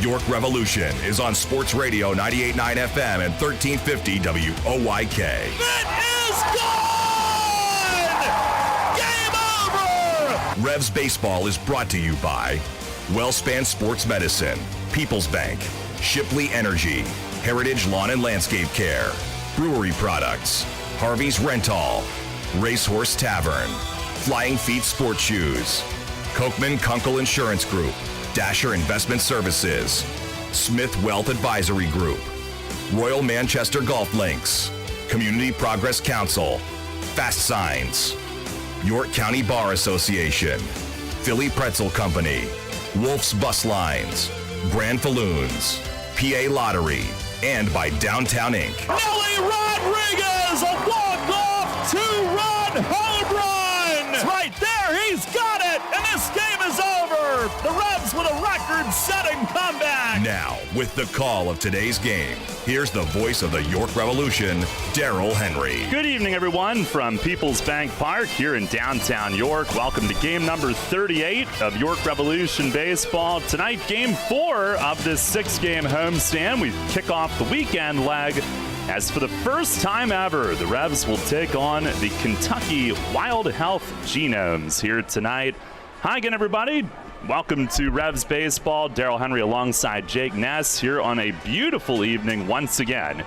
York Revolution is on Sports Radio 98.9 FM and 1350 WOYK. It is gone! Game over! Revs Baseball is brought to you by Wellspan Sports Medicine, People's Bank, Shipley Energy, Heritage Lawn and Landscape Care, Brewery Products, Harvey's Rental, Racehorse Tavern, Flying Feet Sports Shoes, Kochman Kunkel Insurance Group, Dasher Investment Services, Smith Wealth Advisory Group, Royal Manchester Golf Links, Community Progress Council, Fast Signs, York County Bar Association, Philly Pretzel Company, Wolf's Bus Lines, Grand Falloons, PA Lottery, and by Downtown Inc. Nelly Rodriguez, a walk-off two-run home run! It's right there, he's got it, and this game is over! The Revs with a record-setting comeback! Now, with the call of today's game, here's the voice of the York Revolution, Darrell Henry. Good evening, everyone, from People's Bank Park here in downtown York. Welcome to game number 38 of York Revolution Baseball. Tonight, game 4 of this 6-game homestand. We kick off the weekend leg as for the first time ever, the Revs will take on the Kentucky Wild Health Genomes here tonight. Hi again, everybody. Welcome to Revs Baseball. Darrell Henry alongside Jake Ness here on a beautiful evening once again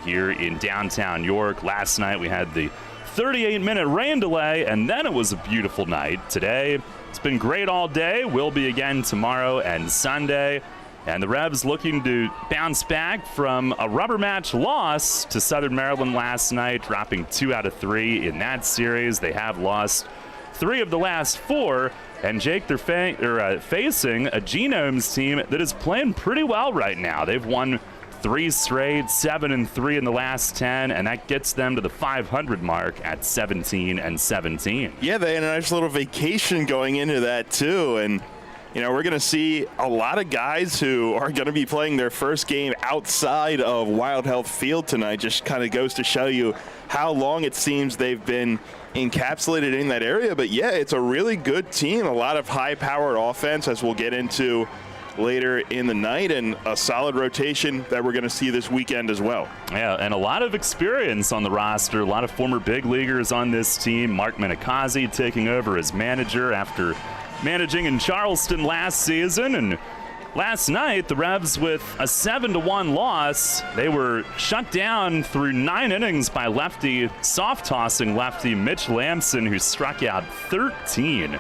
here in downtown York. Last night we had the 38-minute rain delay, and then it was a beautiful night. Today, it's been great all day. Will be again tomorrow and Sunday. And the Revs looking to bounce back from a rubber match loss to Southern Maryland last night, dropping 2 out of 3 in that series. They have lost 3 of the last 4. And Jake, they're facing a Genomes team that is playing pretty well right now. They've won 3 straight, 7-3 in the last 10, and that gets them to the 500 mark at 17-17. Yeah, they had a nice little vacation going into that too, and you know, we're going to see a lot of guys who are going to be playing their first game outside of Wild Health Field tonight. Just kind of goes to show you how long it seems they've been encapsulated in that area. But yeah, it's a really good team, a lot of high-powered offense, as we'll get into later in the night, and a solid rotation that we're going to see this weekend as well. Yeah, and a lot of experience on the roster, a lot of former big leaguers on this team. Mark Minikazi taking over as manager after managing in Charleston last season. And last night, the Revs with a 7-1 loss. They were shut down through 9 innings by lefty, soft-tossing lefty Mitch Lamson, who struck out 13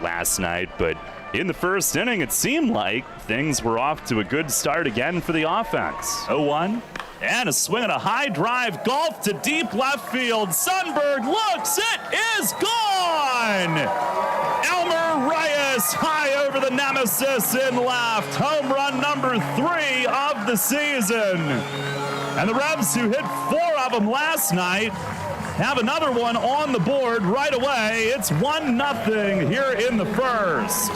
last night. But in the first inning, it seemed like things were off to a good start again for the offense. 0-1. And a swing and a high drive, golf to deep left field. Sundberg looks, it is gone! Elmer Reyes high over the nemesis in left. Home run number 3 of the season. And the Revs, who hit 4 of them last night, have another one on the board right away. It's 1-0 here in the first.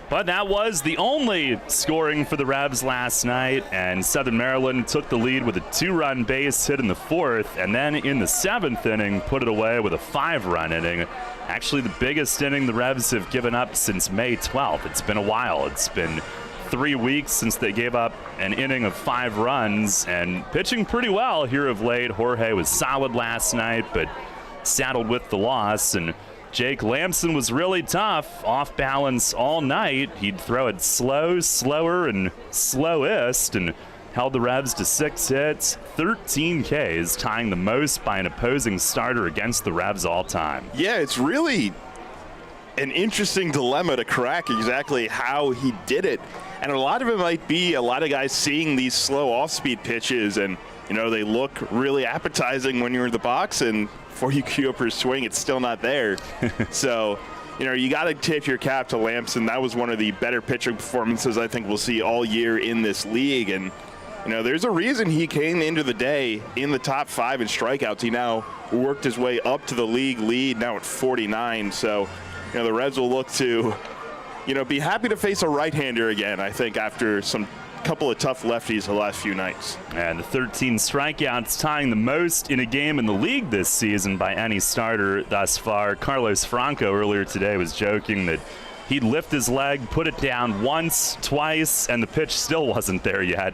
But that was the only scoring for the Revs last night, and Southern Maryland took the lead with a 2-run base hit in the 4th, and then in the 7th inning put it away with a 5-run inning. Actually, the biggest inning the Revs have given up since May 12th. It's been a while. It's been 3 weeks since they gave up an inning of 5 runs, and pitching pretty well here of late. Jorge was solid last night, but saddled with the loss, and Jake Lamson was really tough, off balance all night. He'd throw it slow, slower, and slowest, and held the Revs to 6 hits, 13 Ks, tying the most by an opposing starter against the Revs all time. Yeah, it's really an interesting dilemma to crack exactly how he did it. And a lot of it might be a lot of guys seeing these slow off-speed pitches, and, you know, they look really appetizing when you're in the box, and before you cue up your swing, it's still not there. So, you know, you got to tip your cap to Lamson. That was one of the better pitching performances I think we'll see all year in this league. And, you know, there's a reason he came into the day in the top 5 in strikeouts. He now worked his way up to the league lead, now at 49. So, you know, the Reds will look to, you know, be happy to face a right-hander again, I think, after some couple of tough lefties the last few nights. And the 13 strikeouts, tying the most in a game in the league this season by any starter thus far. Carlos Franco earlier today was joking that he'd lift his leg, put it down once, twice, and the pitch still wasn't there yet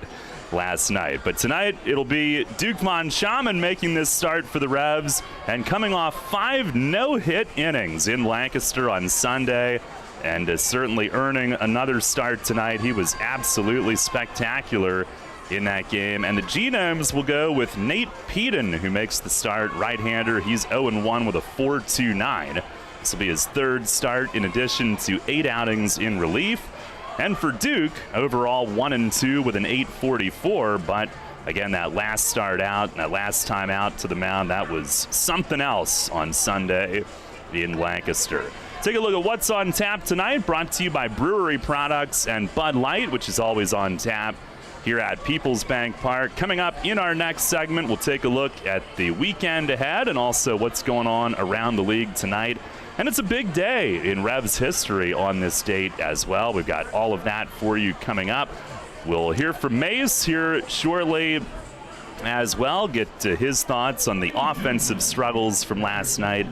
last night. But tonight, it'll be Duke Von Schaman making this start for the Revs and coming off 5 no-hit innings in Lancaster on Sunday, and is certainly earning another start tonight. He was absolutely spectacular in that game. And the Genomes will go with Nate Peden, who makes the start, right-hander. He's 0-1 with a 4.29. This will be his 3rd start in addition to 8 outings in relief. And for Duke, overall 1-2 with an 8.44. But again, that last start out, that last time out to the mound, that was something else on Sunday in Lancaster. Take a look at what's on tap tonight, brought to you by Brewery Products and Bud Light, which is always on tap here at Peoples Bank Park. Coming up in our next segment, we'll take a look at the weekend ahead and also what's going on around the league tonight. And it's a big day in Revs history on this date as well. We've got all of that for you coming up. We'll hear from Mace here shortly as well, get to his thoughts on the offensive struggles from last night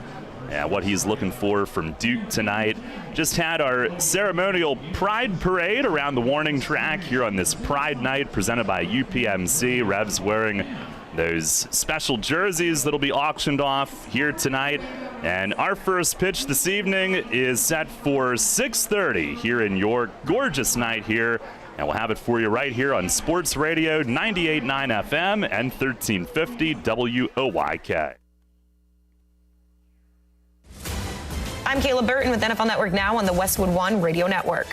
and what he's looking for from Duke tonight. Just had our ceremonial Pride Parade around the warning track here on this Pride Night presented by UPMC. Revs wearing those special jerseys that'll be auctioned off here tonight. And our first pitch this evening is set for 6:30 here in York. Gorgeous night here, and we'll have it for you right here on Sports Radio 98.9 FM and 1350 WOYK. I'm Kayla Burton with NFL Network Now on the Westwood One Radio Network.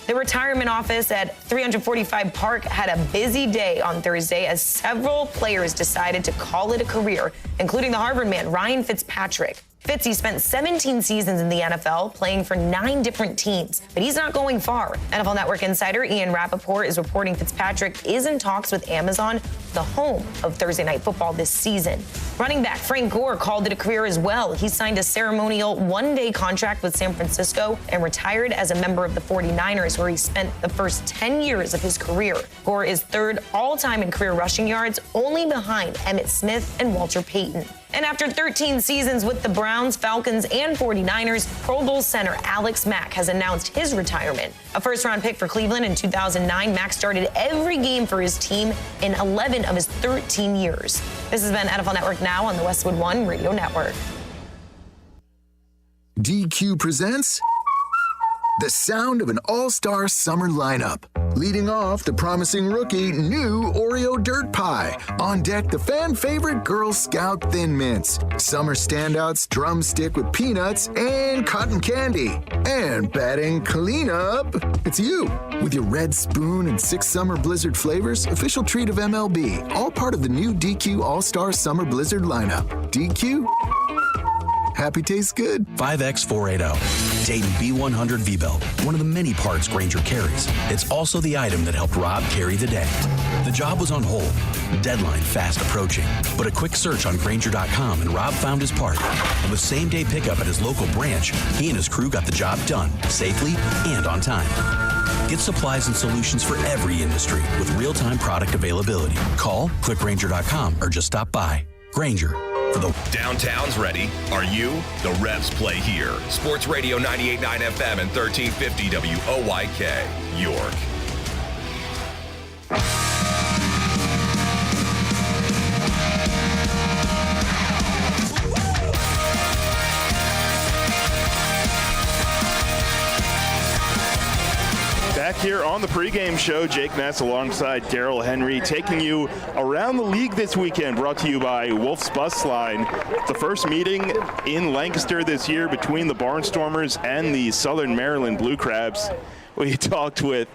The retirement office at 345 Park had a busy day on Thursday as several players decided to call it a career, including the Harvard man Ryan Fitzpatrick. Fitzy spent 17 seasons in the NFL, playing for 9 different teams, but he's not going far. NFL Network insider Ian Rappaport is reporting Fitzpatrick is in talks with Amazon, the home of Thursday Night Football this season. Running back Frank Gore called it a career as well. He signed a ceremonial 1-day contract with San Francisco and retired as a member of the 49ers, where he spent the first 10 years of his career. Gore is 3rd all-time in career rushing yards, only behind Emmitt Smith and Walter Payton. And after 13 seasons with the Browns, Falcons, and 49ers, Pro Bowl center Alex Mack has announced his retirement. A first-round pick for Cleveland in 2009, Mack started every game for his team in 11 of his 13 years. This has been NFL Network Now on the Westwood One Radio Network. DQ presents the sound of an all-star summer lineup. Leading off, the promising rookie, new Oreo Dirt Pie. On deck, the fan-favorite Girl Scout Thin Mints. Summer standouts, drumstick with peanuts and cotton candy. And batting cleanup, it's you. With your red spoon and 6 summer blizzard flavors, official treat of MLB. All part of the new DQ All-Star Summer Blizzard lineup. DQ? Happy tastes good. 5X480. Dayton B100 V-Belt. One of the many parts Grainger carries. It's also the item that helped Rob carry the day. The job was on hold. Deadline fast approaching. But a quick search on Grainger.com and Rob found his part. And with same-day pickup at his local branch, he and his crew got the job done safely and on time. Get supplies and solutions for every industry with real-time product availability. Call, click Grainger.com, or just stop by. Grainger. For the Downtown's ready. Are you? The Revs play here. Sports Radio 98.9 FM and 1350 WOYK, York. Back here on the pregame show, Jake Ness alongside Daryl Henry, taking you around the league this weekend, brought to you by Wolf's Bus Line. The first meeting in Lancaster this year between the Barnstormers and the Southern Maryland Blue Crabs. We talked with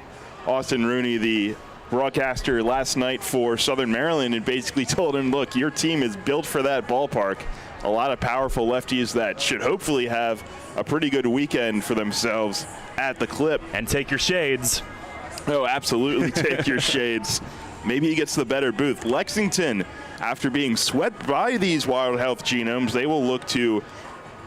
Austin Rooney, the broadcaster, last night for Southern Maryland, and basically told him, look, your team is built for that ballpark. A lot of powerful lefties that should hopefully have a pretty good weekend for themselves at the Clip. And take your shades. Oh, absolutely take your shades. Maybe he gets the better booth. Lexington, after being swept by these Wild Health Genomes, they will look to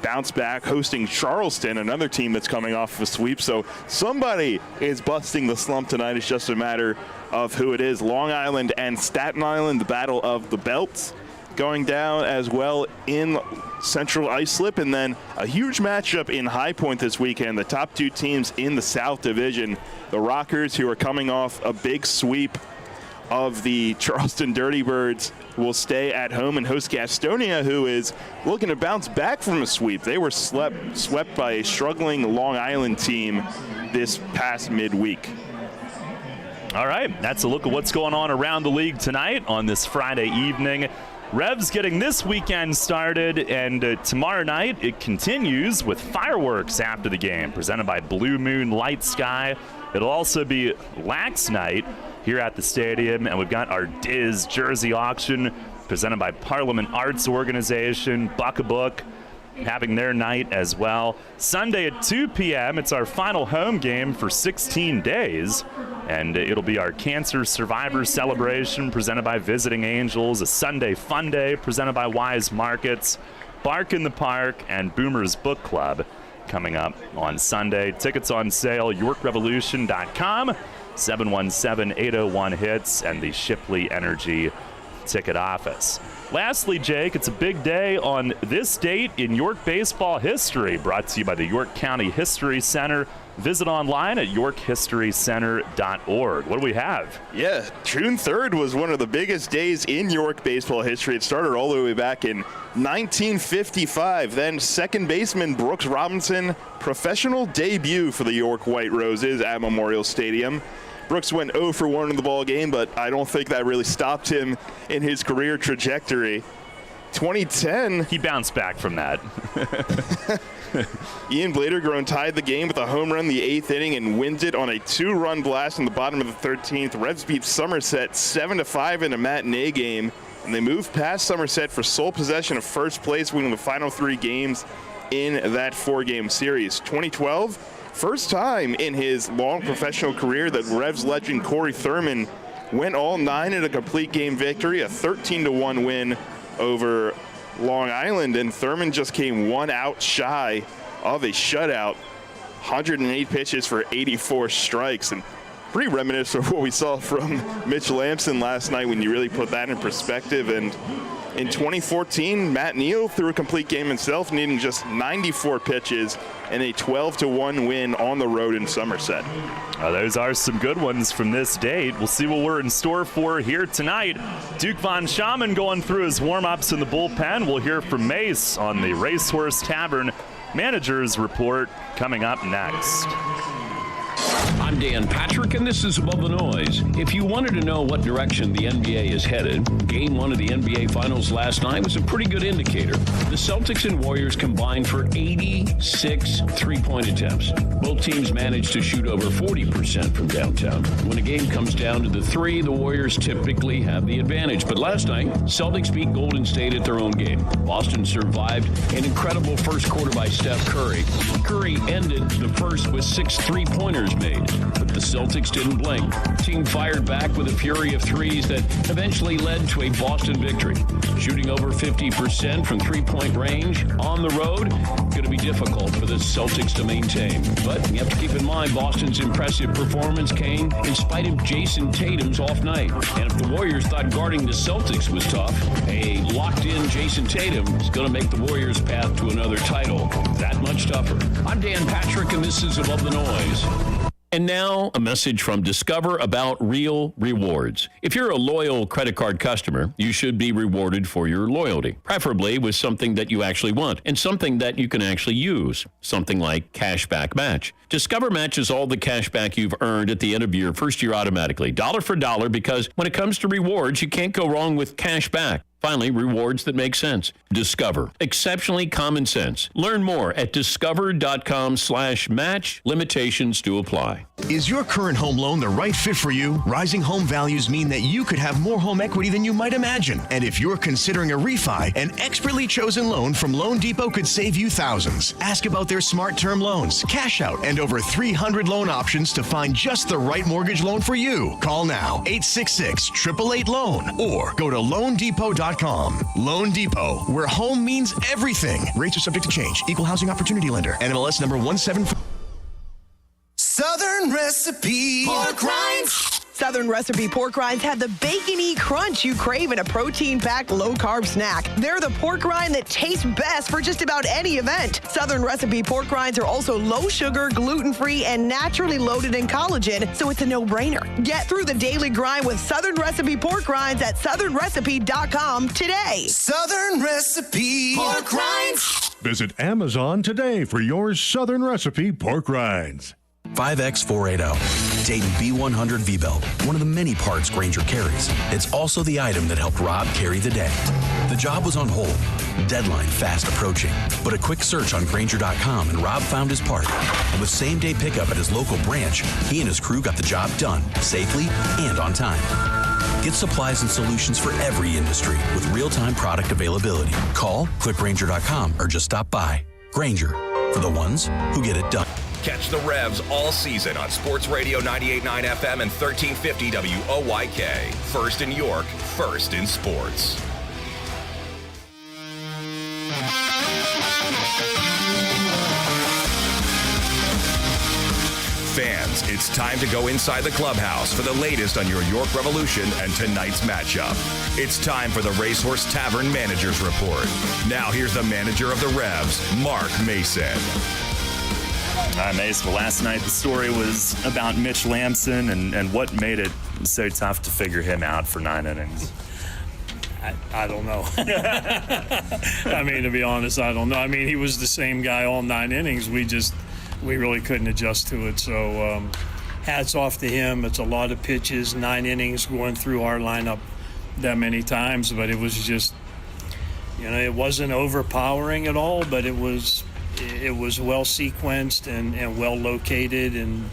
bounce back, hosting Charleston, another team that's coming off of a sweep. So somebody is busting the slump tonight. It's just a matter of who it is. Long Island and Staten Island, the battle of the belts. going down as well in Central Islip, and then a huge matchup in High Point this weekend. The top two teams in the South Division, the Rockers, who are coming off a big sweep of the Charleston Dirty Birds, will stay at home and host Gastonia, who is looking to bounce back from a sweep. They were swept by a struggling Long Island team this past midweek. All right, that's a look at what's going on around the league tonight on this Friday evening. Revs getting this weekend started, and tomorrow night it continues with fireworks after the game, presented by Blue Moon Light Sky. It'll also be Lax Night here at the stadium, and we've got our Diz Jersey auction presented by Parliament Arts Organization, Buck-a-Book, having their night as well. Sunday at 2 p.m., it's our final home game for 16 days, and it'll be our Cancer Survivors Celebration presented by Visiting Angels, a Sunday Fun Day presented by Wise Markets, Bark in the Park, and Boomer's Book Club coming up on Sunday. Tickets on sale, YorkRevolution.com, 717-801-HITS, and the Shipley Energy ticket office. Lastly, Jake, it's a big day on this date in York baseball history, brought to you by the York County History Center. Visit online at yorkhistorycenter.org. What do we have? Yeah, June 3rd was one of the biggest days in York baseball history. It started all the way back in 1955. Then second baseman Brooks Robinson, professional debut for the York White Roses at Memorial Stadium. Brooks went 0 for 1 in the ball game, but I don't think that really stopped him in his career trajectory. 2010. He bounced back from that. Ian Bladergrone tied the game with a home run in the 8th inning and wins it on a 2-run blast in the bottom of the 13th. Revs beat Somerset 7-5 in a matinee game, and they moved past Somerset for sole possession of first place, winning the final 3 games in that 4-game series. 2012, first time in his long professional career that Revs legend Corey Thurman went all 9 in a complete game victory, a 13-1 win over Long Island, and Thurman just came 1 out shy of a shutout. 108 pitches for 84 strikes, and pretty reminiscent of what we saw from Mitch Lamson last night when you really put that in perspective. And in 2014, Matt Neal threw a complete game himself, needing just 94 pitches and a 12-1 win on the road in Somerset. Those are some good ones from this date. We'll see what we're in store for here tonight. Duke Von Schaman going through his warm-ups in the bullpen. We'll hear from Mace on the Racehorse Tavern Managers Report coming up next. I'm Dan Patrick, and this is Above the Noise. If you wanted to know what direction the NBA is headed, Game 1 of the NBA Finals last night was a pretty good indicator. The Celtics and Warriors combined for 86 three-point attempts. Both teams managed to shoot over 40% from downtown. When a game comes down to the 3, the Warriors typically have the advantage. But last night, Celtics beat Golden State at their own game. Boston survived an incredible first quarter by Steph Curry. Curry ended the first with 6 three-pointers made, but the Celtics didn't blink. The team fired back with a fury of threes that eventually led to a Boston victory. Shooting over 50% from three-point range on the road, going to be difficult for the Celtics to maintain. But you have to keep in mind Boston's impressive performance came in spite of Jason Tatum's off night. And if the Warriors thought guarding the Celtics was tough, a locked-in Jason Tatum is going to make the Warriors' path to another title that much tougher. I'm Dan Patrick, and this is Above the Noise. And now, a message from Discover about real rewards. If you're a loyal credit card customer, you should be rewarded for your loyalty, preferably with something that you actually want and something that you can actually use, something like Cashback Match. Discover matches all the cash back you've earned at the end of your first year automatically, dollar for dollar, because when it comes to rewards, you can't go wrong with cash back. Finally, rewards that make sense. Discover. Exceptionally common sense. Learn more at discover.com/match. Limitations do apply. Is your current home loan the right fit for you? Rising home values mean that you could have more home equity than you might imagine. And if you're considering a refi, an expertly chosen loan from Loan Depot could save you thousands. Ask about their smart term loans, cash out, and over 300 loan options to find just the right mortgage loan for you. Call now, 866-888-LOAN, or go to loandepot.com. Loan Depot, where home means everything. Rates are subject to change. Equal housing opportunity lender. NMLS number 174. Southern recipe. Pork rinds. Southern Recipe pork rinds have the bacony crunch you crave in a protein-packed, low-carb snack. They're the pork rind that tastes best for just about any event. Southern Recipe pork rinds are also low-sugar, gluten-free, and naturally loaded in collagen, so it's a no-brainer. Get through the daily grind with Southern Recipe pork rinds at southernrecipe.com today. Southern Recipe pork rinds. Visit Amazon today for your Southern Recipe pork rinds. 5X480, Dayton B100 V-Belt, one of the many parts Grainger carries. It's also the item that helped Rob carry the day. The job was on hold, deadline fast approaching, but a quick search on Grainger.com and Rob found his part. And with same-day pickup at his local branch, he and his crew got the job done safely and on time. Get supplies and solutions for every industry with real-time product availability. Call, click Grainger.com, or just stop by. Grainger, for the ones who get it done. Catch the Revs all season on Sports Radio 98.9 FM and 1350 WOYK. First in York, first in sports. Fans, it's time to go inside the clubhouse for the latest on your York Revolution and tonight's matchup. It's time for the Racehorse Tavern Managers Report. Now here's the manager of the Revs, Mark Mason. All right, Mace, well, last night the story was about Mitch Lamson and what made it so tough to figure him out for 9 innings. I don't know. I mean, to be honest, I don't know. I mean, he was the same guy all 9 innings. We really couldn't adjust to it. So hats off to him. It's a lot of pitches, 9 innings going through our lineup that many times. But it was just, it wasn't overpowering at all, but it was well sequenced and well located, and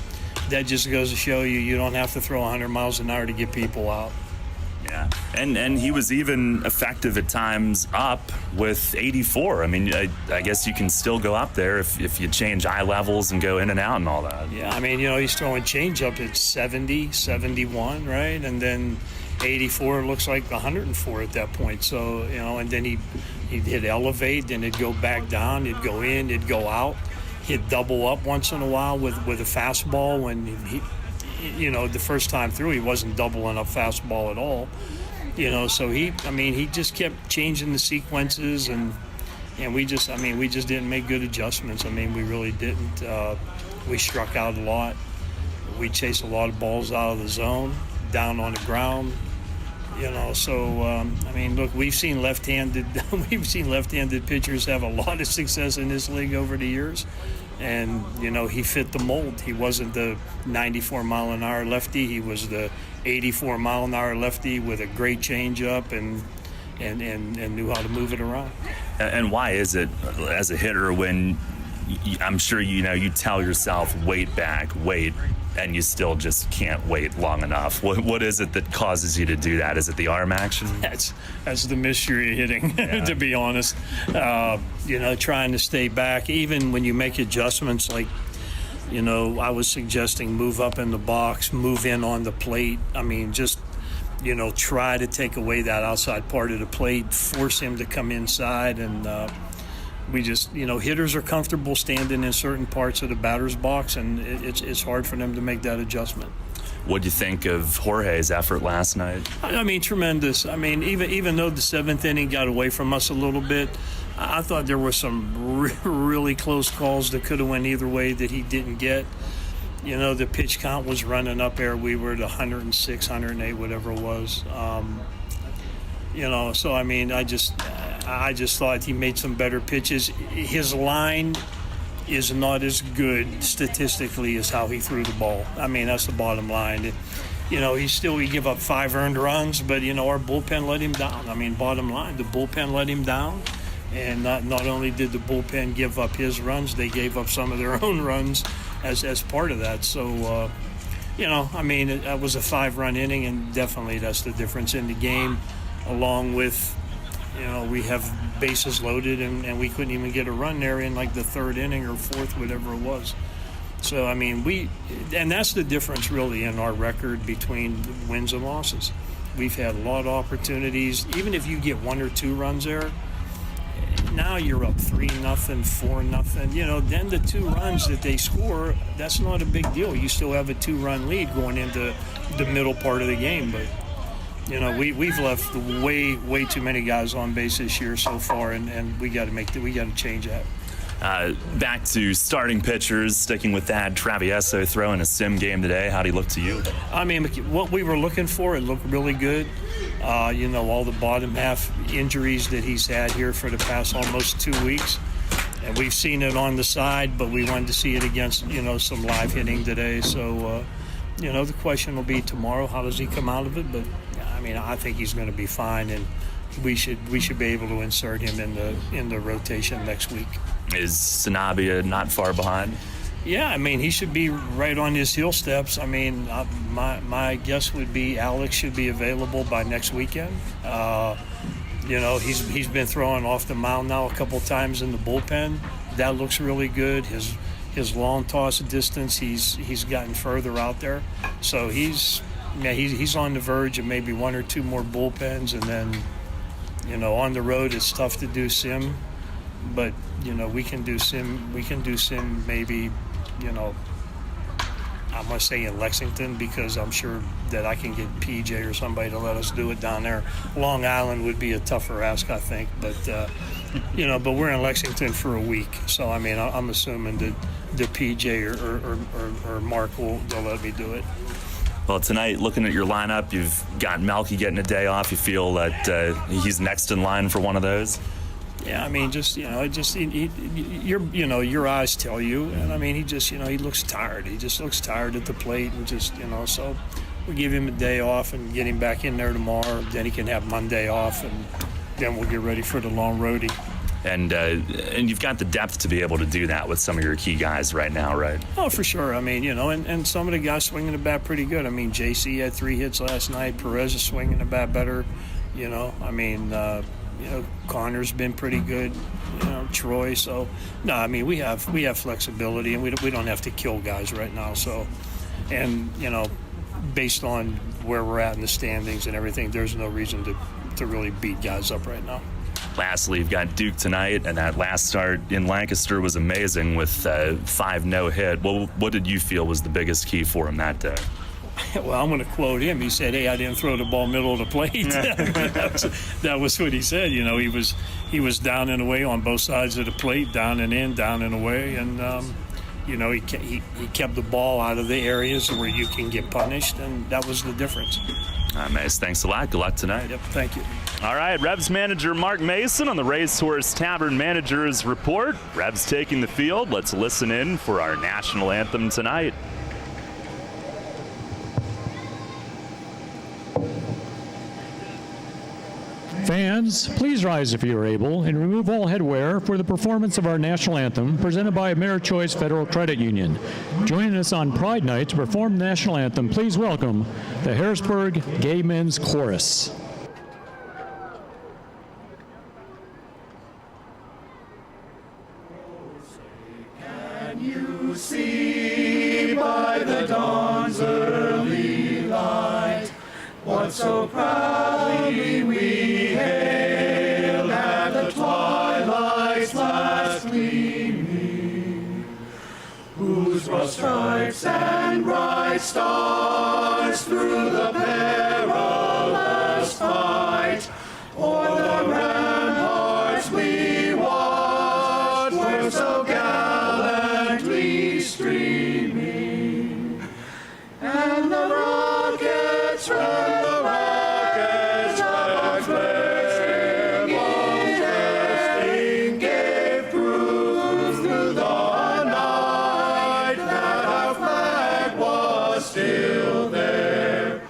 that just goes to show you don't have to throw 100 miles an hour to get people out. Yeah, and he was even effective at times up with 84. I mean, I guess you can still go up there if you change eye levels and go in and out and all that. Yeah, I mean, he's throwing changeup at 70, 71, right? And then 84 looks like 104 at that point. So, and then he'd hit elevate, then it'd go back down, it'd go in, it'd go out. He'd double up once in a while with a fastball when he the first time through he wasn't doubling up fastball at all. So he just kept changing the sequences and we just didn't make good adjustments. I mean, we really didn't. We struck out a lot. We chased a lot of balls out of the zone, down on the ground. Look, we've seen left-handed pitchers have a lot of success in this league over the years, and he fit the mold. He wasn't the 94-mile-an-hour lefty. He was the 84-mile-an-hour lefty with a great changeup and knew how to move it around. And why is it, as a hitter, when I'm sure you tell yourself wait, and you still just can't wait long enough? What is it that causes you to do that? Is it the arm action? That's the mystery of hitting, to be honest. Trying to stay back, even when you make adjustments like, I was suggesting move up in the box, move in on the plate. I mean, just, try to take away that outside part of the plate, force him to come inside, and we just, hitters are comfortable standing in certain parts of the batter's box, and it's hard for them to make that adjustment. What do you think of Jorge's effort last night? I mean, tremendous. I mean, even though the 7th inning got away from us a little bit, I thought there were some really close calls that could have went either way that he didn't get. The pitch count was running up there. We were at 106, 108, whatever it was. So I mean, I just thought he made some better pitches. His line is not as good statistically as how he threw the ball. I mean, that's the bottom line. We give up 5 earned runs, but our bullpen let him down. I mean, bottom line, the bullpen let him down, and not only did the bullpen give up his runs, they gave up some of their own runs as part of that. So, it was a 5-run inning, and definitely that's the difference in the game. Along with, we have bases loaded and we couldn't even get a run there in like the 3rd inning or 4th, whatever it was. So, I mean, and that's the difference really in our record between wins and losses. We've had a lot of opportunities. Even if you get 1 or 2 runs there, now you're up 3-0, 4-0. You know, then the 2 runs that they score, that's not a big deal. You still have a 2-run lead going into the middle part of the game. But, you know, we've left way too many guys on base this year so far, and we got to change that. Back to starting pitchers, sticking with that, Travieso throwing a sim game today. How'd he look to you? I mean, what we were looking for, it looked really good. You know, all the bottom half injuries that he's had here for the past almost 2 weeks. And we've seen it on the side, but we wanted to see it against, you know, some live hitting today. So, you know, the question will be tomorrow, how does he come out of it? But, I mean, I think he's going to be fine, and we should be able to insert him in the rotation next week. Is Sanabia not far behind? Yeah, I mean, he should be right on his heel steps. I mean, my guess would be Alex should be available by next weekend. You know, he's been throwing off the mound now a couple times in the bullpen. That looks really good. His long toss distance, he's gotten further out there. So he's on the verge of maybe 1 or 2 more bullpens, and then, you know, on the road it's tough to do sim. But, you know, we can do sim maybe, you know, I'm going to say in Lexington, because I'm sure that I can get PJ or somebody to let us do it down there. Long Island would be a tougher ask, I think. But, you know, but we're in Lexington for a week. So, I mean, I'm assuming that the PJ or Mark they'll let me do it. Well, tonight, looking at your lineup, you've got Melky getting a day off. You feel that he's next in line for one of those? Yeah, I mean, your eyes tell you, and I mean, he looks tired. He just looks tired at the plate, and just, you know, so we give him a day off and get him back in there tomorrow. Then he can have Monday off, and then we'll get ready for the long roadie. And you've got the depth to be able to do that with some of your key guys right now, right? Oh, for sure. I mean, you know, and some of the guys swinging the bat pretty good. I mean, JC had 3 hits last night. Perez is swinging the bat better. You know, I mean. You know, Connor's been pretty good, you know, Troy. So, no, I mean, we have flexibility, and we don't have to kill guys right now. So, and, you know, based on where we're at in the standings and everything, there's no reason to really beat guys up right now. Lastly, you've got Duke tonight, and that last start in Lancaster was amazing with 5 no-hit. Well, what did you feel was the biggest key for him that day? Well, I'm going to quote him. He said, "Hey, I didn't throw the ball middle of the plate." that was what he said. You know, he was down and away on both sides of the plate, down and in, down and away, and you know, he kept the ball out of the areas where you can get punished, and that was the difference. All right, Mace, thanks a lot. Good luck tonight. Yep, thank you. All right, Revs manager Mark Mason on the Racehorse Tavern Managers Report. Revs taking the field. Let's listen in for our national anthem tonight. Fans, please rise if you are able and remove all headwear for the performance of our national anthem presented by AmeriChoice Federal Credit Union. Joining us on Pride Night to perform the national anthem, please welcome the Harrisburg Gay Men's Chorus. Can you see by the dawn's early light what so proudly we hailed at the twilight's last gleaming, whose broad stripes and bright stars through the perilous fight o'er the ramparts we watched were so gallantly streaming, and the rockets gave proof through the night that our flag was still there.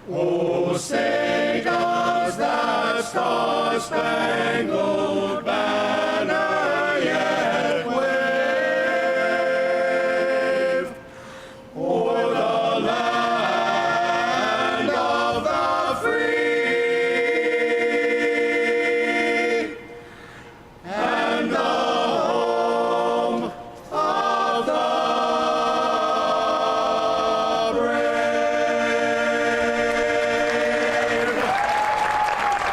Oh, say does that star-spangled banner yet wave o'er the land of the free and the home of the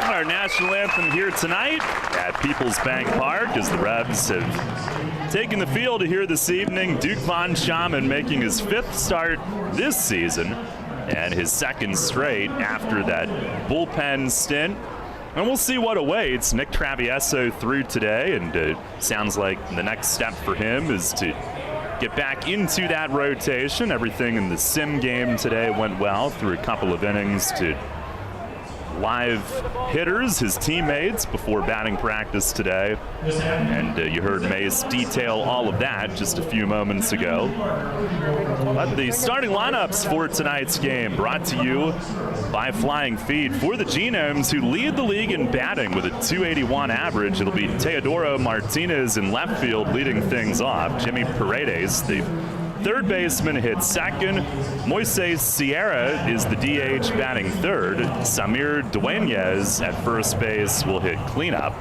Our national anthem here tonight at Peoples Bank Park as the Rebs have taken the field here this evening. Duke Von Schaman making his 5th start this season and his 2nd straight after that bullpen stint. And we'll see what awaits. Nick Travieso through today, and it sounds like the next step for him is to get back into that rotation. Everything in the sim game today went well through a couple of innings to live hitters, his teammates, before batting practice today. And you heard Mace detail all of that just a few moments ago. But the starting lineups for tonight's game brought to you by Flying Feed. For the Genomes, who lead the league in batting with a .281 average, it'll be Teodoro Martinez in left field leading things off. Jimmy Paredes, the third baseman, hits second. Moises Sierra is the DH batting third. Samir Dunyas at first base will hit cleanup.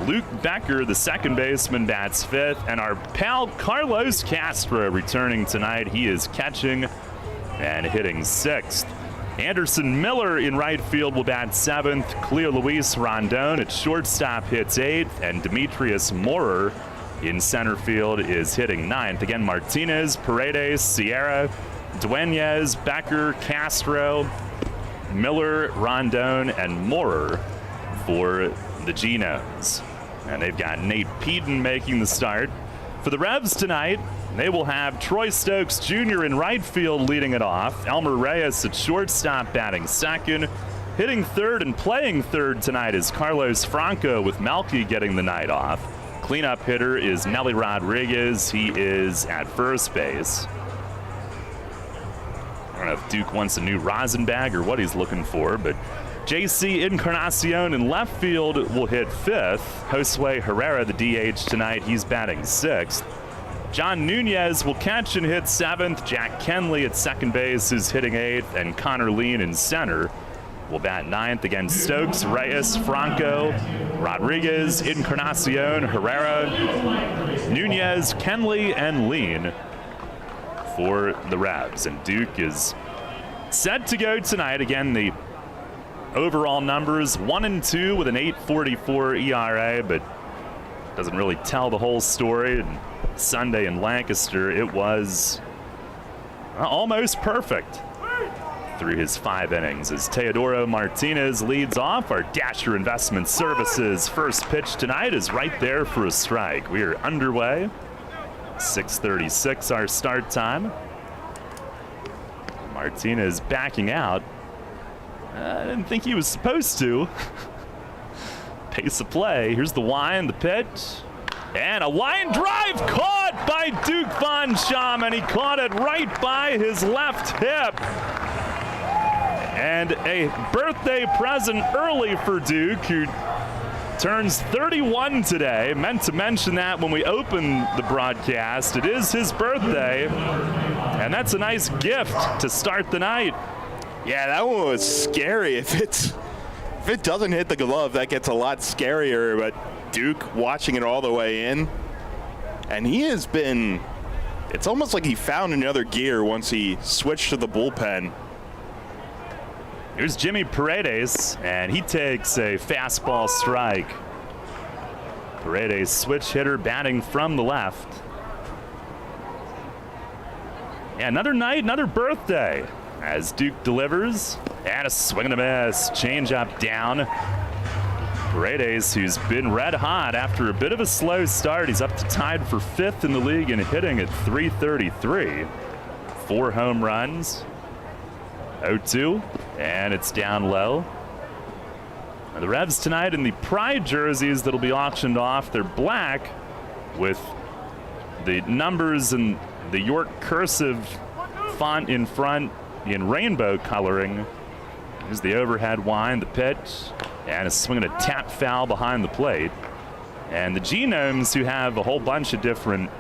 Luke Becker, the second baseman, bats fifth. And our pal Carlos Castro returning tonight. He is catching and hitting sixth. Anderson Miller in right field will bat seventh. Cleo Luis Rondon at shortstop hits eighth. And Demetrius Moorer in center field is hitting ninth. Again, Martinez, Paredes, Sierra, Dunyas, Becker, Castro, Miller, Rondon, and Moorer for the Genomes. And they've got Nate Peden making the start. For the Revs tonight, they will have Troy Stokes Jr. in right field leading it off. Elmer Reyes at shortstop batting second. Hitting third and playing third tonight is Carlos Franco, with Melky getting the night off. Cleanup hitter is Nelly Rodriguez. He is at first base. I don't know if Duke wants a new rosin bag or what he's looking for, but JC Encarnacion in left field will hit fifth. Josue Herrera, the DH tonight, he's batting sixth. John Nunez will catch and hit seventh. Jack Kenley at second base is hitting eighth, and Connor Lean in center will bat ninth. Again, Stokes, Reyes, Franco, Rodriguez, Encarnacion, Herrera, Nunez, Kenley, and Lean for the Revs. And Duke is set to go tonight. Again, the overall numbers 1-2 with an 8.44 ERA, but doesn't really tell the whole story. And Sunday in Lancaster, it was almost perfect through his 5 innings as Teodoro Martinez leads off. Our Dasher Investment Services first pitch tonight is right there for a strike. We are underway. 6:36 our start time. Martinez backing out. I didn't think he was supposed to. Pace of play. Here's the wind, the pitch. And a line drive caught by Duke Von Schaman. He caught it right by his left hip. And a birthday present early for Duke, who turns 31 today. Meant to mention that when we opened the broadcast. It is his birthday, and that's a nice gift to start the night. Yeah, that one was scary. If it doesn't hit the glove, that gets a lot scarier. But Duke watching it all the way in, and he has been, it's almost like he found another gear once he switched to the bullpen. Here's Jimmy Paredes, and he takes a fastball strike. Paredes, switch hitter, batting from the left. Yeah, another night, another birthday as Duke delivers. And a swing and a miss. Change up down. Paredes, who's been red hot after a bit of a slow start. He's up to tied for 5th in the league and hitting at .333. 4 home runs. 0-2, and it's down low. Now the Revs tonight in the Pride jerseys that'll be auctioned off. They're black with the numbers and the York cursive font in front in rainbow coloring. Here's the overhead wind, the pitch, and a swing and a tap foul behind the plate. And the Genomes, who have a whole bunch of different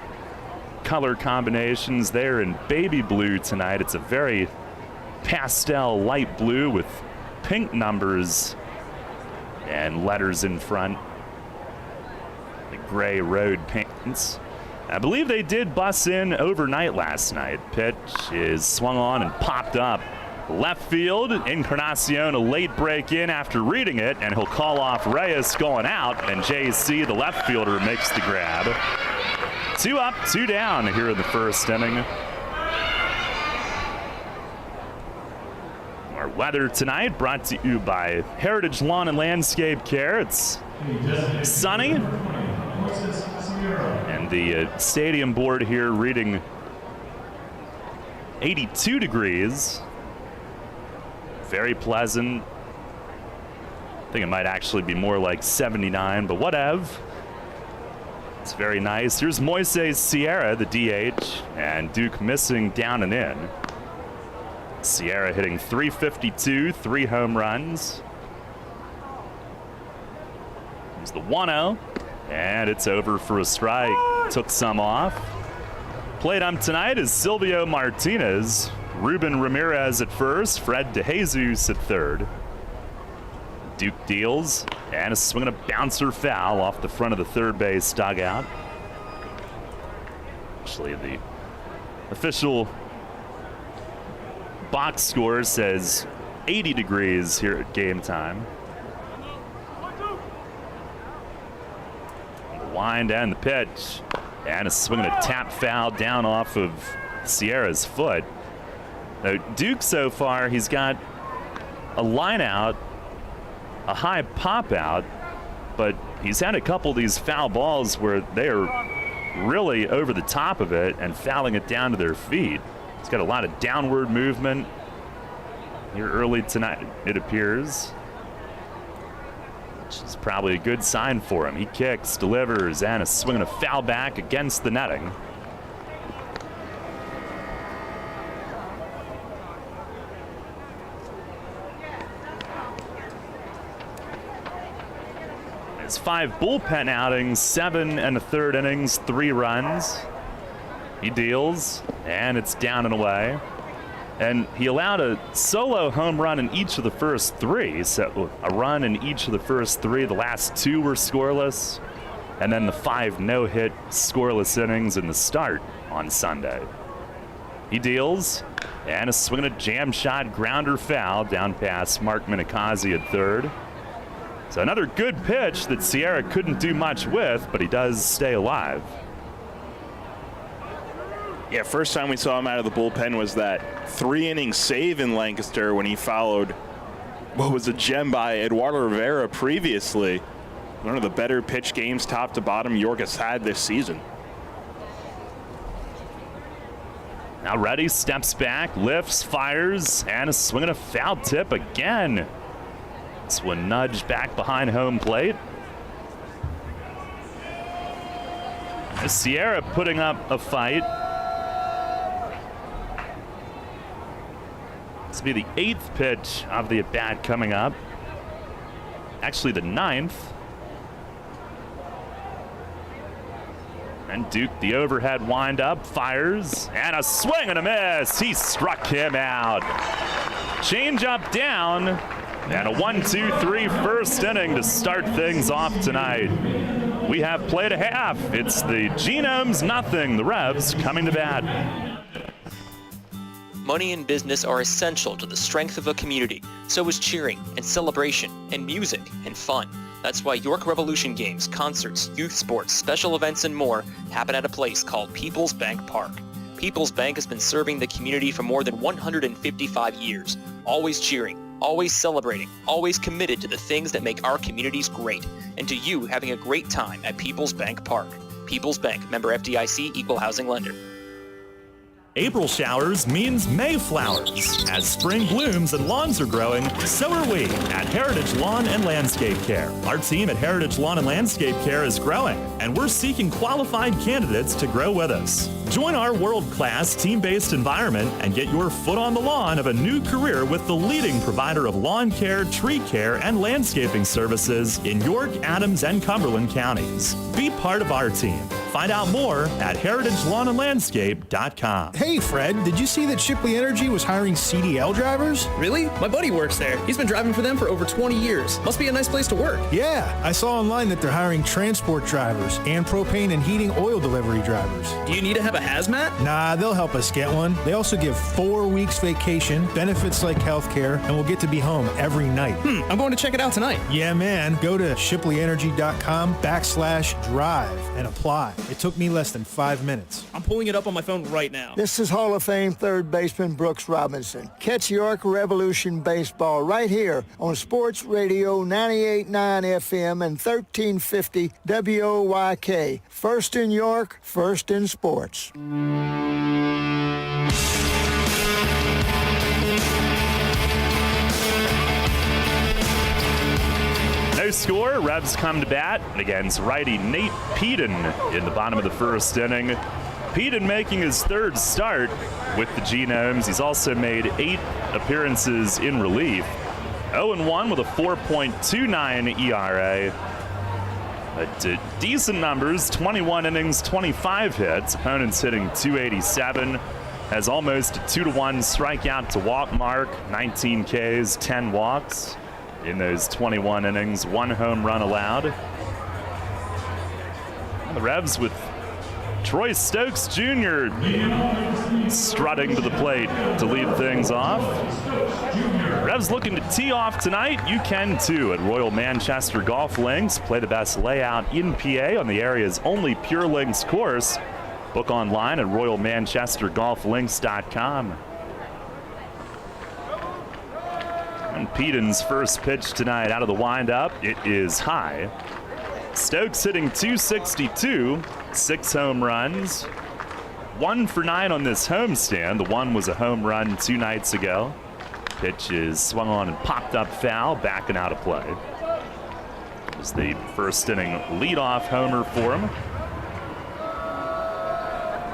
color combinations, they're in baby blue tonight. It's a very pastel light blue with pink numbers and letters in front. The gray road paints. I believe they did bus in overnight last night. Pitch is swung on and popped up Left field, Encarnacion a late break in after reading it, and he'll call off Reyes going out, and JC, the left fielder, makes the grab. 2 up, 2 down here in the first inning. Our weather tonight brought to you by Heritage Lawn and Landscape Care. It's sunny, and the stadium board here reading 82 degrees. Very pleasant. I think it might actually be more like 79, but whatever. It's very nice. Here's Moises Sierra, the DH, and Duke missing down and in. Sierra hitting .352, 3 home runs. Here's the 1-0, and it's over for a strike. Took some off. Played tonight is Silvio Martinez, Ruben Ramirez at first, Fred DeJesus at third. Duke deals, and is swinging a bouncer foul off the front of the third base dugout. Actually, the official box score says 80 degrees here at game time. The wind and the pitch, and is swinging a tap foul down off of Sierra's foot. Now, Duke so far, he's got a line out, a high pop out, but he's had a couple of these foul balls where they are really over the top of it and fouling it down to their feet. He's got a lot of downward movement here early tonight, it appears, which is probably a good sign for him. He kicks, delivers, and is swinging a foul back against the netting. His 5 bullpen outings, 7 1/3 innings, 3 runs. He deals, and it's down and away. And he allowed a solo home run in each of the first 3. So a run in each of the first 3. The last 2 were scoreless. And then the 5 no-hit scoreless innings in the start on Sunday. He deals, and is swinging a jam shot grounder foul down past Mark Minikazi at third. So another good pitch that Sierra couldn't do much with, but he does stay alive. Yeah, first time we saw him out of the bullpen was that 3-inning save in Lancaster when he followed what was a gem by Eduardo Rivera previously. One of the better pitch games top to bottom York has had this season. Now Reddy steps back, lifts, fires, and is swinging a foul tip again. This one nudged back behind home plate. Sierra putting up a fight. This will be the 8th pitch of the at-bat coming up. Actually, the 9th. And Duke, the overhead windup, fires, and a swing and a miss. He struck him out. Change up down, and a 1-2-3 first inning to start things off tonight. We have played a half. It's the Genomes nothing. The Revs coming to bat. Money and business are essential to the strength of a community. So is cheering and celebration and music and fun. That's why York Revolution games, concerts, youth sports, special events, and more happen at a place called People's Bank Park. People's Bank has been serving the community for more than 155 years, always cheering, always celebrating, always committed to the things that make our communities great, and to you having a great time at People's Bank Park. People's Bank, member FDIC, equal housing lender. April showers means May flowers. As spring blooms and lawns are growing, so are we at Heritage Lawn and Landscape Care. Our team at Heritage Lawn and Landscape Care is growing, and we're seeking qualified candidates to grow with us. Join our world-class team-based environment and get your foot on the lawn of a new career with the leading provider of lawn care, tree care, and landscaping services in York, Adams, and Cumberland counties. Be part of our team. Find out more at heritagelawnandlandscape.com. Hey, Fred, did you see that Shipley Energy was hiring CDL drivers? Really? My buddy works there. He's been driving for them for over 20 years. Must be a nice place to work. Yeah, I saw online that they're hiring transport drivers and propane and heating oil delivery drivers. Do you need to have a hazmat? Nah, they'll help us get one. They also give 4 weeks vacation, benefits like healthcare, and we'll get to be home every night. I'm going to check it out tonight. Yeah, man. Go to shipleyenergy.com/drive and apply. It took me less than 5 minutes. I'm pulling it up on my phone right now. This is Hall of Fame third baseman Brooks Robinson. Catch York Revolution baseball right here on Sports Radio 98.9 FM and 1350 WOYK. First in York, first in sports. No score. Revs come to bat against righty Nate Peden in the bottom of the first inning. Peden making his third start with the Genomes. He's also made 8 appearances in relief. 0-1 with a 4.29 ERA. But decent numbers, 21 innings, 25 hits. Opponents hitting 287. Has almost a 2-to-1 strikeout to walk mark. 19 Ks, 10 walks. In those 21 innings, 1 home run allowed. And the Revs with Troy Stokes Jr. strutting to the plate to lead things off. Revs looking to tee off tonight. You can too at Royal Manchester Golf Links. Play the best layout in PA on the area's only Pure Links course. Book online at royalmanchestergolflinks.com. And Peden's first pitch tonight out of the windup. It is high. Stokes hitting 262, 6 home runs. 1 for 9 on this homestand. The one was a home run 2 nights ago. Pitch is swung on and popped up foul, backing out of play. It was the first inning leadoff homer for him.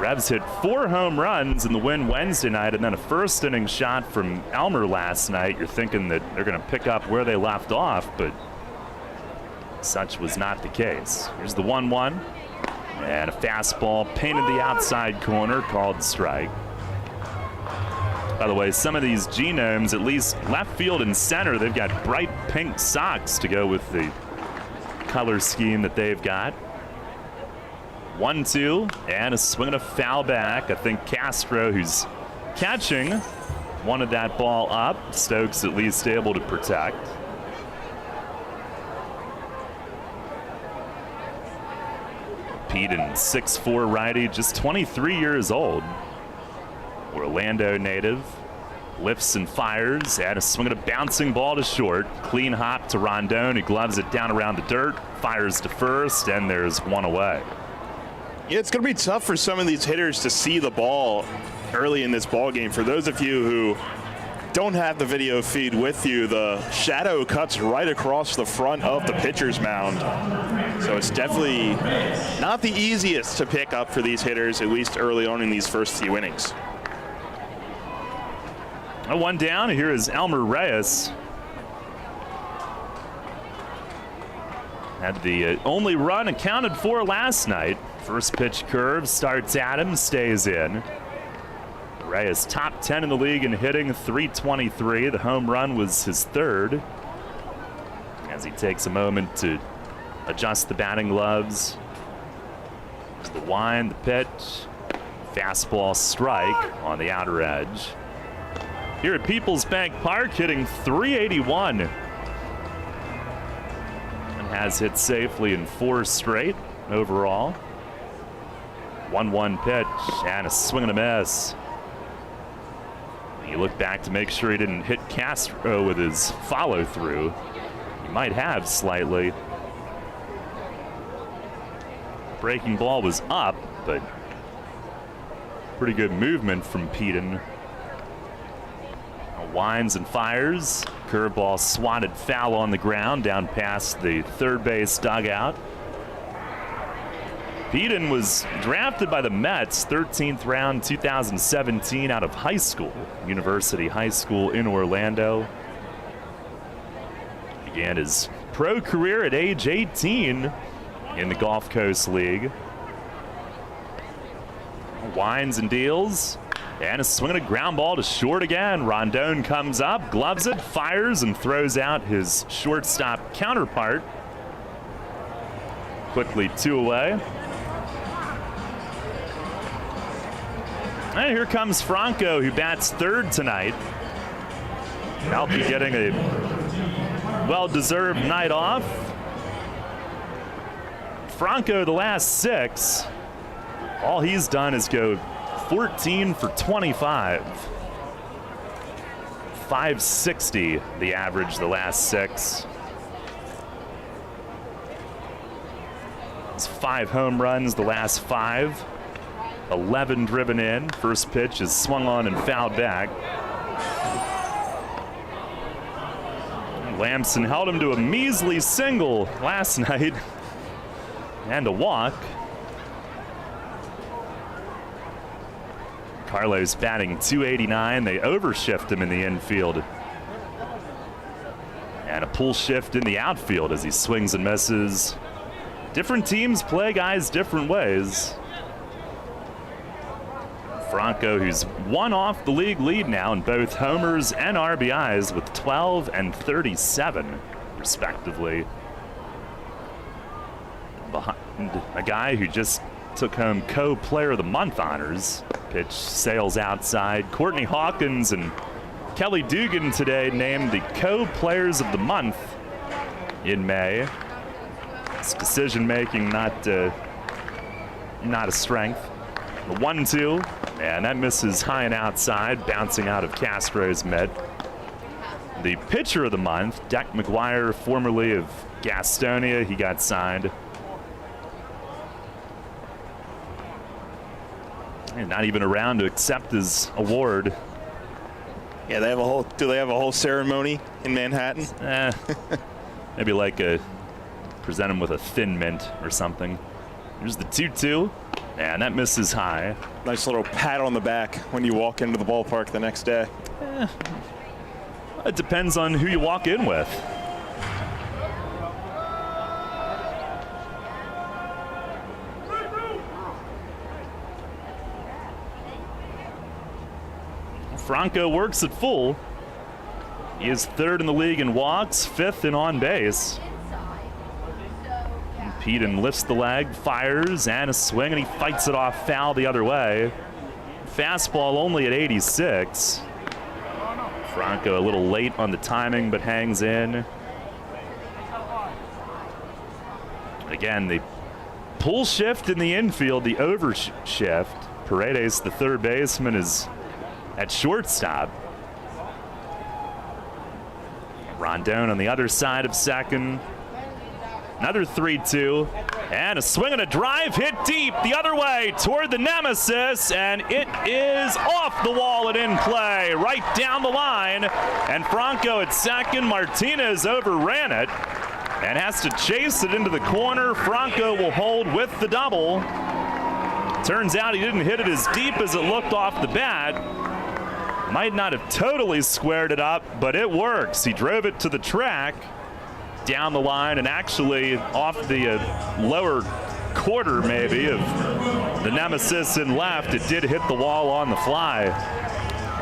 Revs hit 4 home runs in the win Wednesday night, and then a first inning shot from Elmer last night. You're thinking that they're going to pick up where they left off, but such was not the case. Here's the 1-1, and a fastball painted the outside corner, called strike. By the way, some of these Genomes, at least left field and center, they've got bright pink socks to go with the color scheme that they've got. 1-2, and a swing and a foul back. I think Castro, who's catching, wanted that ball up. Stokes at least able to protect. Peden, 6'4" righty, just 23 years old. Orlando native. Lifts and fires, and a swing and a bouncing ball to short. Clean hop to Rondon, who gloves it down around the dirt, fires to first, and there's 1 away. Yeah, it's going to be tough for some of these hitters to see the ball early in this ball game. For those of you who don't have the video feed with you, the shadow cuts right across the front of the pitcher's mound. So it's definitely not the easiest to pick up for these hitters, at least early on in these first few innings. 1 down. Here is Elmer Reyes. Had the only run accounted for last night. First pitch curve starts at him, stays in. Reyes top 10 in the league in hitting, 323. The home run was his 3rd. As he takes a moment to adjust the batting gloves. There's the wind, the pitch. Fastball strike on the outer edge. Here at Peoples Bank Park, hitting 381. And has hit safely in 4 straight overall. 1-1 pitch, and a swing and a miss. You look back to make sure he didn't hit Castro with his follow-through. He might have slightly. Breaking ball was up, but pretty good movement from Peden. Winds and fires. Curveball swatted foul on the ground down past the third base dugout. Peden was drafted by the Mets, 13th round, 2017, out of high school, University High School in Orlando. Began his pro career at age 18 in the Gulf Coast League. winds and deals. And a swing and a ground ball to short again. Rondon comes up, gloves it, fires, and throws out his shortstop counterpart. Quickly 2 away. And here comes Franco, who bats third tonight. He'll be getting a well-deserved night off. Franco, the last 6, all he's done is go 14 for 25. 560 the average the last 6. It's 5 home runs the last 5. 11 driven in. First pitch is swung on and fouled back. Lamson held him to a measly single last night and a walk. Carlos batting .289. They overshift him in the infield. And a pull shift in the outfield as he swings and misses. Different teams play guys different ways. Franco, who's one off the league lead now in both homers and RBIs with 12 and 37, respectively. Behind a guy who just took home co-player of the month honors. Pitch sails outside. Courtney Hawkins and Kelly Dugan today named the co-players of the month in May. It's decision-making not a strength. The 1-2, and that misses high and outside, bouncing out of Castro's mitt. The pitcher of the month, Deck McGuire, formerly of Gastonia, he got signed. And not even around to accept his award. Yeah, they have a whole. Do they have a whole ceremony in Manhattan? Maybe like present him with a Thin Mint or something. Here's the 2-2. And that misses high. Nice little pat on the back when you walk into the ballpark the next day. It depends on who you walk in with. Franco works at full. He is 3rd in the league in walks, 5th in on base. Peden lifts the leg, fires, and a swing, and he fights it off foul the other way. Fastball only at 86. Franco a little late on the timing, but hangs in. Again, the pull shift in the infield, the overshift. Paredes, the third baseman, is at shortstop. Rondon on the other side of second. Another 3-2, and a swing and a drive hit deep the other way toward the nemesis, and it is off the wall and in play, right down the line. And Franco at second, Martinez overran it and has to chase it into the corner. Franco will hold with the double. Turns out he didn't hit it as deep as it looked off the bat. Might not have totally squared it up, but it works. He drove it to the track, down the line, and actually off the lower quarter maybe of the nemesis in left. It did hit the wall on the fly.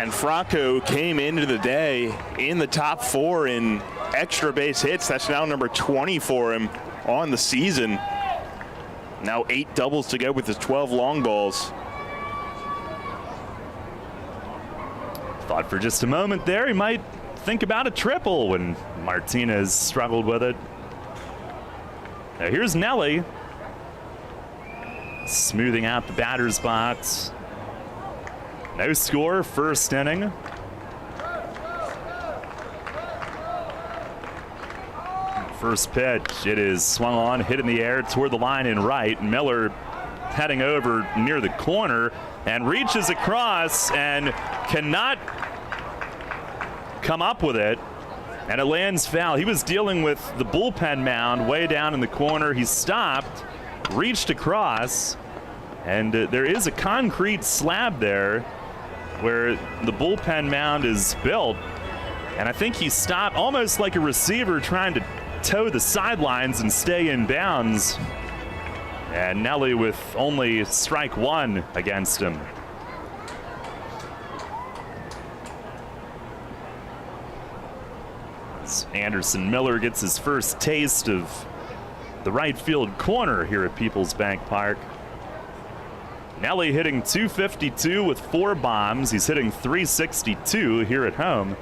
And Franco came into the day in the top 4 in extra base hits. That's now number 20 for him on the season. Now 8 doubles to go with his 12 long balls. Thought for just a moment there he might think about a triple when Martinez struggled with it. Now here's Nelly, smoothing out the batter's box. No score, first inning. First pitch, it is swung on, hit in the air toward the line in right. Miller heading over near the corner and reaches across and cannot come up with it, and it lands foul. He was dealing with the bullpen mound way down in the corner. He stopped, reached across, and there is a concrete slab there where the bullpen mound is built, and I think he stopped almost like a receiver trying to toe the sidelines and stay in bounds. And Nelly with only strike one against him. As Anderson Miller gets his first taste of the right field corner here at Peoples Bank Park. Nelly hitting .252 with 4 bombs. He's hitting .362 here at home.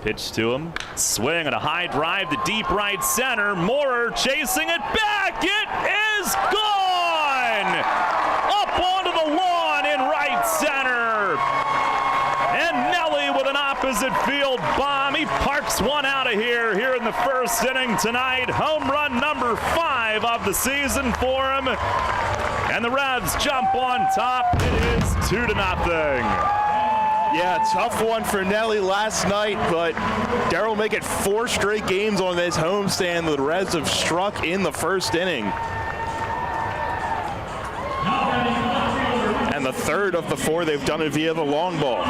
Pitch to him. Swing and a high drive to deep right center. Moorer chasing it back. It is gone! Up onto the lawn in right center. And Nelly with an opposite field bomb. He parks one out of here in the first inning tonight. Home run number 5 of the season for him. And the Revs jump on top. It is 2-0. Yeah, tough one for Nelly last night, but Darrell make it 4 straight games on this homestand. The Revs have struck in the first inning. And the third of the 4, they've done it via the long ball.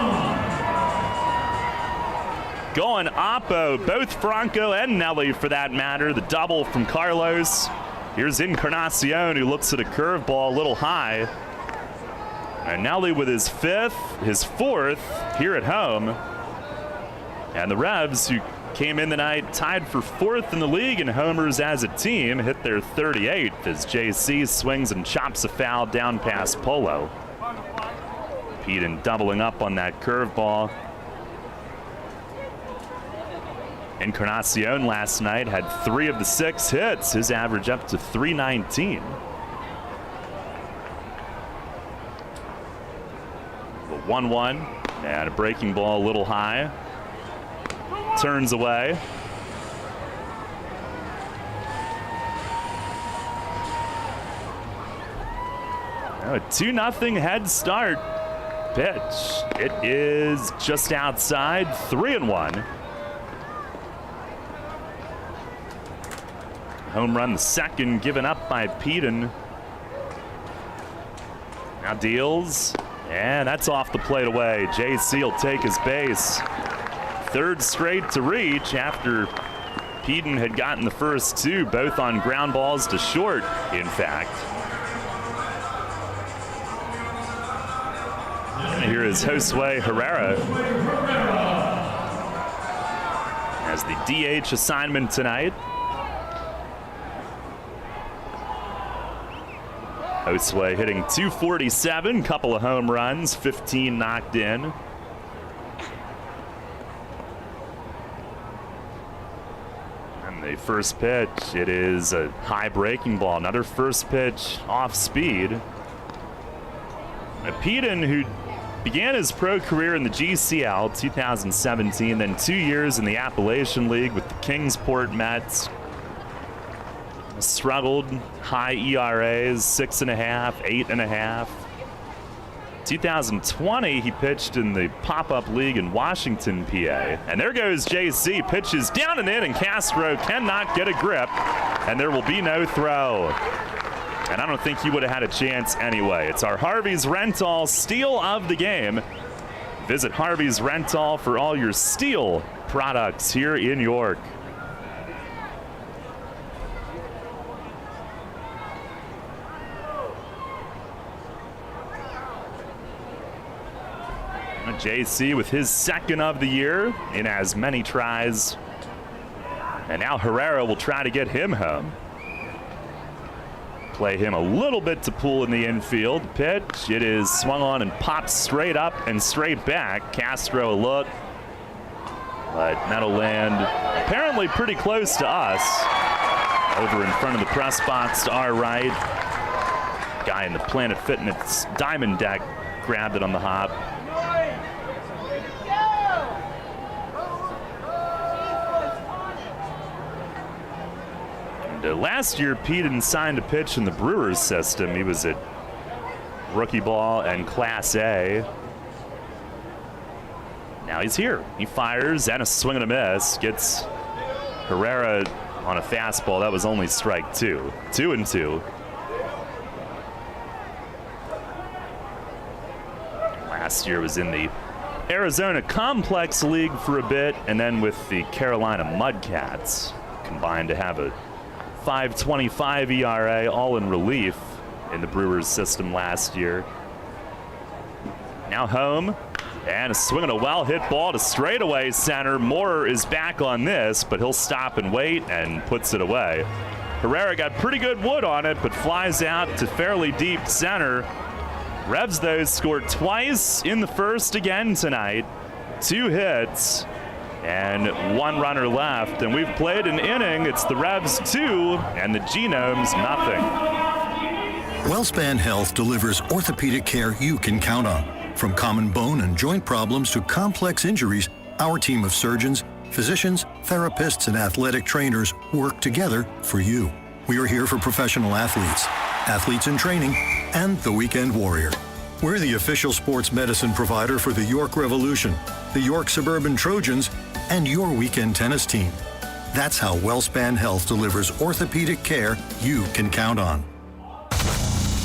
Going Oppo, both Franco and Nelly for that matter. The double from Carlos. Here's Encarnacion, who looks at a curveball a little high. And Nelly with his 5th, his 4th here at home. And the Revs, who came in tonight tied for 4th in the league in homers as a team, hit their 38th as JC swings and chops a foul down past Polo. Peden doubling up on that curveball. Encarnacion last night had 3 of the 6 hits, his average up to .319. The 1-1 and a breaking ball a little high. Turns away. A 2-0 head start. Pitch. It is just outside. 3-1. Home run, the second given up by Peden. Now deals, and that's off the plate away. JC will take his base. 3rd straight to reach after Peden had gotten the first 2, both on ground balls to short, in fact. And here is Josue Herrera as the DH assignment tonight. Josue hitting .247, couple of home runs, 15 knocked in. And the first pitch, it is a high breaking ball. Another first pitch off speed. Peden, who began his pro career in the GCL 2017, then 2 years in the Appalachian League with the Kingsport Mets. Struggled, high ERAs, 6.5, 8.5. 2020, he pitched in the pop-up league in Washington, PA. And there goes JC, pitches down and in, and Castro cannot get a grip, and there will be no throw. And I don't think he would have had a chance anyway. It's our Harvey's Rental steal of the game. Visit Harvey's Rental for all your steel products here in York. JC with his 2nd of the year in as many tries. And now Herrera will try to get him home. Play him a little bit to pull in the infield. Pitch, it is swung on and popped straight up and straight back. Castro a look. But that'll land apparently pretty close to us. Over in front of the press box to our right. Guy in the Planet Fitness diamond deck grabbed it on the hop. Last year, Peden signed a pitch in the Brewers system. He was at rookie ball and Class A. Now he's here. He fires and a swing and a miss. Gets Herrera on a fastball. That was only strike 2. 2-2. Last year was in the Arizona Complex League for a bit, and then with the Carolina Mudcats. Combined to have a .525 ERA, all in relief in the Brewers system last year. Now home, and a swing and a well-hit ball to straightaway center. Moorer is back on this, but he'll stop and wait and puts it away. Herrera got pretty good wood on it, but flies out to fairly deep center. Revs, though, scored twice in the first again tonight. 2 hits and 1 runner left. And we've played an inning. It's the Revs 2 and the Genomes nothing. WellSpan Health delivers orthopedic care you can count on. From common bone and joint problems to complex injuries, our team of surgeons, physicians, therapists, and athletic trainers work together for you. We are here for professional athletes, athletes in training, and the weekend warrior. We're the official sports medicine provider for the York Revolution, the York Suburban Trojans, and your weekend tennis team. That's how WellSpan Health delivers orthopedic care you can count on.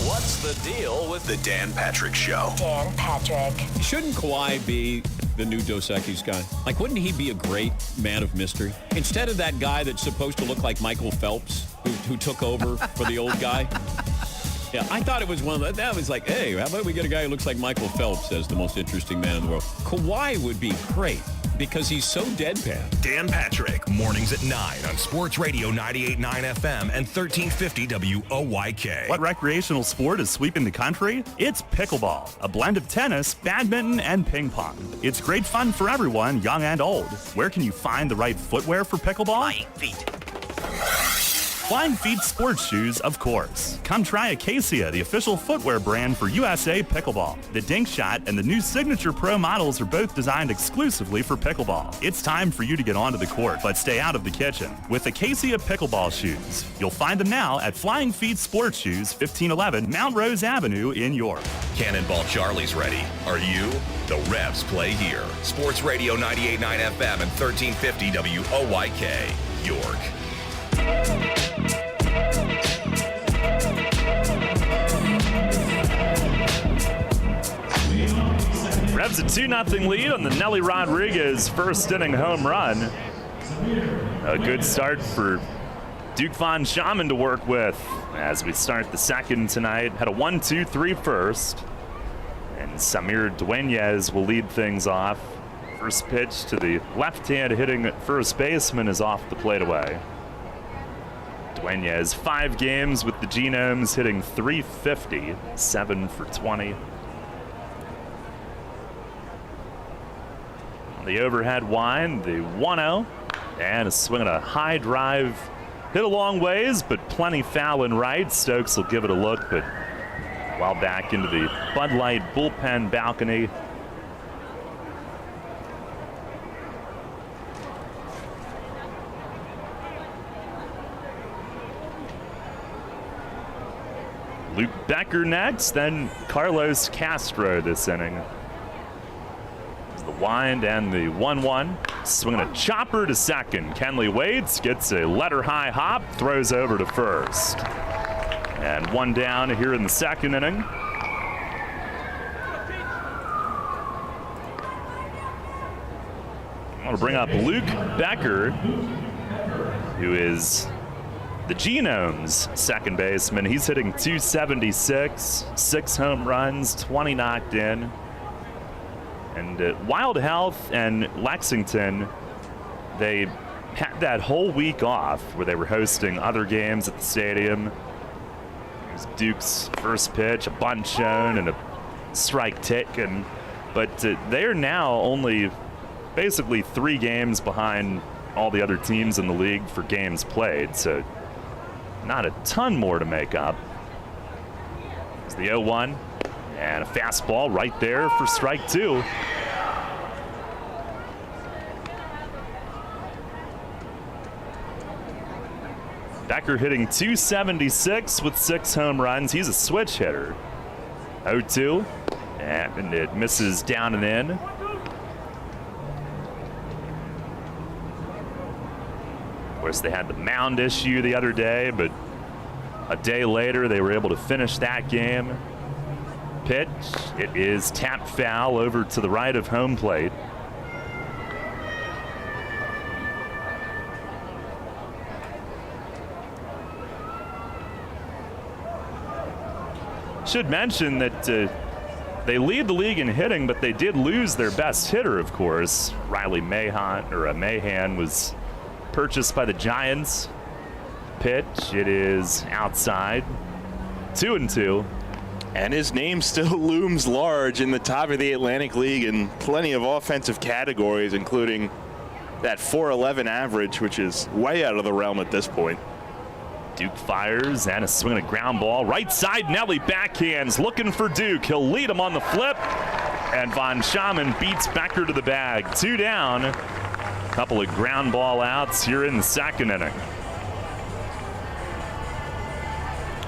What's the deal with the Dan Patrick Show? Dan Patrick. Shouldn't Kawhi be the new Dos Equis guy? Like, wouldn't he be a great man of mystery? Instead of that guy that's supposed to look like Michael Phelps, who took over for the old guy. Yeah, I thought it was one of that was like, hey, how about we get a guy who looks like Michael Phelps as the most interesting man in the world? Kawhi would be great because he's so deadpan. Dan Patrick, mornings at 9 on Sports Radio 98.9 FM and 1350 WOYK. What recreational sport is sweeping the country? It's pickleball, a blend of tennis, badminton, and ping pong. It's great fun for everyone, young and old. Where can you find the right footwear for pickleball? Flying Feet. Flying Feet sports shoes, of course. Come try Acacia, the official footwear brand for USA Pickleball. The Dink Shot and the new Signature Pro models are both designed exclusively for pickleball. It's time for you to get onto the court, but stay out of the kitchen. With Acacia Pickleball shoes. You'll find them now at Flying Feet Sports Shoes, 1511 Mount Rose Avenue in York. Cannonball Charlie's ready. Are you? The Revs play here. Sports Radio 98.9 FM and 1350 WOYK, York. Revs a 2-0 lead on the Nelly Rodriguez first inning home run. A good start for Duke Von Schaman to work with as we start the second tonight. Had a 1-2-3 first. And Samir Dunyas will lead things off. First pitch to the left-hand hitting first baseman is off the plate away. Dunyas 5 games with the Genomes, hitting .350, 7 for 20. On the overhead wind, the 1-0, and a swing and a high drive. Hit a long ways, but plenty foul and right. Stokes will give it a look, but well back into the Bud Light bullpen balcony. Luke Becker next, then Carlos Castro this inning. The wind and the 1-1. Swinging a chopper to second. Kenley waits, gets a letter-high hop, throws over to first. And 1 down here in the second inning. I want to bring up Luke Becker, who is the Genomes second baseman. He's hitting .276, 6 home runs, 20 knocked in. And Wild Health and Lexington, they had that whole week off where they were hosting other games at the stadium. Here's Duke's first pitch, a bunt shown, and a strike taken. But they are now only basically 3 games behind all the other teams in the league for games played. So not a ton more to make up. It's the 0-1 and a fastball right there for strike 2. Becker hitting .276 with 6 home runs. He's a switch hitter. 0-2 and it misses down and in. Of course, they had the mound issue the other day, but a day later they were able to finish that game. Pitch, it is tapped foul over to the right of home plate. should mention that they lead the league in hitting, but they did lose their best hitter, of course. Riley Mahan was purchased by the Giants. Pitch, it is outside. 2-2. And his name still looms large in the top of the Atlantic League in plenty of offensive categories, including that .411 average, which is way out of the realm at this point. Duke fires and a swing and a ground ball. Right side, Nelly backhands, looking for Duke. He'll lead him on the flip. And Von Schaman beats Becker to the bag. 2 down. A couple of ground ball outs here in the second inning.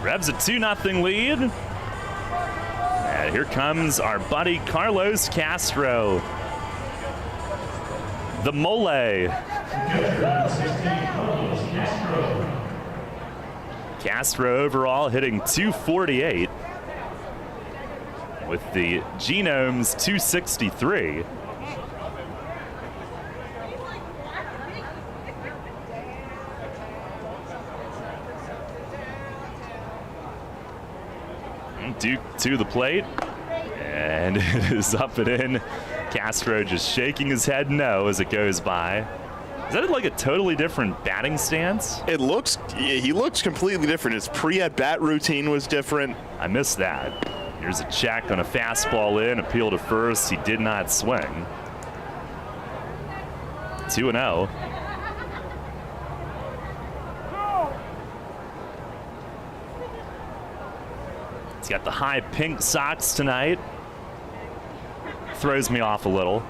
Revs a 2-0 lead. And here comes our buddy Carlos Castro. The Mole. Castro overall hitting .248 with the Genomes .263. Duke to the plate, and it is up and in. Castro just shaking his head no as it goes by. Is that like a totally different batting stance? He looks completely different. His pre-at-bat routine was different. I missed that. Here's a check on a fastball in, appeal to first. He did not swing. 2-0. He's got the high pink socks tonight. Throws me off a little.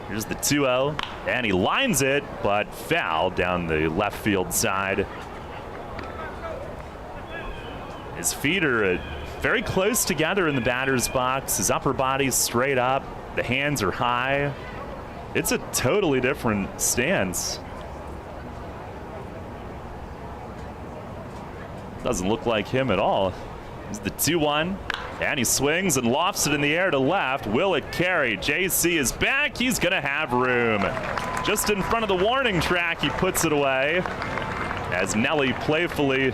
Here's the 2-0, and he lines it, but foul down the left field side. His feet are very close together in the batter's box. His upper body's straight up. The hands are high. It's a totally different stance. Doesn't look like him at all. Here's the 2-1. And he swings and lofts it in the air to left. Will it carry? JC is back. He's going to have room. Just in front of the warning track, he puts it away. As Nelly playfully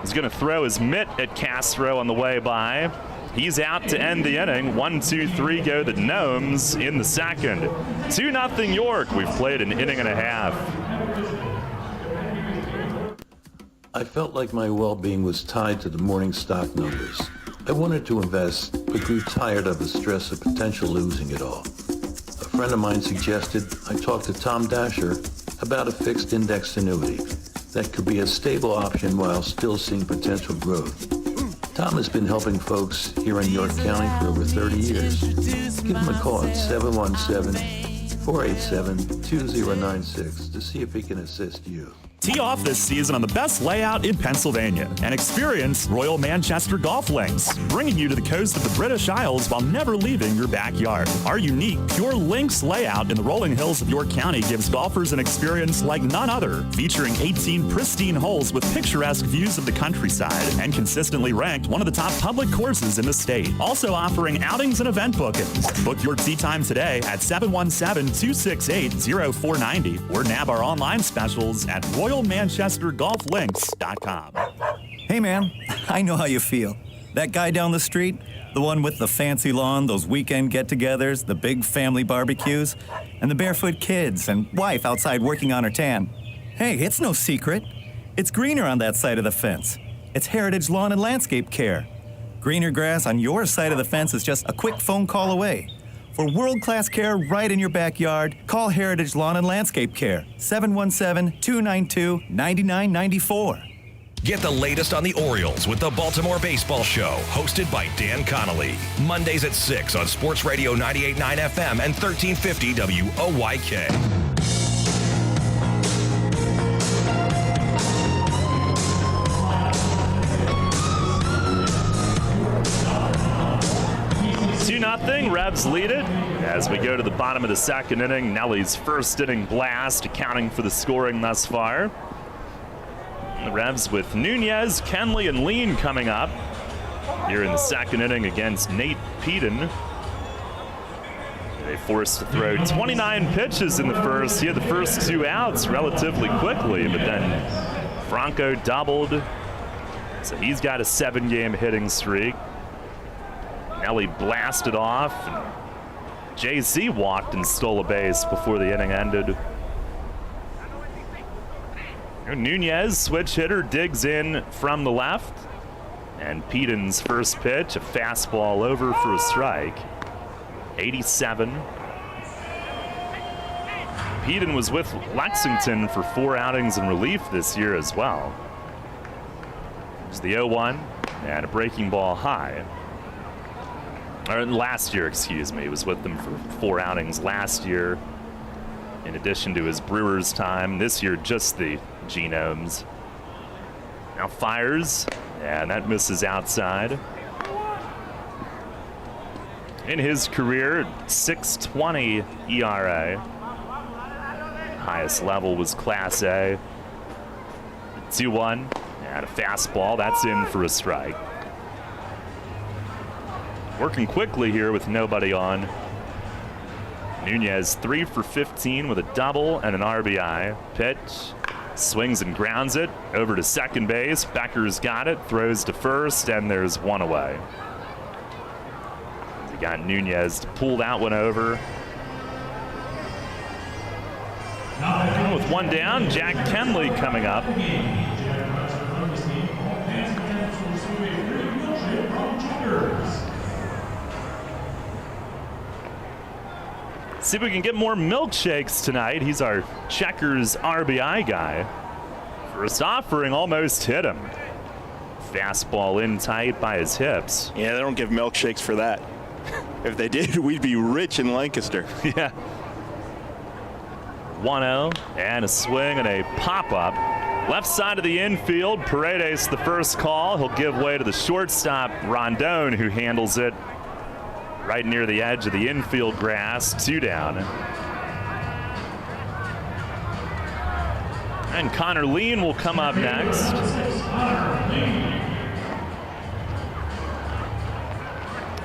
is going to throw his mitt at Castro on the way by. He's out to end the inning. 1-2-3 go the Gnomes in the second. 2-0 York. We've played an inning and a half. I felt like my well-being was tied to the morning stock numbers. I wanted to invest, but grew tired of the stress of potential losing it all. A friend of mine suggested I talk to Tom Dasher about a fixed index annuity that could be a stable option while still seeing potential growth. Tom has been helping folks here in York County for over 30 years. Give him a call at 717-487-2096 to see if he can assist you. Tee off this season on the best layout in Pennsylvania and experience Royal Manchester Golf Links, bringing you to the coast of the British Isles while never leaving your backyard. Our unique Pure Links layout in the rolling hills of York County gives golfers an experience like none other, featuring 18 pristine holes with picturesque views of the countryside and consistently ranked one of the top public courses in the state. Also offering outings and event bookings. Book your tee time today at 717-268-0490 or nab our online specials at RoyalManchesterGolfLinks.com. Hey man, I know how you feel. That guy down the street, the one with the fancy lawn, those weekend get-togethers, the big family barbecues, and the barefoot kids and wife outside working on her tan. Hey, it's no secret. It's greener on that side of the fence. It's Heritage Lawn and Landscape Care. Greener grass on your side of the fence is just a quick phone call away. For world-class care right in your backyard, call Heritage Lawn and Landscape Care, 717-292-9994. Get the latest on the Orioles with the Baltimore Baseball Show, hosted by Dan Connolly. Mondays at 6 on Sports Radio 98.9 FM and 1350 WOYK. Nothing. Revs lead it as we go to the bottom of the second inning. Nelly's first inning blast accounting for the scoring thus far. And the Revs with Nunez, Kenley, and Lean coming up here in the second inning against Nate Peden. They forced to throw 29 pitches in the first. He had the first 2 outs relatively quickly, but then Franco doubled. So he's got a 7-game hitting streak. Nelly blasted off. And JC walked and stole a base before the inning ended. Nunez, switch hitter, digs in from the left. And Peden's first pitch, a fastball over for a strike. 87. Peden was with Lexington for 4 outings in relief this year as well. There's the 0-1 and a breaking ball high. Or last year, excuse me. He was with them for 4 outings last year, in addition to his Brewers time. This year, just the Genomes. Now fires, and that misses outside. In his career, 6.20 ERA. Highest level was Class A. 2-1, and a fastball. That's in for a strike. Working quickly here with nobody on. Nunez 3 for 15 with a double and an RBI. Pitch, swings and grounds it over to second base. Becker's got it, throws to first, and there's one away. We got Nunez to pull that one over. With one down, Jack Kenley coming up. See if we can get more milkshakes tonight. He's our Checkers RBI guy. First offering almost hit him. Fastball in tight by his hips. Yeah, they don't give milkshakes for that. If they did, we'd be rich in Lancaster. Yeah. 1-0 and a swing and a pop-up. Left side of the infield, Paredes the first call. He'll give way to the shortstop, Rondon, who handles it right near the edge of the infield grass. 2 down. And Connor Lean will come up next.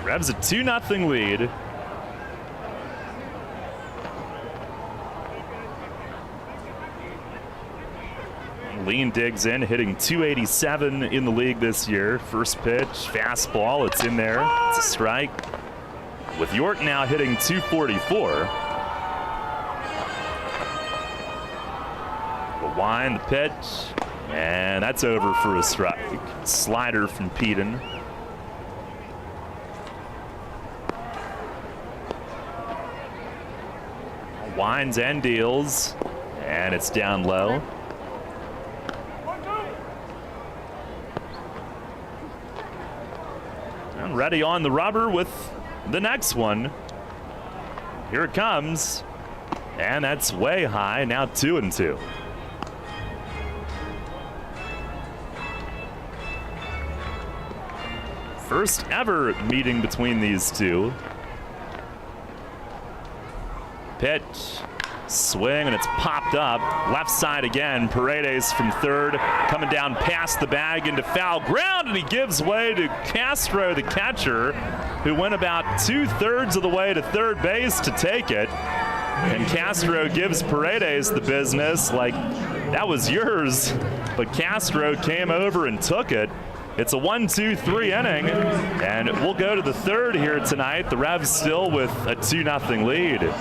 Revs a 2-0 lead. Lean digs in, hitting .287 in the league this year. First pitch, fastball, it's in there. It's a strike. With York now hitting .244. The wind, the pitch, and that's over for a strike. Slider from Peden. Winds and deals, and it's down low. And ready on the rubber with the next one. Here it comes, and that's way high. Now 2-2. First ever meeting between these two. Pitch, swing, and it's popped up. Left side again. Paredes from third, coming down past the bag into foul ground, and he gives way to Castro, the catcher, who went about 2/3 of the way to third base to take it. And Castro gives Paredes the business like that was yours, but Castro came over and took it. It's a 1-2-3 inning, and we'll go to the third here tonight. The Revs still with a 2-0 lead.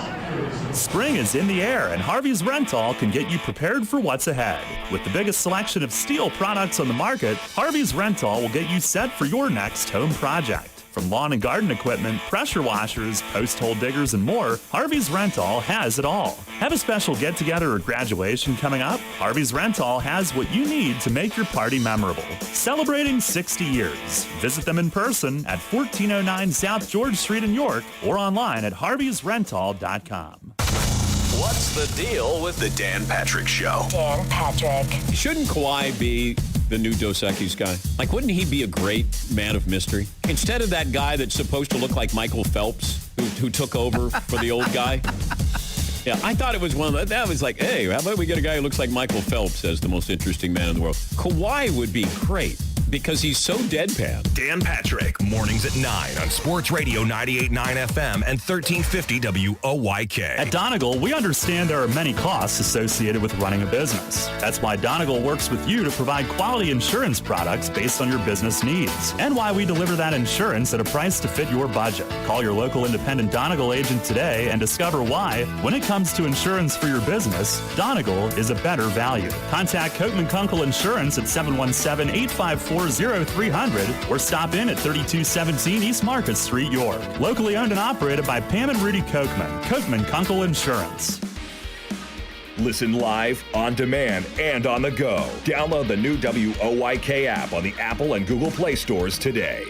Spring is in the air, and Harvey's Rental can get you prepared for what's ahead. With the biggest selection of steel products on the market, Harvey's Rental will get you set for your next home project. From lawn and garden equipment, pressure washers, post hole diggers, and more, Harvey's Rental has it all. Have a special get-together or graduation coming up? Harvey's Rental has what you need to make your party memorable. Celebrating 60 years. Visit them in person at 1409 South George Street in York or online at harveysrental.com. What's the deal with the Dan Patrick Show? Dan Patrick. Shouldn't Kawhi be the new Dos Equis guy? Like, wouldn't he be a great man of mystery? Instead of that guy that's supposed to look like Michael Phelps, who took over for the old guy. Yeah, I thought it was one of the, that was like, hey, how about we get a guy who looks like Michael Phelps as the most interesting man in the world? Kawhi would be great. because he's so deadpan. Dan Patrick, mornings at 9 on Sports Radio 98.9 FM and 1350 WOYK. At Donegal, we understand there are many costs associated with running a business. That's why Donegal works with you to provide quality insurance products based on your business needs, and why we deliver that insurance at a price to fit your budget. Call your local independent Donegal agent today and discover why, when it comes to insurance for your business, Donegal is a better value. Contact Kochman Kunkel Insurance at 717-854-0300 or stop in at 3217 East Market Street, York. Locally owned and operated by Pam and Rudy Kochman. Kochman Kunkel Insurance. Listen live, on demand, and on the go. Download the new WOYK app on the Apple and Google Play stores today.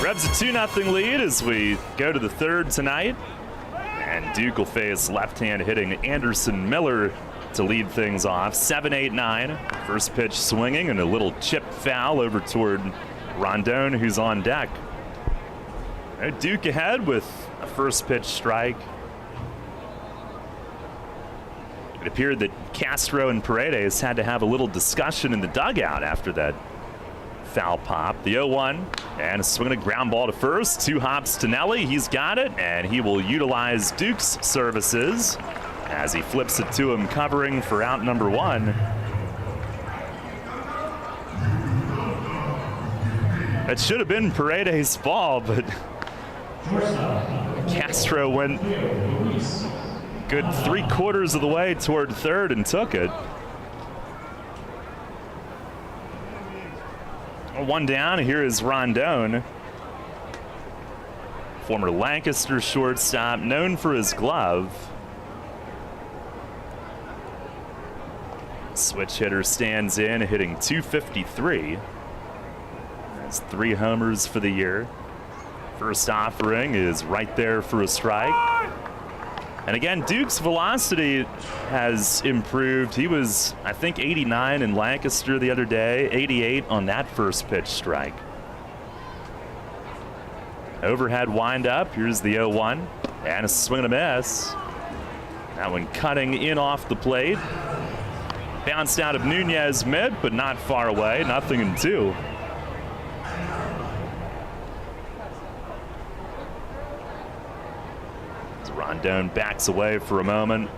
Rebs a 2-0 lead as we go to the third tonight. And Duke will face left-hand hitting Anderson Miller to lead things off. 7-8-9. First pitch swinging and a little chip foul over toward Rondon, who's on deck. Duke ahead with a first pitch strike. It appeared that Castro and Perez had to have a little discussion in the dugout after that foul pop. The 0-1 and a swing and a ground ball to first. 2 hops to Nelly. He's got it, and he will utilize Duke's services as he flips it to him, covering for out number 1. It should have been Paredes' ball, but Castro went good 3/4 of the way toward third and took it. 1 down. Here is Rondon, former Lancaster shortstop, known for his glove. Switch hitter stands in, hitting .253. That's 3 homers for the year. First offering is right there for a strike. And again, Duke's velocity has improved. He was, I think, 89 in Lancaster the other day, 88 on that first pitch strike. Overhead windup. Here's the 0-1 and a swing and a miss. That one cutting in off the plate. Bounced out of Dunyas mid, but not far away. 0-2. Rondon backs away for a moment.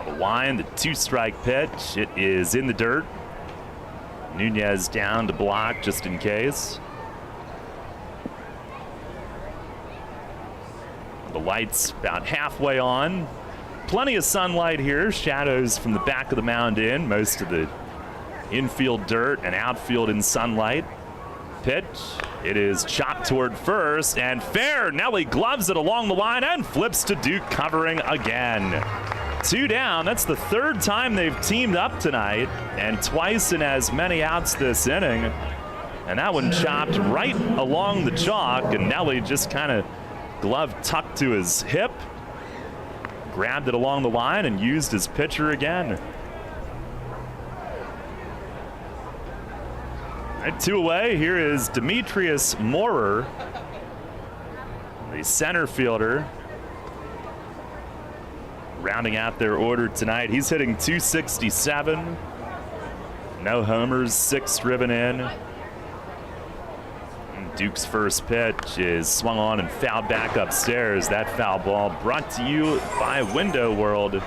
On the line, the 2-strike pitch. It is in the dirt. Dunyas down to block just in case. The lights about halfway on. Plenty of sunlight here. Shadows from the back of the mound in. Most of the infield dirt and outfield in sunlight. Pitch. It is chopped toward first and fair. Nelly gloves it along the line and flips to Duke, covering again. 2 down. That's the 3rd time they've teamed up tonight and twice in as many outs this inning. And that one chopped right along the chalk, and Nelly just kind of glove tucked to his hip, grabbed it along the line and used his pitcher again. 2 away. Here is Demetrius Moorer, the center fielder, rounding out their order tonight. He's hitting .267. No homers, 6 driven in. And Duke's first pitch is swung on and fouled back upstairs. That foul ball brought to you by Window World.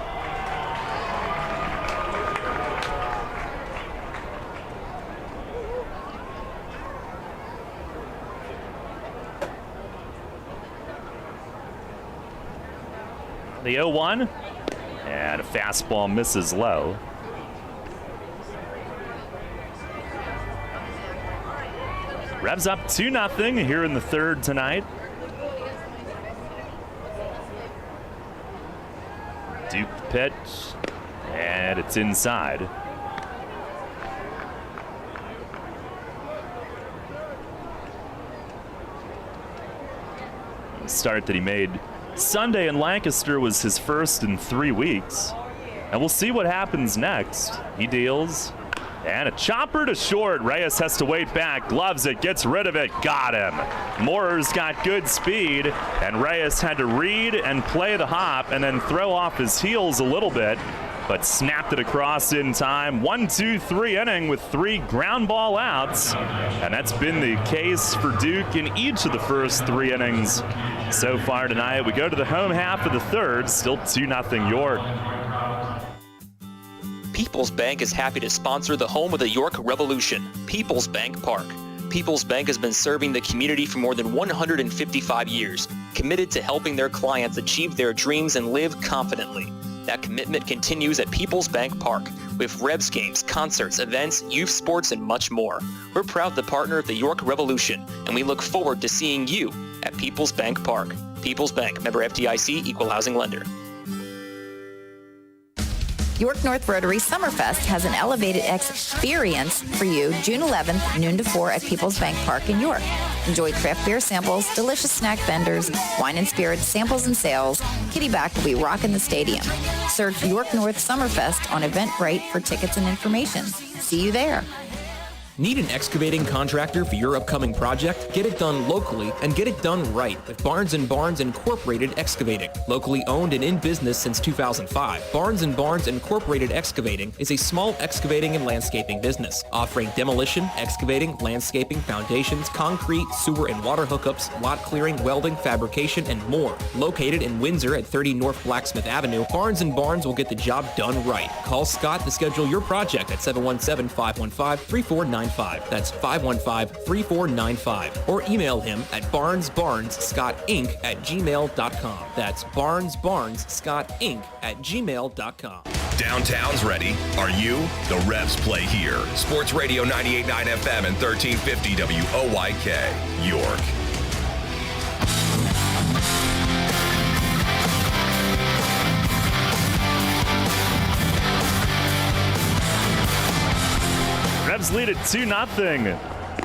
The 0-1 and a fastball misses low. Revs up 2-0 here in the 3rd tonight. Duke pitch, and it's inside. The start that he made Sunday in Lancaster was his first in 3 weeks. And we'll see what happens next. He deals, And a chopper to short. Reyes has to wait back, gloves it, gets rid of it, got him. Moorer's got good speed, and Reyes had to read and play the hop and then throw off his heels a little bit, but snapped it across in time. 1-2-3 inning with 3 ground ball outs, and that's been the case for Duke in each of the first 3 innings so far tonight. We go to the home half of the third, still 2-0 York. People's Bank is happy to sponsor the home of the York Revolution, People's Bank Park. People's Bank has been serving the community for more than 155 years, committed to helping their clients achieve their dreams and live confidently. That commitment continues at People's Bank Park with Rebs games, concerts, events, youth sports, and much more. We're proud to partner the York Revolution, and we look forward to seeing you at People's Bank Park. People's Bank, member FDIC, equal housing lender. York North Rotary Summerfest has an elevated experience for you June 11th, noon to 4 at People's Bank Park in York. Enjoy craft beer samples, delicious snack vendors, wine and spirits samples and sales. Kitty Back will be rocking the stadium. Search York North Summerfest on Eventbrite for tickets and information. See you there. Need an excavating contractor for your upcoming project? Get it done locally and get it done right with Barnes & Barnes Incorporated Excavating. Locally owned and in business since 2005, Barnes & Barnes Incorporated Excavating is a small excavating and landscaping business offering demolition, excavating, landscaping, foundations, concrete, sewer and water hookups, lot clearing, welding, fabrication, and more. Located in Windsor at 30 North Blacksmith Avenue, Barnes & Barnes will get the job done right. Call Scott to schedule your project at 717-515-3495. That's 515-3495. Or email him at barnesbarnesscottinc@gmail.com. That's barnesbarnesscottinc@gmail.com. Downtown's ready. Are you? The Revs play here. Sports Radio 98.9 FM and 1350 WOYK, York. Revs lead at 2-0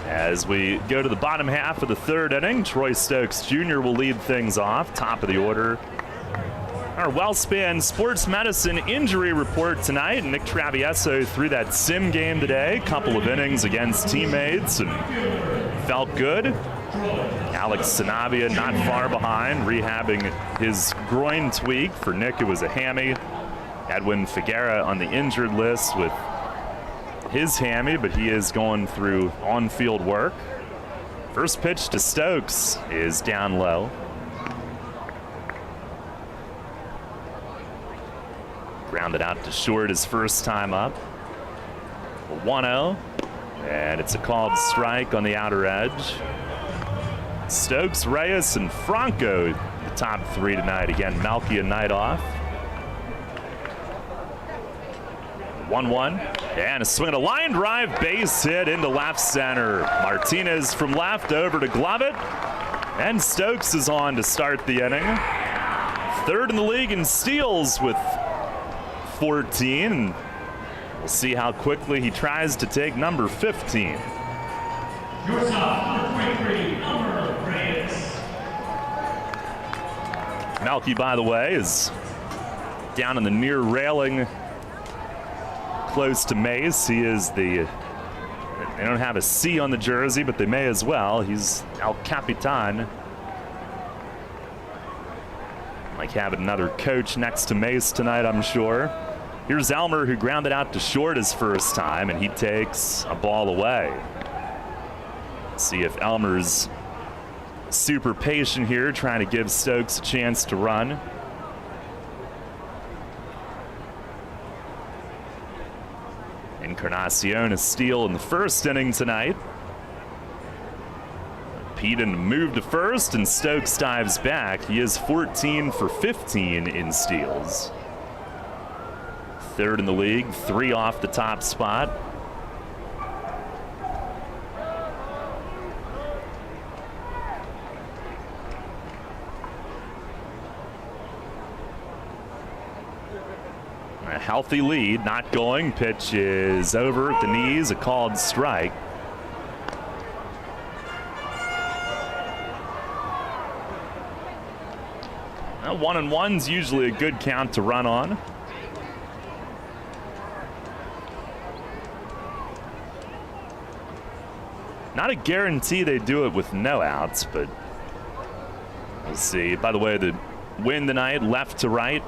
as we go to the bottom half of the third inning. Troy Stokes Jr. will lead things off, top of the order. Our WellSpan Sports Medicine injury report tonight. Nick Travieso threw that sim game today, couple of innings against teammates and felt good. Alex Sanabia not far behind, rehabbing his groin tweak. For Nick, it was a hammy. Edwin Figuera on the injured list with his hammy, but he is going through on-field work. First pitch to Stokes is down low. Grounded out to short his first time up. 1-0, and it's a called strike on the outer edge. Stokes, Reyes, and Franco, the top 3 tonight. Again, Malky a night off. 1-1, and a swing and a line drive, base hit into left center. Martinez from left over to glove it, and Stokes is on to start the inning. Third in the league in steals with 14, and we'll see how quickly he tries to take number 15. Malky, by the way, is down in the near railing close to Mace. He is they don't have a C on the jersey, but they may as well. He's El Capitan. Like having another coach next to Mace tonight, I'm sure. Here's Elmer, who grounded out to short his first time, and he takes a ball away. See if Elmer's super patient here, trying to give Stokes a chance to run. Encarnacion a steal in the first inning tonight. Peden moved to first, and Stokes dives back. He is 14 for 15 in steals. Third in the league, 3 off the top spot. A healthy lead, not going. Pitch is over at the knees, a called strike. Now, 1-1's usually a good count to run on. Not a guarantee they do it with no outs, but we'll see. By the way, the wind tonight, left to right.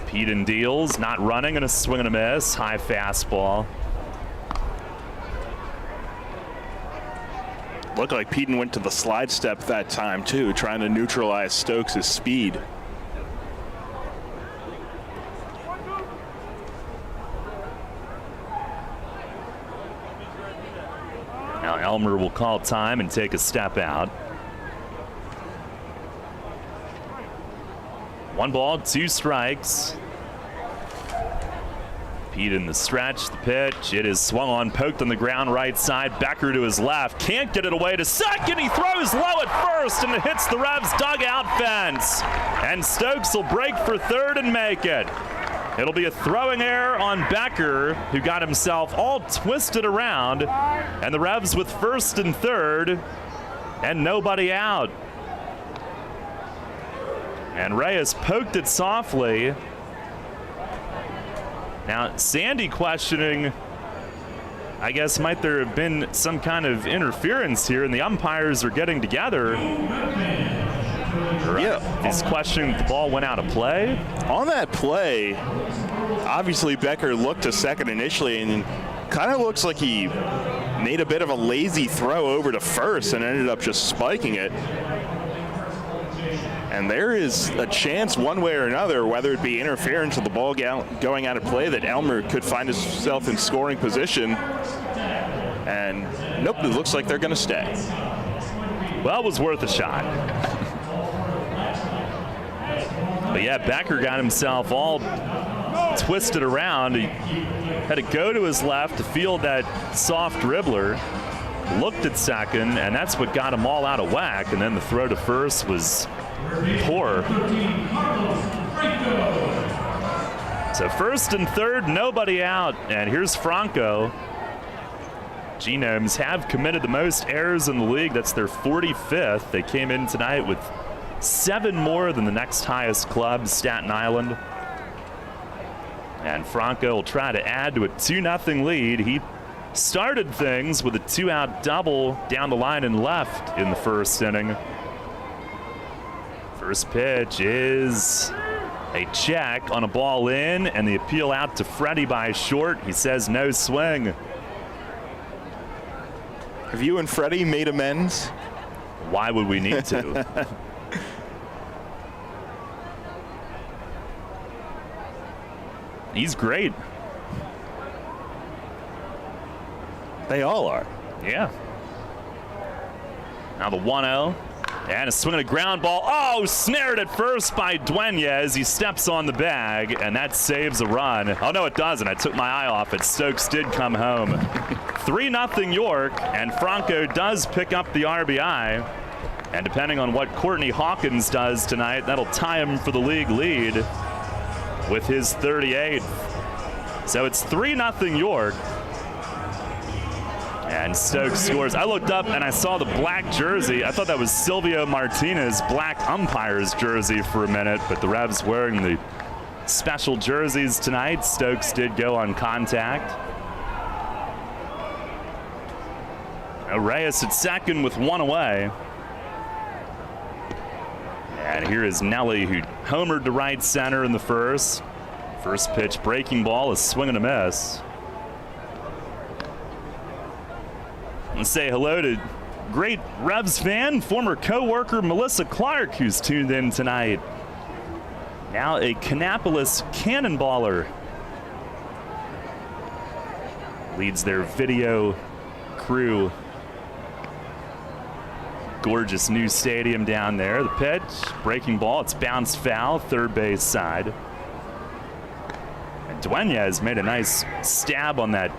Peden deals, not running, and a swing and a miss. High fastball. Looked like Peden went to the slide step that time, too, trying to neutralize Stokes' speed. Now Elmer will call time and take a step out. 1 ball, 2 strikes. Peden the stretch, the pitch. It is swung on, poked on the ground right side. Becker to his left. Can't get it away to second. He throws low at first, and it hits the Revs' dugout fence. And Stokes will break for third and make it. It'll be a throwing error on Becker, who got himself all twisted around. And the Revs with first and third, and nobody out. And Reyes poked it softly. Now, Sandy questioning, I guess, might there have been some kind of interference here, and the umpires are getting together. Yeah. He's questioning if the ball went out of play. On that play, obviously Becker looked to second initially, and kind of looks like he made a bit of a lazy throw over to first and ended up just spiking it. And there is a chance one way or another, whether it be interference with the ball going out of play, that Elmer could find himself in scoring position. And nope, it looks like they're going to stay. Well, it was worth a shot. But yeah, Becker got himself all twisted around. He had to go to his left to field that soft dribbler. Looked at second, and that's what got him all out of whack. And then the throw to first was poor. So first and third, nobody out. And here's Franco. Genomes have committed the most errors in the league. That's their 45th. They came in tonight with 7 more than the next highest club, Staten Island. And Franco will try to add to a 2-0 lead. He started things with a 2-out double down the line and left in the first inning. First pitch is a check on a ball in, and the appeal out to Freddie by short. He says no swing. Have you and Freddie made amends? Why would we need to? He's great. They all are. Yeah. Now the 1-0. And a swing and a ground ball. Oh, snared at first by Dunyas. He steps on the bag, and that saves a run. Oh, no, it doesn't. I took my eye off it. Stokes did come home. 3-0 York, and Franco does pick up the RBI. And depending on what Courtney Hawkins does tonight, that'll tie him for the league lead with his 38th. So it's 3-0 York. And Stokes scores. I looked up and I saw the black jersey. I thought that was Silvio Martinez, black umpire's jersey for a minute, but the Revs wearing the special jerseys tonight. Stokes did go on contact. Reyes at second with 1 away. And here is Nelly, who homered to right center in the first. First pitch, breaking ball, a swing and a miss. Let's say hello to great Revs fan, former co-worker Melissa Clark, who's tuned in tonight. Now a Kannapolis Cannonballer. Leads their video crew. Gorgeous new stadium down there. The pitch, breaking ball, it's bounced foul, third base side. And Dunyas made a nice stab on that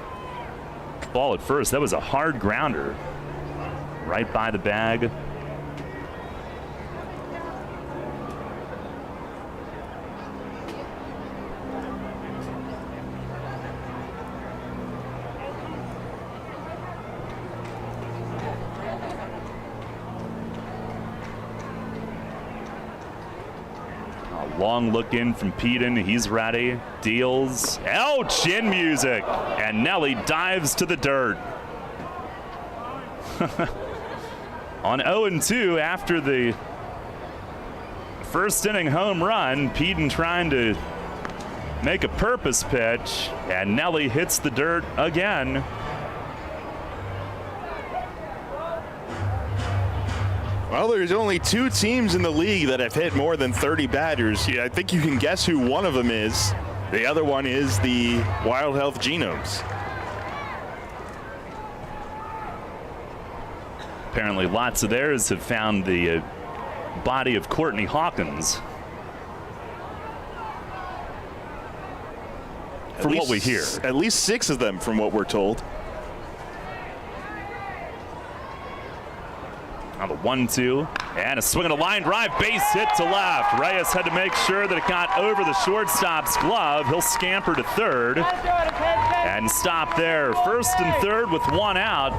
ball at first. That was a hard grounder right by the bag. Long look in from Peden. He's ready. Deals. Oh, chin music. And Nelly dives to the dirt. On 0-2 after the first inning home run, Peden trying to make a purpose pitch, and Nelly hits the dirt again. Well, there's only 2 teams in the league that have hit more than 30 batters. Yeah, I think you can guess who one of them is. The other one is the Wild Health Genomes. Apparently lots of theirs have found the body of Courtney Hawkins. From what we hear. At least 6 of them from what we're told. Now the 1-2, and a swing and a line drive, base hit to left. Reyes had to make sure that it got over the shortstop's glove. He'll scamper to third and stop there. First and third with 1 out,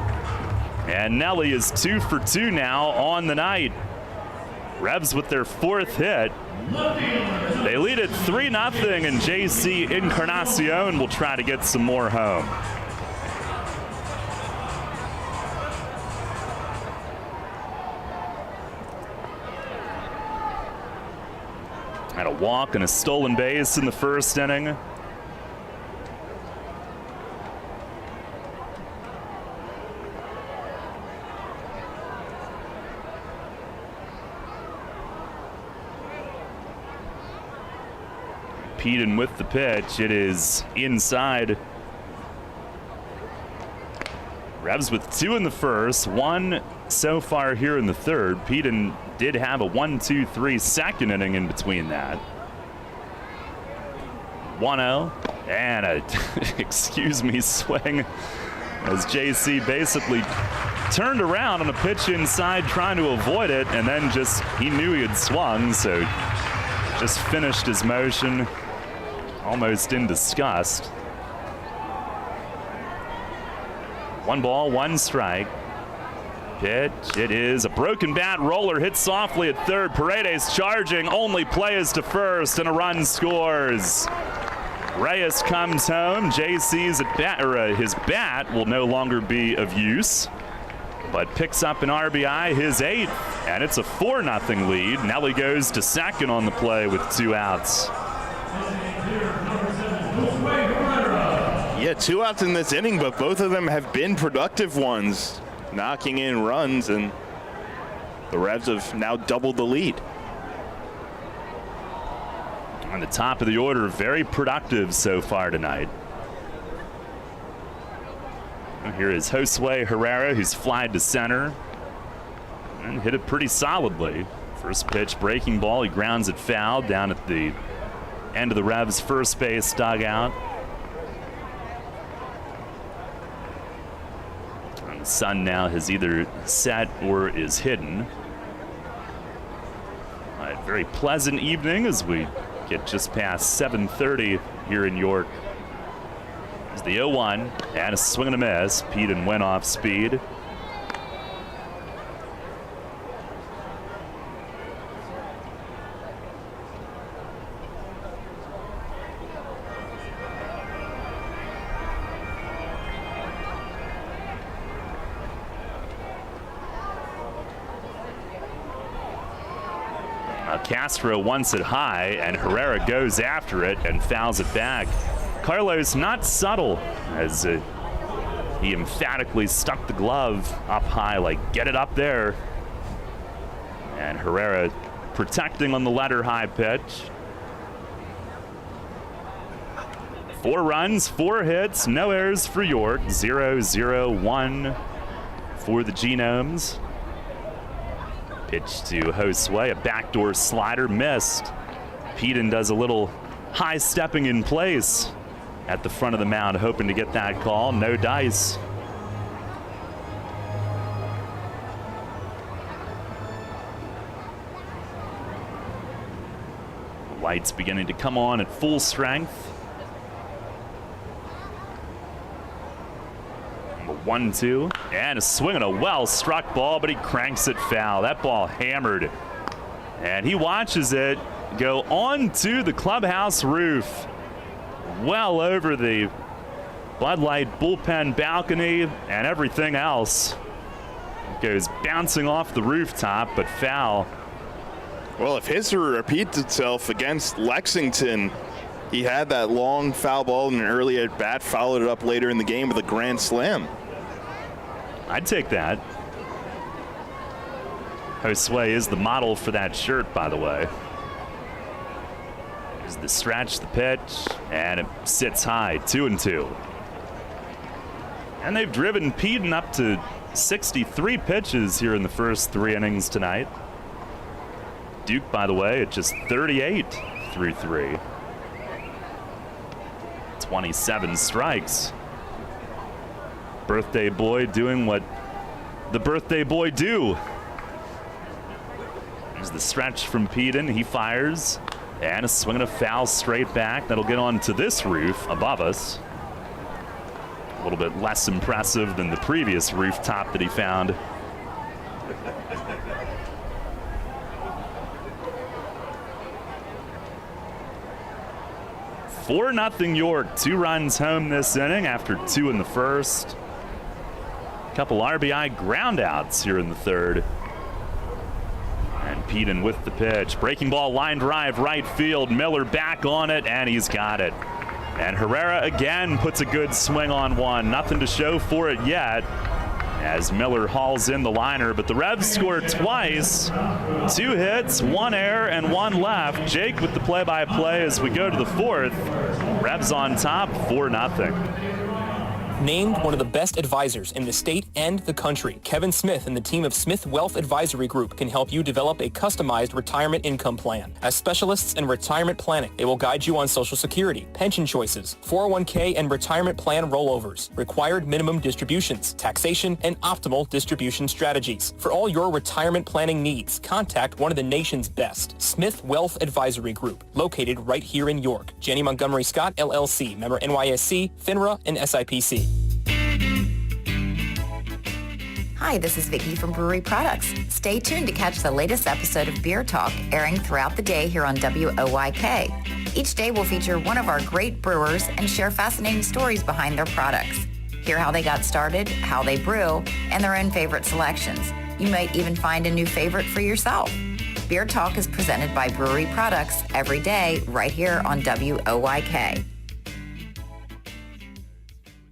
and Nelly is 2 for 2 now on the night. Revs with their 4th hit. They lead it 3-0, and JC Encarnacion will try to get some more home. Had a walk and a stolen base in the first inning. Peden with the pitch. It is inside. Revs with 2 in the first, 1 so far here in the third. Peden did have a 1-2-3 second inning in between that. 1-0 and a excuse me swing as JC basically turned around on a pitch inside trying to avoid it, and then just he knew he had swung, so just finished his motion almost in disgust. 1 ball, 1 strike. Pitch, it is a broken bat roller, hit softly at third. Paredes charging, only play is to first, and a run scores. Reyes comes home. JC's his bat will no longer be of use, but picks up an RBI, his 8th, and it's a 4-0 lead. Nelly goes to second on the play with 2 outs. Yeah, 2 outs in this inning, but both of them have been productive ones, knocking in runs, and the Revs have now doubled the lead. On the top of the order, very productive so far tonight. Here is Josue Herrera, who's flied to center and hit it pretty solidly. First pitch, breaking ball, he grounds it foul down at the end of the Revs' first base dugout. And the sun now has either set or is hidden. A very pleasant evening as we get just past 7:30 here in York. There's the 0-1 and a swing and a miss. Peden went off speed. Castro wants it high, and Herrera goes after it and fouls it back. Carlos not subtle as he emphatically stuck the glove up high, like get it up there. And Herrera protecting on the letter high pitch. 4 runs, 4 hits, no errors for York. 0-0-1 for the Genomes. Pitch to Josue, a backdoor slider, missed. Peden does a little high stepping in place at the front of the mound, hoping to get that call. No dice. The lights beginning to come on at full strength. 1-2 and a swing and a well-struck ball, but he cranks it foul. That ball hammered, and he watches it go onto the clubhouse roof, well over the Bud Light bullpen balcony and everything else. Goes bouncing off the rooftop, but foul. Well, if history repeats itself against Lexington, he had that long foul ball in an early at bat, followed it up later in the game with a grand slam. I'd take that. Josue is the model for that shirt, by the way. There's the stretch, the pitch, and it sits high, 2-2. And they've driven Peden up to 63 pitches here in the first 3 innings tonight. Duke, by the way, at just 38 through 3. 27 strikes. Birthday boy doing what the birthday boy do. There's the stretch from Peden. He fires. And a swing and a foul straight back. That'll get onto this roof above us. A little bit less impressive than the previous rooftop that he found. Four nothing York. 2 runs home this inning after 2 in the first. Couple RBI groundouts here in the third. And Peden with the pitch. Breaking ball, line drive, right field. Miller back on it, and he's got it. And Herrera again puts a good swing on one. Nothing to show for it yet as Miller hauls in the liner, but the Revs score twice. 2 hits, 1 error, and 1 left. Jake with the play-by-play as we go to the fourth. Revs on top, 4-0. Named one of the best advisors in the state and the country, Kevin Smith and the team of Smith Wealth Advisory Group can help you develop a customized retirement income plan. As specialists in retirement planning, they will guide you on Social Security, pension choices, 401k and retirement plan rollovers, required minimum distributions, taxation, and optimal distribution strategies. For all your retirement planning needs, contact one of the nation's best, Smith Wealth Advisory Group, located right here in York. Janney Montgomery Scott, LLC, member NYSE, FINRA, and SIPC. Hi, this is Vicki from Brewery Products. Stay tuned to catch the latest episode of Beer Talk airing throughout the day here on WOYK. Each day will feature one of our great brewers and share fascinating stories behind their products. Hear how they got started, how they brew, and their own favorite selections. You might even find a new favorite for yourself. Beer Talk is presented by Brewery Products every day right here on WOYK.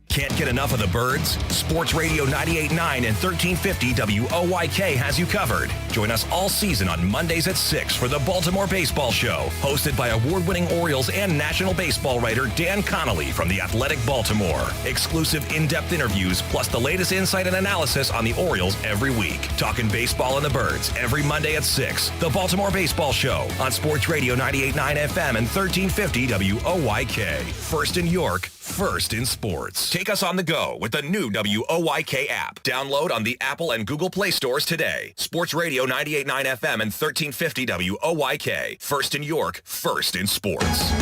Can't get enough of the birds? Sports Radio 98.9 and 1350 WOYK has you covered. Join us all season on Mondays at 6 for the Baltimore Baseball Show, hosted by award-winning Orioles and National Baseball writer Dan Connolly from The Athletic Baltimore. Exclusive in-depth interviews, plus the latest insight and analysis on the Orioles every week. Talking baseball and the birds every Monday at 6. The Baltimore Baseball Show on Sports Radio 98.9 FM and 1350 WOYK. First in York, first in sports. Take us on the go with the new WOYK app. Download on the Apple and Google Play stores today. Sports Radio 98.9 FM and 1350 WOYK. First in York, first in sports.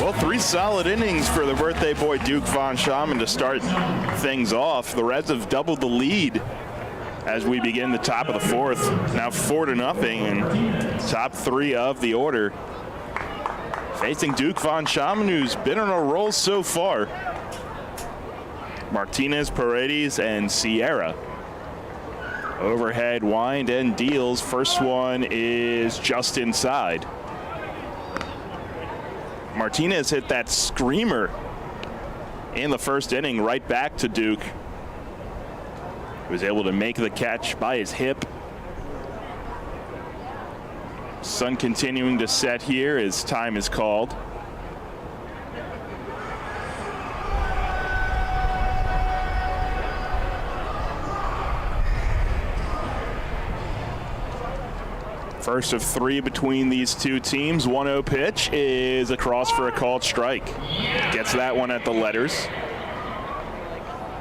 Well, 3 solid innings for the birthday boy Duke Von Schaman to start things off. The Reds have doubled the lead as we begin the top of the fourth. Now 4-0 and top 3 of the order. Facing Duke Von Schaman, who's been on a roll so far. Martinez, Paredes, and Sierra. Overhead wind and deals. First one is just inside. Martinez hit that screamer in the first inning right back to Duke. He was able to make the catch by his hip. Sun continuing to set here as time is called. First of 3 between these two teams. 1-0 pitch is across for a called strike. Gets that one at the letters.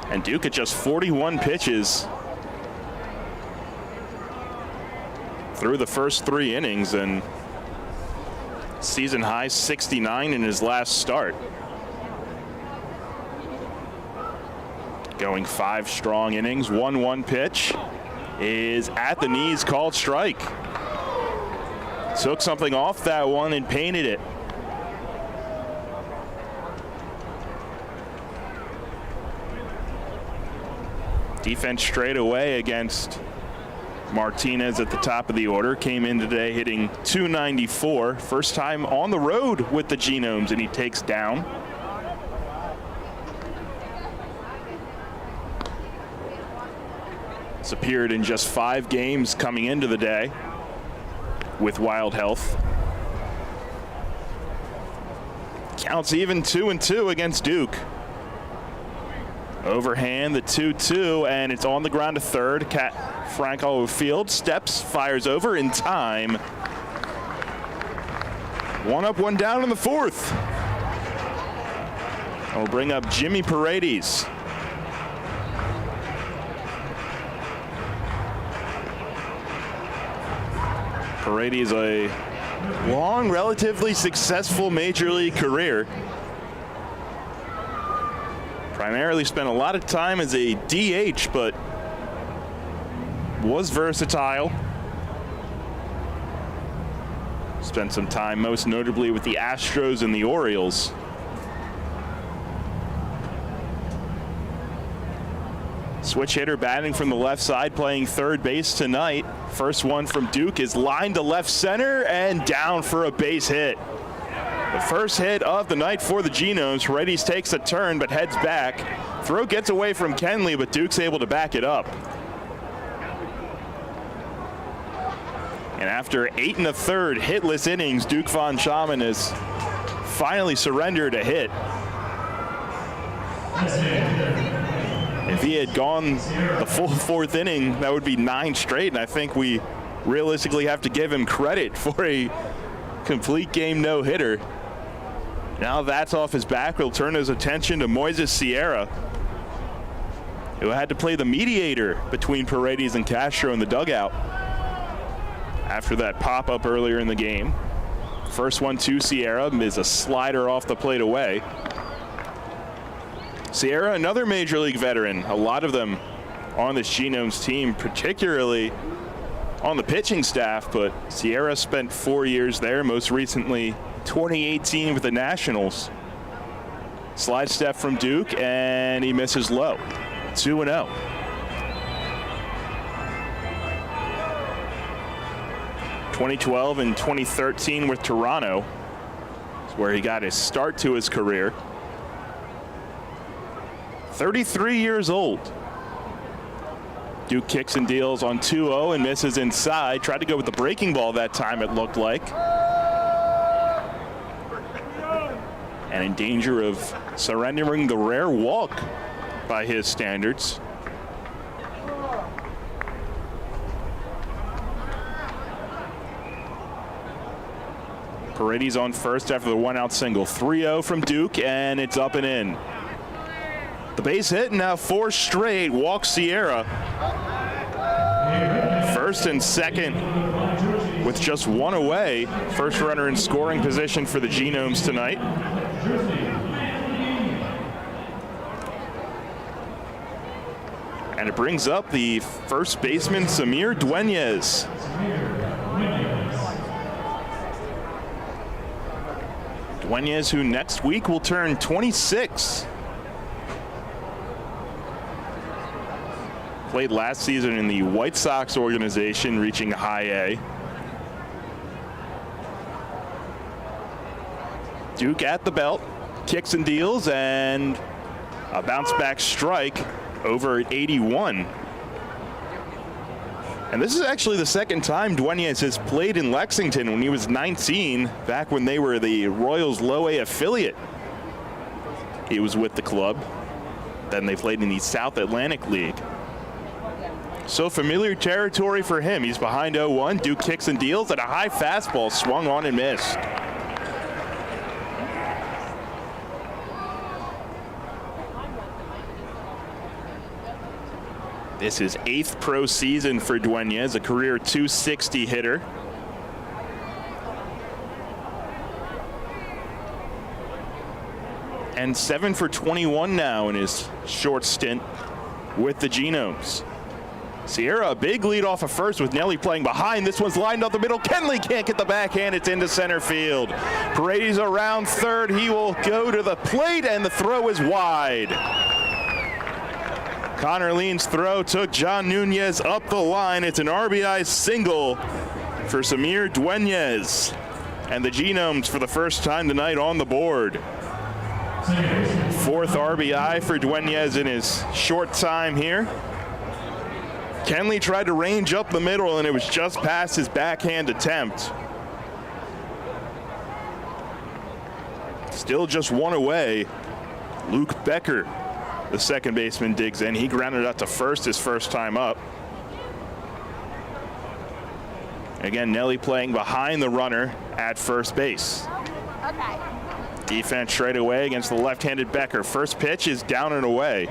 And Duke at just 41 pitches through the first 3 innings, and season high 69 in his last start. Going 5 strong innings. 1-1 pitch is at the knees, called strike. Took something off that one and painted it. Defense straight away against Martinez at the top of the order. Came in today hitting .294. First time on the road with the Genomes, and he takes down. It's appeared in just 5 games coming into the day with Wild Health. Counts even 2-2 against Duke. Overhand, the 2-2, and it's on the ground to third. Franco Field steps, fires over in time. 1 up, 1 down in the 4th. And we'll bring up Jimmy Paredes. Paredes, a long, relatively successful major league career. Primarily spent a lot of time as a DH, but was versatile. Spent some time most notably with the Astros and the Orioles. Switch hitter batting from the left side, playing third base tonight. First one from Duke is lined to left center and down for a base hit. The first hit of the night for the Genomes. Paredes takes a turn but heads back. Throw gets away from Kenley, but Duke's able to back it up. And after 8 1/3 hitless innings, Duke von Schaman has finally surrendered a hit. If he had gone the full 4th inning, that would be 9 straight, and I think we realistically have to give him credit for a complete game no-hitter. Now that's off his back. He'll turn his attention to Moises Sierra, who had to play the mediator between Paredes and Castro in the dugout after that pop-up earlier in the game. First one to Sierra is a slider off the plate away. Sierra, another major league veteran. A lot of them on this Genomes team, particularly on the pitching staff, but Sierra spent 4 years there, most recently 2018 with the Nationals. Slide step from Duke, and he misses low. 2-0. (2012) and 2013 with Toronto is where he got his start to his career. 33 years old. Duke kicks and deals on 2-0 and misses inside. Tried to go with the breaking ball that time, it looked like. And in danger of surrendering the rare walk by his standards. Paredes on first after the 1-out single. 3-0 from Duke, and it's up and in. The base hit, now 4 straight. Walks Sierra. First and second with just 1 away. First runner in scoring position for the Genomes tonight. And it brings up the first baseman, Samir Dunyas. Dunyas, who next week will turn 26. Played last season in the White Sox organization, reaching high A. Duke at the belt, kicks and deals, and a bounce back strike over at 81. And this is actually the second time Dunyas has played in Lexington, when he was 19, back when they were the Royals Low A affiliate. He was with the club. Then they played in the South Atlantic League. So familiar territory for him. He's behind 0-1. Duke kicks and deals, and a high fastball swung on and missed. This is 8th pro season for Dunyas, a career .260 hitter. And 7 for 21 now in his short stint with the Genomes. Sierra, a big lead off of first with Nelly playing behind. This one's lined up the middle. Kenley can't get the backhand. It's into center field. Paredes around third. He will go to the plate, and the throw is wide. Connor Lean's throw took John Nunez up the line. It's an RBI single for Samir Dunyas. And the Genomes for the first time tonight on the board. Fourth RBI for Dunyas in his short time here. Kenley tried to range up the middle, and it was just past his backhand attempt. Still just one away. Luke Becker, the second baseman, digs in. He grounded out to first his first time up. Again, Nelly playing behind the runner at first base. Okay. Defense straight away against the left-handed Becker. First pitch is down and away.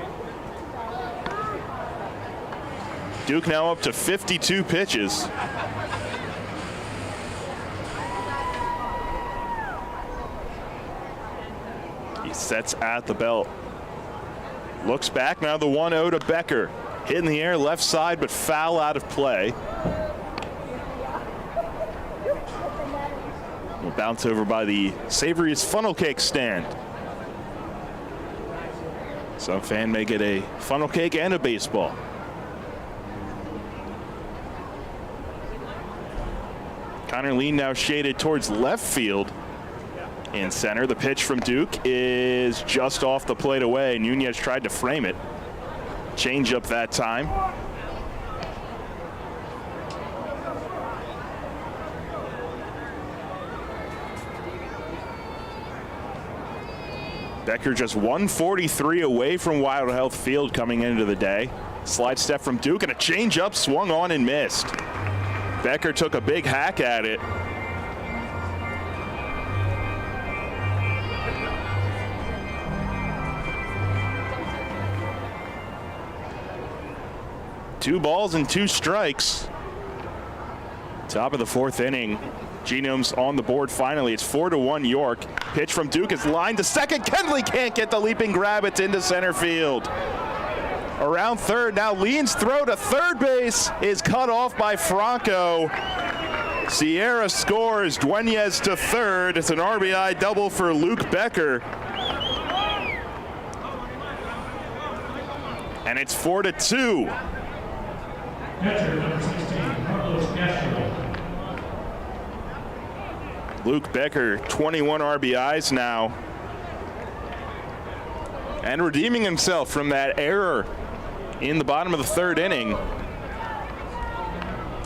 Duke now up to 52 pitches. He sets at the belt. Looks back, now the 1-0 to Becker. Hit in the air, left side, but foul out of play. Will bounce over by the Savory's funnel cake stand. Some fan may get a funnel cake and a baseball. Connor Lean now shaded towards left field. In center, the pitch from Duke is just off the plate away. Nunez tried to frame it. Change up that time. Becker just 143 away from Wild Health Field coming into the day. Slide step from Duke and a change up swung on and missed. Becker took a big hack at it. Two balls and two strikes. Top of the fourth inning. Genomes on the board finally. It's 4-1 York. Pitch from Duke is lined to second. Kenley can't get the leaping grab. It's into center field. Around third. Now Lean's throw to third base is cut off by Franco. Sierra scores. Dunyas to third. It's an RBI double for Luke Becker. And it's 4-2. Catcher number 16, Carlos Castro. Luke Becker, 21 RBIs now. And redeeming himself from that error in the bottom of the third inning.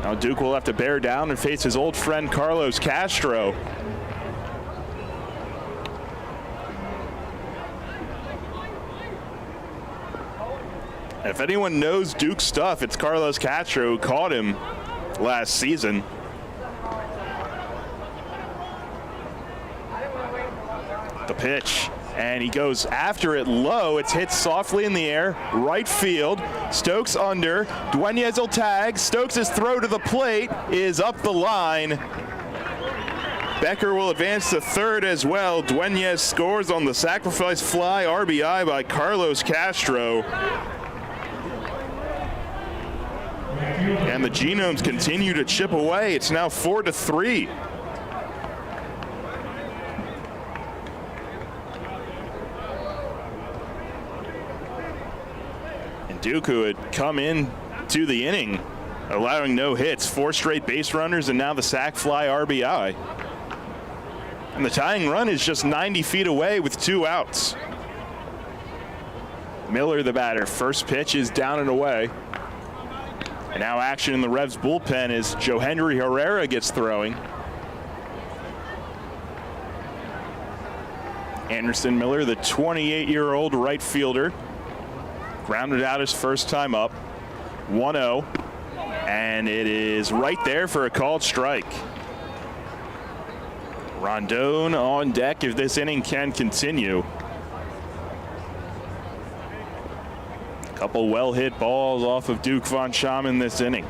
Now Duke will have to bear down and face his old friend Carlos Castro. If anyone knows Duke stuff, it's Carlos Castro, who caught him last season. The pitch, and he goes after it low. It's hit softly in the air, right field. Stokes under. Dunyas will tag. Stokes' throw to the plate is up the line. Becker will advance to third as well. Dunyas scores on the sacrifice fly RBI by Carlos Castro. And the Genomes continue to chip away. It's now 4-3. And Duke, who had come in to the inning, allowing no hits, 4 straight base runners, and now the sac fly RBI. And the tying run is just 90 feet away with 2 outs. Miller, the batter. First pitch is down and away. And now action in the Revs bullpen as Josue Herrera gets throwing. Anderson Miller, the 28-year-old right fielder, grounded out his first time up. 1-0, and it is right there for a called strike. Rondon on deck if this inning can continue. Couple well-hit balls off of Duke Von Schaman this inning.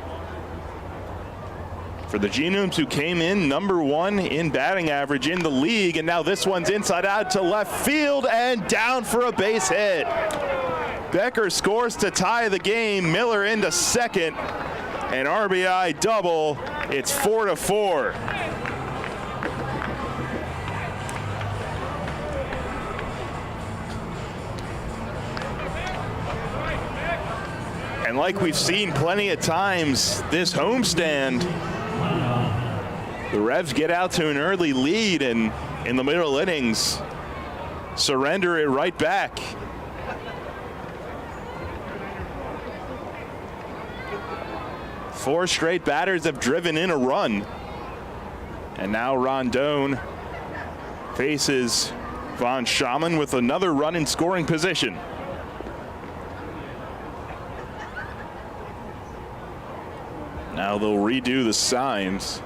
For the Genomes, who came in #1 in batting average in the league, and now this one's inside out to left field and down for a base hit. Becker scores to tie the game. Miller into second. An RBI double. It's 4-4. And like we've seen plenty of times this homestand, the Revs get out to an early lead and in the middle innings surrender it right back. Four straight batters have driven in a run. And now Rondon faces Von Schaman with another run in scoring position. Now they'll redo the signs.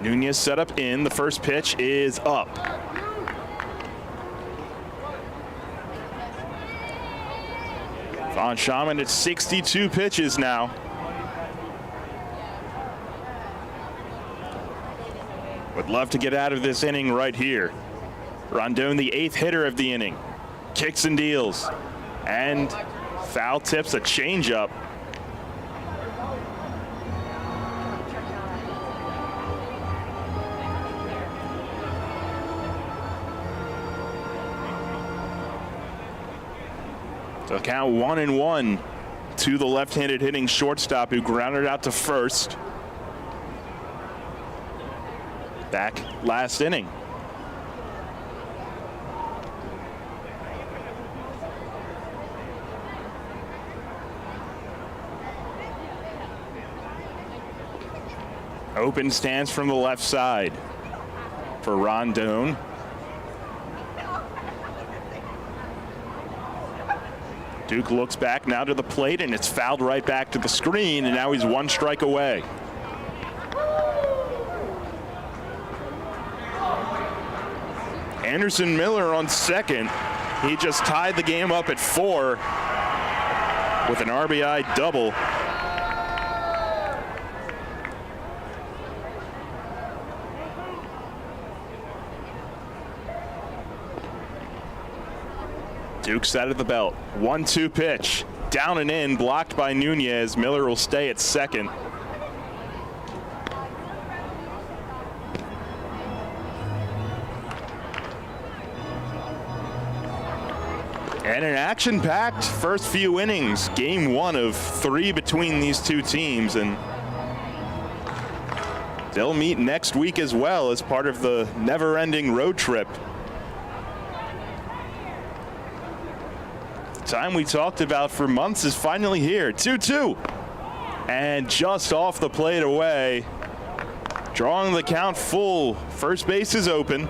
Dunyas set up in. The first pitch is up. Von Schaman at 62 pitches now. Would love to get out of this inning right here. Rondon, the 8th hitter of the inning, kicks and deals, and foul tips a changeup. So count 1-1 to the left-handed hitting shortstop who grounded out to first back last inning. Open stance from the left side for Rondon. Duke looks back now to the plate, and it's fouled right back to the screen, and now he's one strike away. Anderson Miller on second. He just tied the game up at 4 with an RBI double. Duke's out of the belt. 1-2 pitch. Down and in, blocked by Nunez. Miller will stay at second. And an action-packed first few innings. Game 1 of 3 between these two teams. And they'll meet next week as well as part of the never-ending road trip. Time we talked about for months is finally here. 2-2. And just off the plate away. Drawing the count full. First base is open.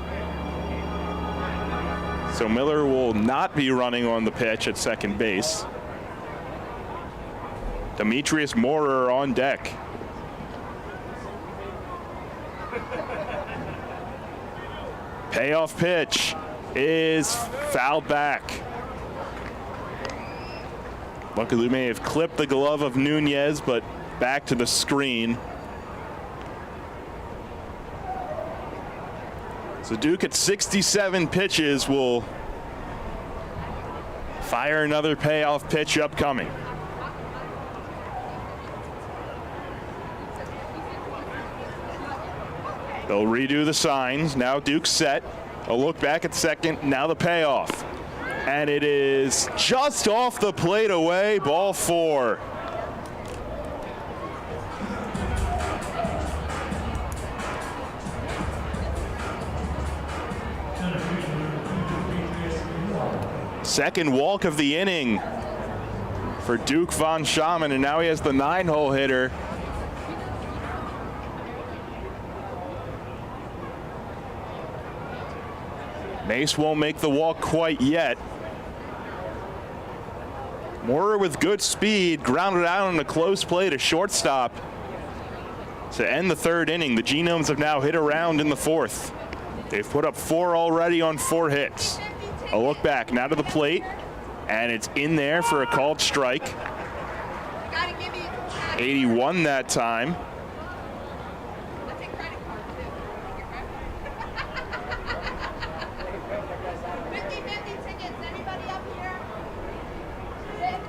So Miller will not be running on the pitch at second base. Demetrius Moorer on deck. Payoff pitch is fouled back. Luckily, may have clipped the glove of Nunez, but back to the screen. So Duke at 67 pitches will fire another payoff pitch upcoming. They'll redo the signs. Now Duke's set. A look back at second. Now the payoff. And it is just off the plate away, ball 4. Second walk of the inning for Duke Von Schaman, and now he has the 9-hole hitter. Mace won't make the walk quite yet. Moorer with good speed, grounded out on a close play to shortstop to end the third inning. The Genomes have now hit around in the 4th. They've put up 4 already on 4 hits. A look back now to the plate, and it's in there for a called strike. 81 that time.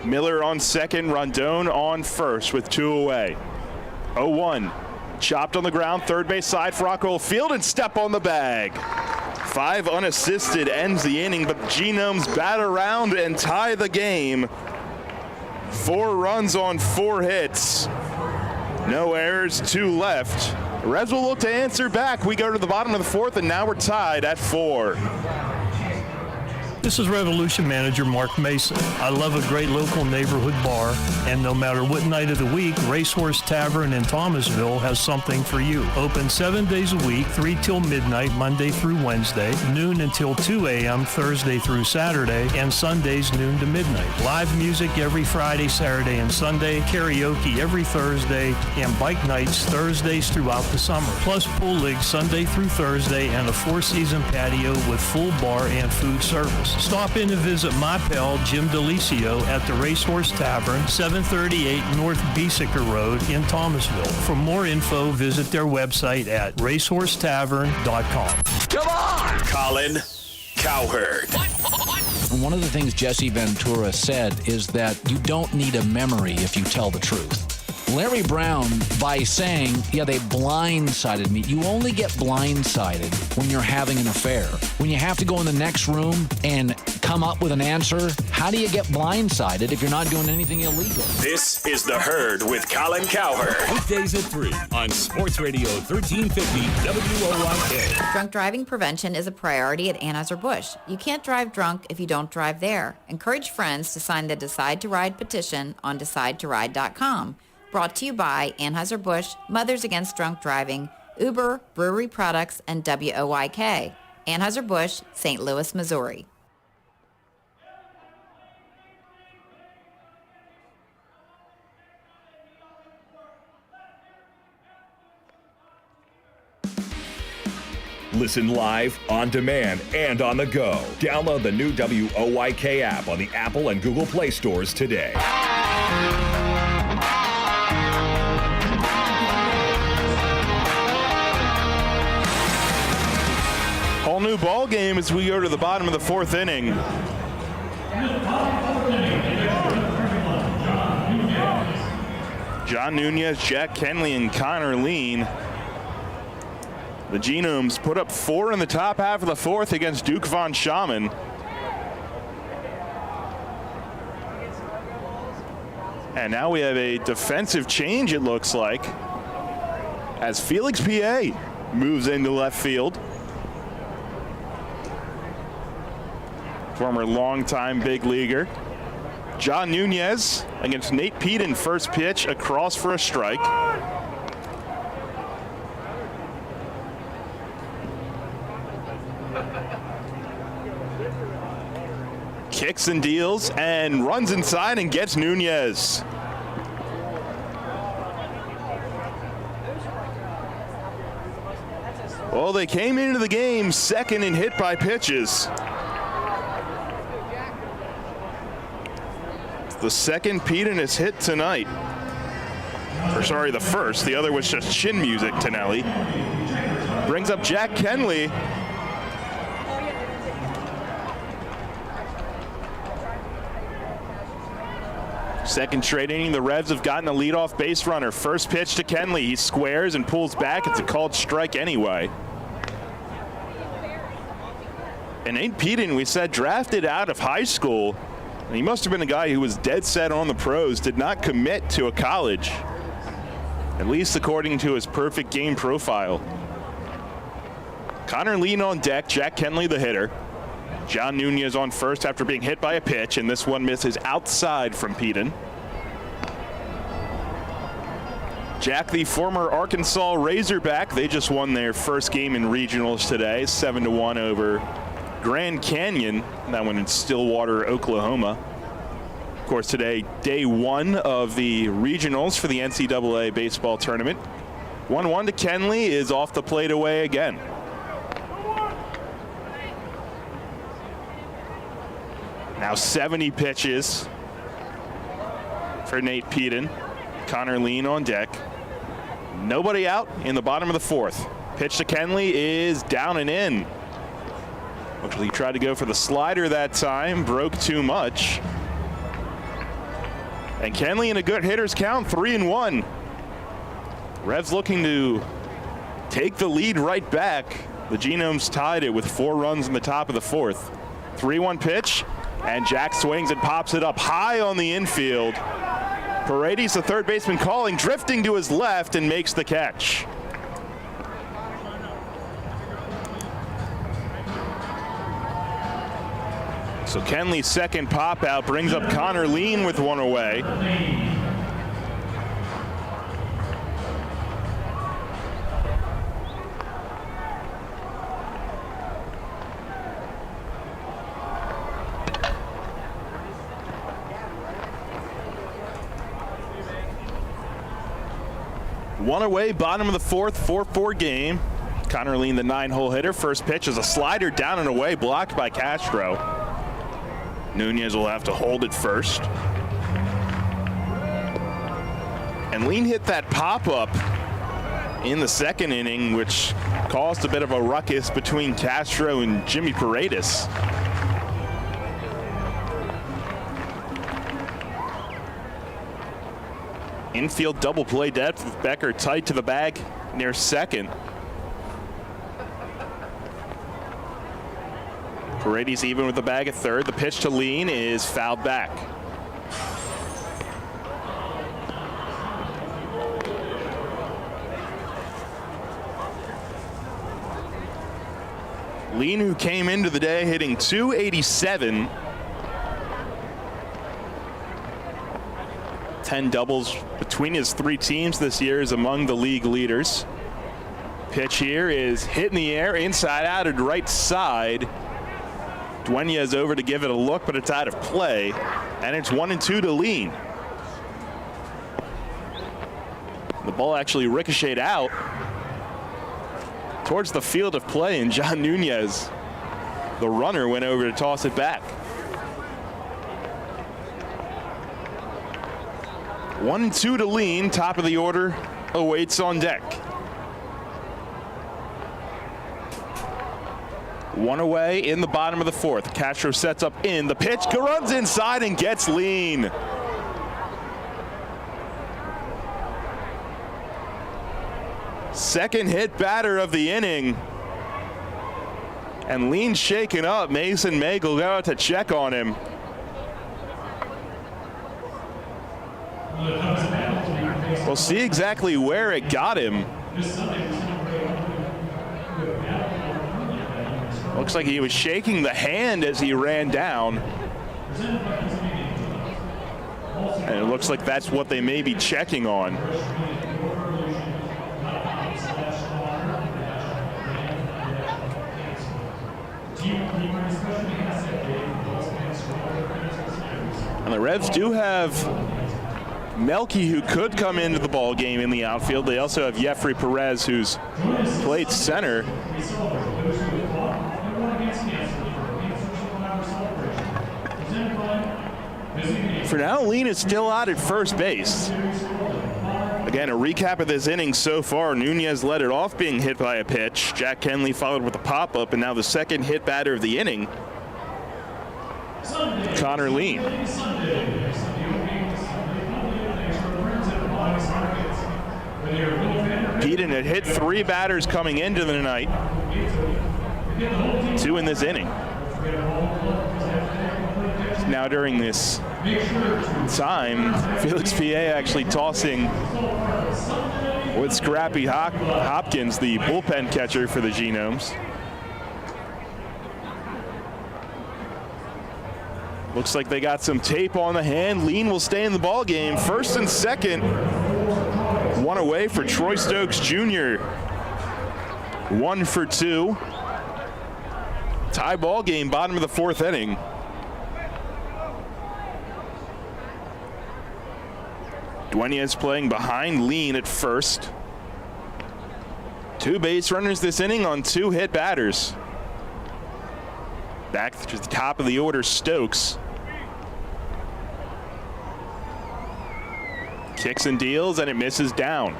Miller on second, Rondon on first with 2 away. 0-1. Chopped on the ground, third base side for Rockwell Field, and step on the bag. 5 unassisted ends the inning, but the Genomes bat around and tie the game. 4 runs on 4 hits. No errors, 2 left. The Reds will look to answer back. We go to the bottom of the 4th, and now we're tied at 4. This is Revolution Manager Mark Mason. I love a great local neighborhood bar, and no matter what night of the week, Racehorse Tavern in Thomasville has something for you. Open 7 days a week, 3 till midnight, Monday through Wednesday, noon until 2 a.m., Thursday through Saturday, and Sundays noon to midnight. Live music every Friday, Saturday, and Sunday, karaoke every Thursday, and bike nights Thursdays throughout the summer. Plus pool league Sunday through Thursday, and a 4-season patio with full bar and food service. Stop in and visit my pal Jim DeLisio at the Racehorse Tavern, 738 North Beesicker Road in Thomasville. For more info, visit their website at racehorsetavern.com. Come on! Colin Cowherd. One of the things Jesse Ventura said is that you don't need a memory if you tell the truth. Larry Brown, by saying, yeah, they blindsided me, you only get blindsided when you're having an affair. When you have to go in the next room and come up with an answer, how do you get blindsided if you're not doing anything illegal? This is The Herd with Colin Cowherd. Weekdays at 3 on Sports Radio 1350 WOYK. Drunk driving prevention is a priority at Anheuser-Busch. You can't drive drunk if you don't drive there. Encourage friends to sign the Decide to Ride petition on DecideToRide.com. Brought to you by Anheuser-Busch, Mothers Against Drunk Driving, Uber, Brewery Products, and WOYK. Anheuser-Busch, St. Louis, Missouri. Listen live, on demand, and on the go. Download the new WOYK app on the Apple and Google Play stores today. Whole new ball game as we go to the bottom of the 4th inning. John Dunyas, Jack Kenley, and Connor Lean. The Genomes put up 4 in the top half of the 4th against Duke von Schaman. And now we have a defensive change, it looks like, as Felix PA moves into left field. Former longtime big leaguer. John Dunyas against Nate Peden, first pitch, across for a strike. Kicks and deals and runs inside and gets Dunyas. Well, they came into the game second in hit by pitches. The second Peden has hit tonight. Or sorry, the first. The other was just chin music to Nelly. Brings up Jack Kenley. Second straight inning, the Revs have gotten a leadoff base runner. First pitch to Kenley. He squares and pulls back. It's a called strike anyway. And Nate Peden, we said, drafted out of high school. And he must have been a guy who was dead set on the pros, did not commit to a college, at least according to his perfect game profile. Connor Lean on deck, Jack Kenley the hitter. John Dunyas on first after being hit by a pitch, and this one misses outside from Peden. Jack, the former Arkansas Razorback, they just won their first game in regionals today, 7-1 over Grand Canyon, that one in Stillwater, Oklahoma. Of course, today, day 1 of the regionals for the NCAA baseball tournament. 1-1 to Kenley is off the plate away again. Now 70 pitches for Nate Peden. Connor Lean on deck. Nobody out in the bottom of the 4th. Pitch to Kenley is down and in. Actually, he tried to go for the slider that time, broke too much. And Kenley in a good hitter's count, 3-1. Revs looking to take the lead right back. The Genomes tied it with 4 runs in the top of the 4th. 3-1 pitch, and Jack swings and pops it up high on the infield. Perez, the third baseman, calling, drifting to his left, and makes the catch. So Kenley's second pop out brings up Connor Lean with 1 away. One away, bottom of the 4th, 4-4 game. Connor Lean, the 9-hole hitter. First pitch is a slider down and away, blocked by Castro. Dunyas will have to hold it first. And Lean hit that pop-up in the 2nd inning, which caused a bit of a ruckus between Castro and Jimmy Paredes. Infield double play depth with Becker tight to the bag near second. Paredes even with the bag at third. The pitch to Lean is fouled back. Lean, who came into the day hitting .287. 10 doubles between his 3 teams this year, is among the league leaders. Pitch here is hit in the air, inside out at right side. Dunyas over to give it a look, but it's out of play, and it's 1-2 to Lean. The ball actually ricocheted out towards the field of play, and John Dunyas, the runner, went over to toss it back. 1-2 to Lean. Top of the order awaits on deck. 1 away in the bottom of the 4th. Castro sets up in. The pitch runs inside and gets Lean. Second hit batter of the inning. And Lean shaken up. Mason Meg will go out to check on him. We'll see exactly where it got him. Looks like he was shaking the hand as he ran down. And it looks like that's what they may be checking on. And the Revs do have Melky, who could come into the ball game in the outfield. They also have Jeffrey Perez, who's played center. For now, Lean is still out at first base. Again, a recap of this inning so far. Dunyas led it off being hit by a pitch. Jack Kenley followed with a pop-up, and now the second hit batter of the inning, Connor Lean. Peden had hit 3 batters coming into the night. 2 in this inning. Now during this time, Felix PA actually tossing with Scrappy Hopkins, the bullpen catcher for the Genomes. Looks like they got some tape on the hand. Lean will stay in the ball game. First and second. 1 away for Troy Stokes Jr. 1 for 2. Tie ball game, bottom of the 4th inning. Dunyas playing behind Lean at first. 2 base runners this inning on 2 hit batters. Back to the top of the order, Stokes. Kicks and deals, and it misses down.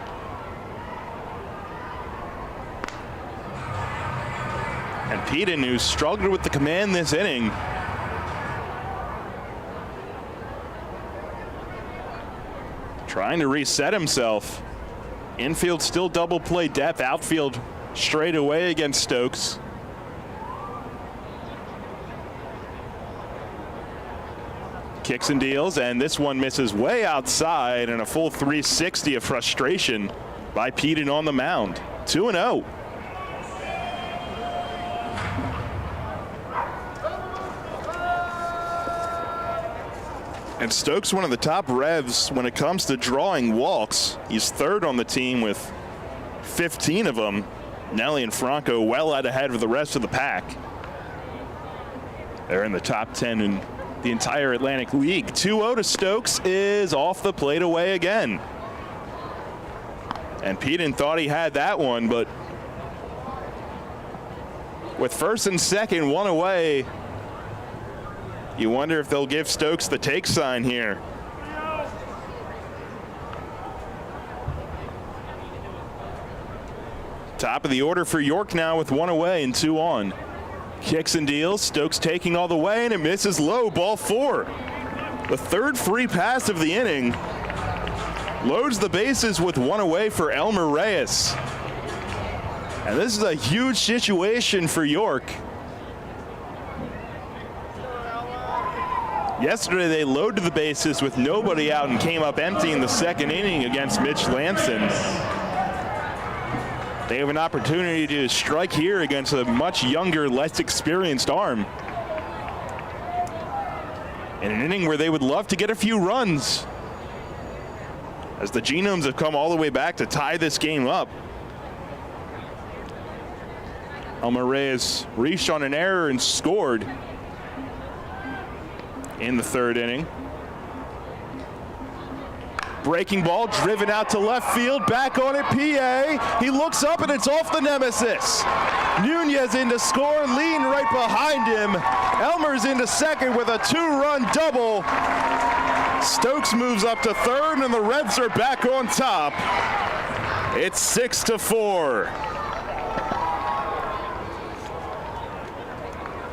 And Peden, who struggled with the command this inning, trying to reset himself. Infield still double play depth. Outfield straight away against Stokes. Kicks and deals, and this one misses way outside, and a full 360 of frustration by Peden on the mound. 2-0. And Stokes, one of the top Revs when it comes to drawing walks. He's third on the team with 15 of them. Nelly and Franco well out ahead of the rest of the pack. They're in the top 10 in the entire Atlantic League. 2-0 to Stokes is off the plate away again. And Peden thought he had that one, but with first and second, one away, you wonder if they'll give Stokes the take sign here. Top of the order for York now with one away and two on. Kicks and deals. Stokes taking all the way, and it misses low. Ball 4. The third free pass of the inning. Loads the bases with one away for Elmer Reyes. And this is a huge situation for York. Yesterday they loaded the bases with nobody out and came up empty in the second inning against Mitch Lanson. They have an opportunity to strike here against a much younger, less experienced arm. In an inning where they would love to get a few runs, as the Genomes have come all the way back to tie this game up. Elmer Reyes reached on an error and scored in the third inning. Breaking ball driven out to left field, back on it, PA. He looks up and it's off the nemesis. Nunez in to score, Lean right behind him. Elmer's into second with a 2-run double. Stokes moves up to third and the Revs are back on top. It's 6-4.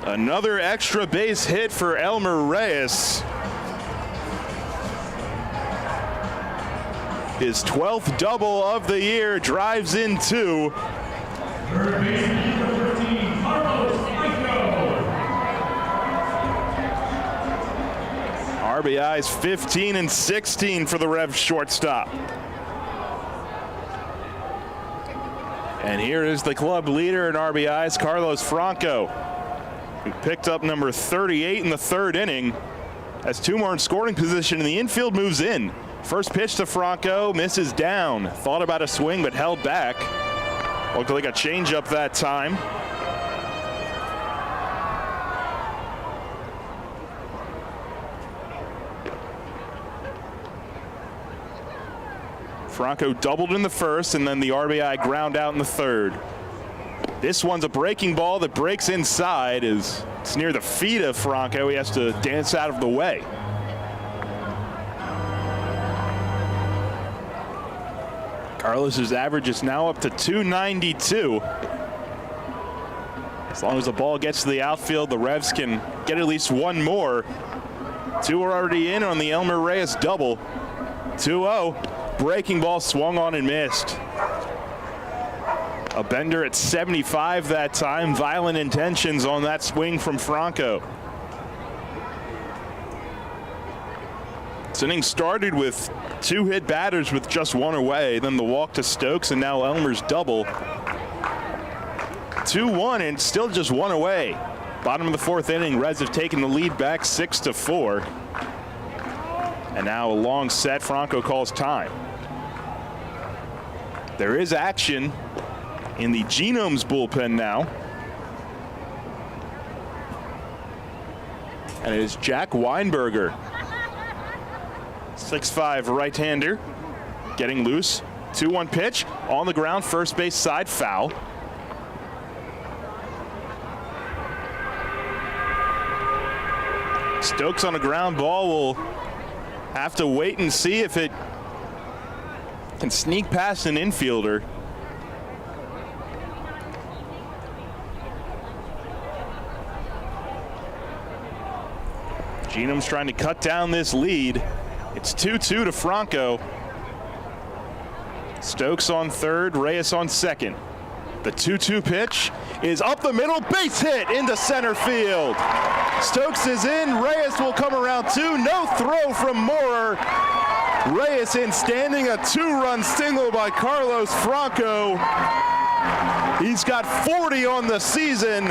Another extra base hit for Elmer Reyes. His 12th double of the year, drives in 2. RBIs 15 and 16 for the Revs shortstop. And here is the club leader in RBIs, Carlos Franco, who picked up number 38 in the third inning. As two more in scoring position, and the infield moves in. First pitch to Franco, misses down. Thought about a swing, but held back. Looked like a changeup that time. Franco doubled in the first, and then the RBI ground out in the third. This one's a breaking ball that breaks inside. As it's near the feet of Franco. He has to dance out of the way. Carlos's average is now up to 292. As long as the ball gets to the outfield, the Revs can get at least one more. 2 are already in on the Elmer Reyes double. 2-0. Breaking ball swung on and missed. A bender at 75 that time. Violent intentions on that swing from Franco. This inning started with 2 hit batters with just one away, then the walk to Stokes, and now Elmer's double. 2-1 and still just one away. Bottom of the fourth inning, Reds have taken the lead back 6-4. And now a long set, Franco calls time. There is action in the Genomes bullpen now. And it is Jack Weinberger, 6'5" right-hander, getting loose. 2-1 pitch on the ground, first base side, foul. Stokes on a ground ball will have to wait and see if it can sneak past an infielder. Genomes trying to cut down this lead. It's 2-2 to Franco. Stokes on third, Reyes on second. The 2-2 pitch is up the middle, base hit into center field. Stokes is in, Reyes will come around two, no throw from Moorer. Reyes in, standing, a 2-run single by Carlos Franco. He's got 40 on the season.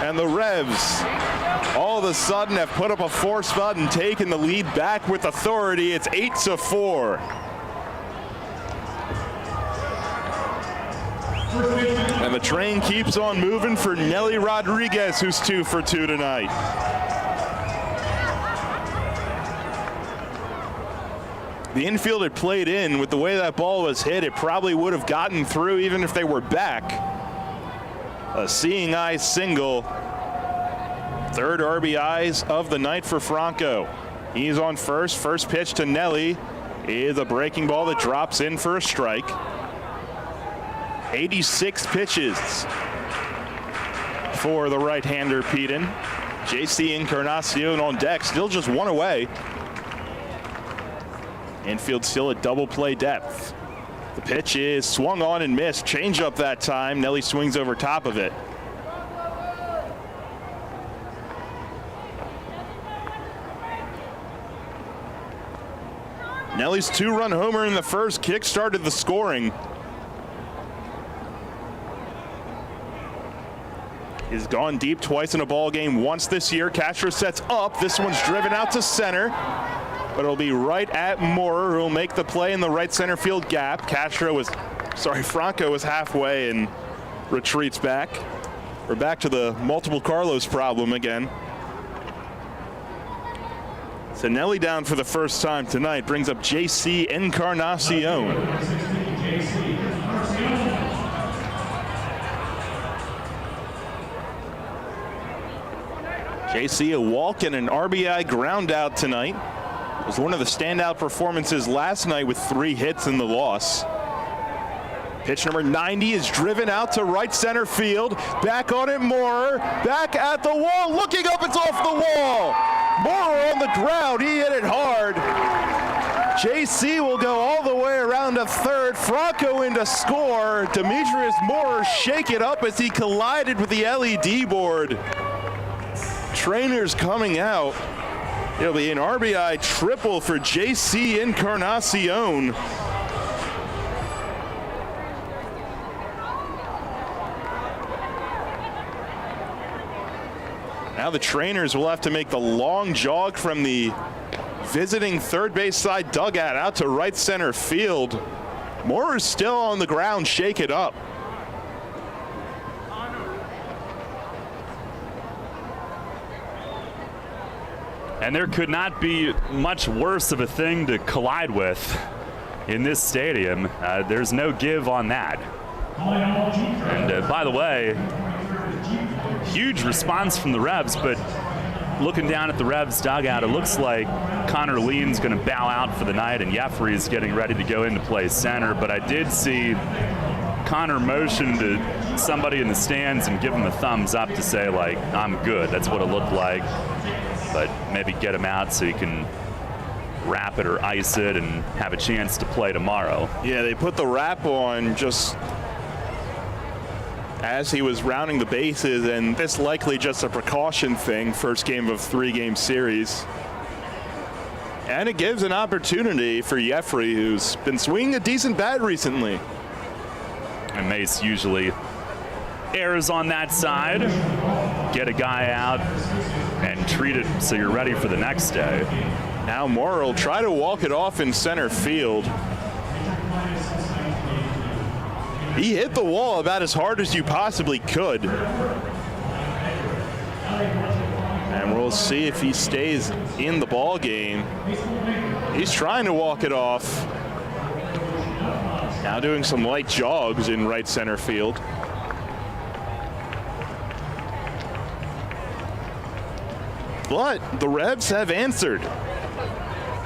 And the Revs all of a sudden have put up a 4 spot and taken the lead back with authority. It's 8-4. And the train keeps on moving for Nelly Rodriguez, who's 2 for 2 tonight. The infield had played in. With the way that ball was hit, it probably would have gotten through even if they were back. A seeing eye single. 3rd RBIs of the night for Franco. He's on first. First pitch to Nelly is a breaking ball that drops in for a strike. 86 pitches for the right-hander Peden. JC Encarnacion on deck, still just 1 away. Infield still at double play depth. The pitch is swung on and missed. Change up that time. Nelly swings over top of it. Nelly's 2-run homer in the first kick-started the scoring. He's gone deep twice in a ball game once this year. Castro sets up. This one's driven out to center, but it'll be right at Moorer, who will make the play in the right center field gap. Franco was halfway and retreats back. We're back to the multiple Carlos problem again. So Nelly down for the first time tonight brings up JC Encarnacion. JC, a walk and an RBI ground out tonight. It was one of the standout performances last night with 3 hits in the loss. Pitch number 90 is driven out to right center field. Back on it, Moorer. Back at the wall. Looking up, it's off the wall. Moorer on the ground. He hit it hard. JC will go all the way around to third. Franco in to score. Demetrius Moorer shake it up as he collided with the LED board. Trainers coming out. It'll be an RBI triple for JC Encarnacion. Now the trainers will have to make the long jog from the visiting third base side dugout out to right center field. Moorer's still on the ground, shake it up. And there could not be much worse of a thing to collide with in this stadium. There's no give on that. And by the way, huge response from the Revs, but looking down at the Revs dugout, it looks like Connor Lean's going to bow out for the night and Jeffrey's getting ready to go into play center. But I did see Connor motion to somebody in the stands and give him a thumbs up to say, like, I'm good. That's what it looked like. But maybe get him out so he can wrap it or ice it and have a chance to play tomorrow. Yeah, they put the wrap on just as he was rounding the bases, and this likely just a precaution thing, first game of 3-game series. And it gives an opportunity for Jeffrey, who's been swinging a decent bat recently. And Mace usually errs on that side. Get a guy out and treat it so you're ready for the next day. Now Moorer will try to walk it off in center field. He hit the wall about as hard as you possibly could. And we'll see if he stays in the ball game. He's trying to walk it off. Now doing some light jogs in right center field. But the Revs have answered.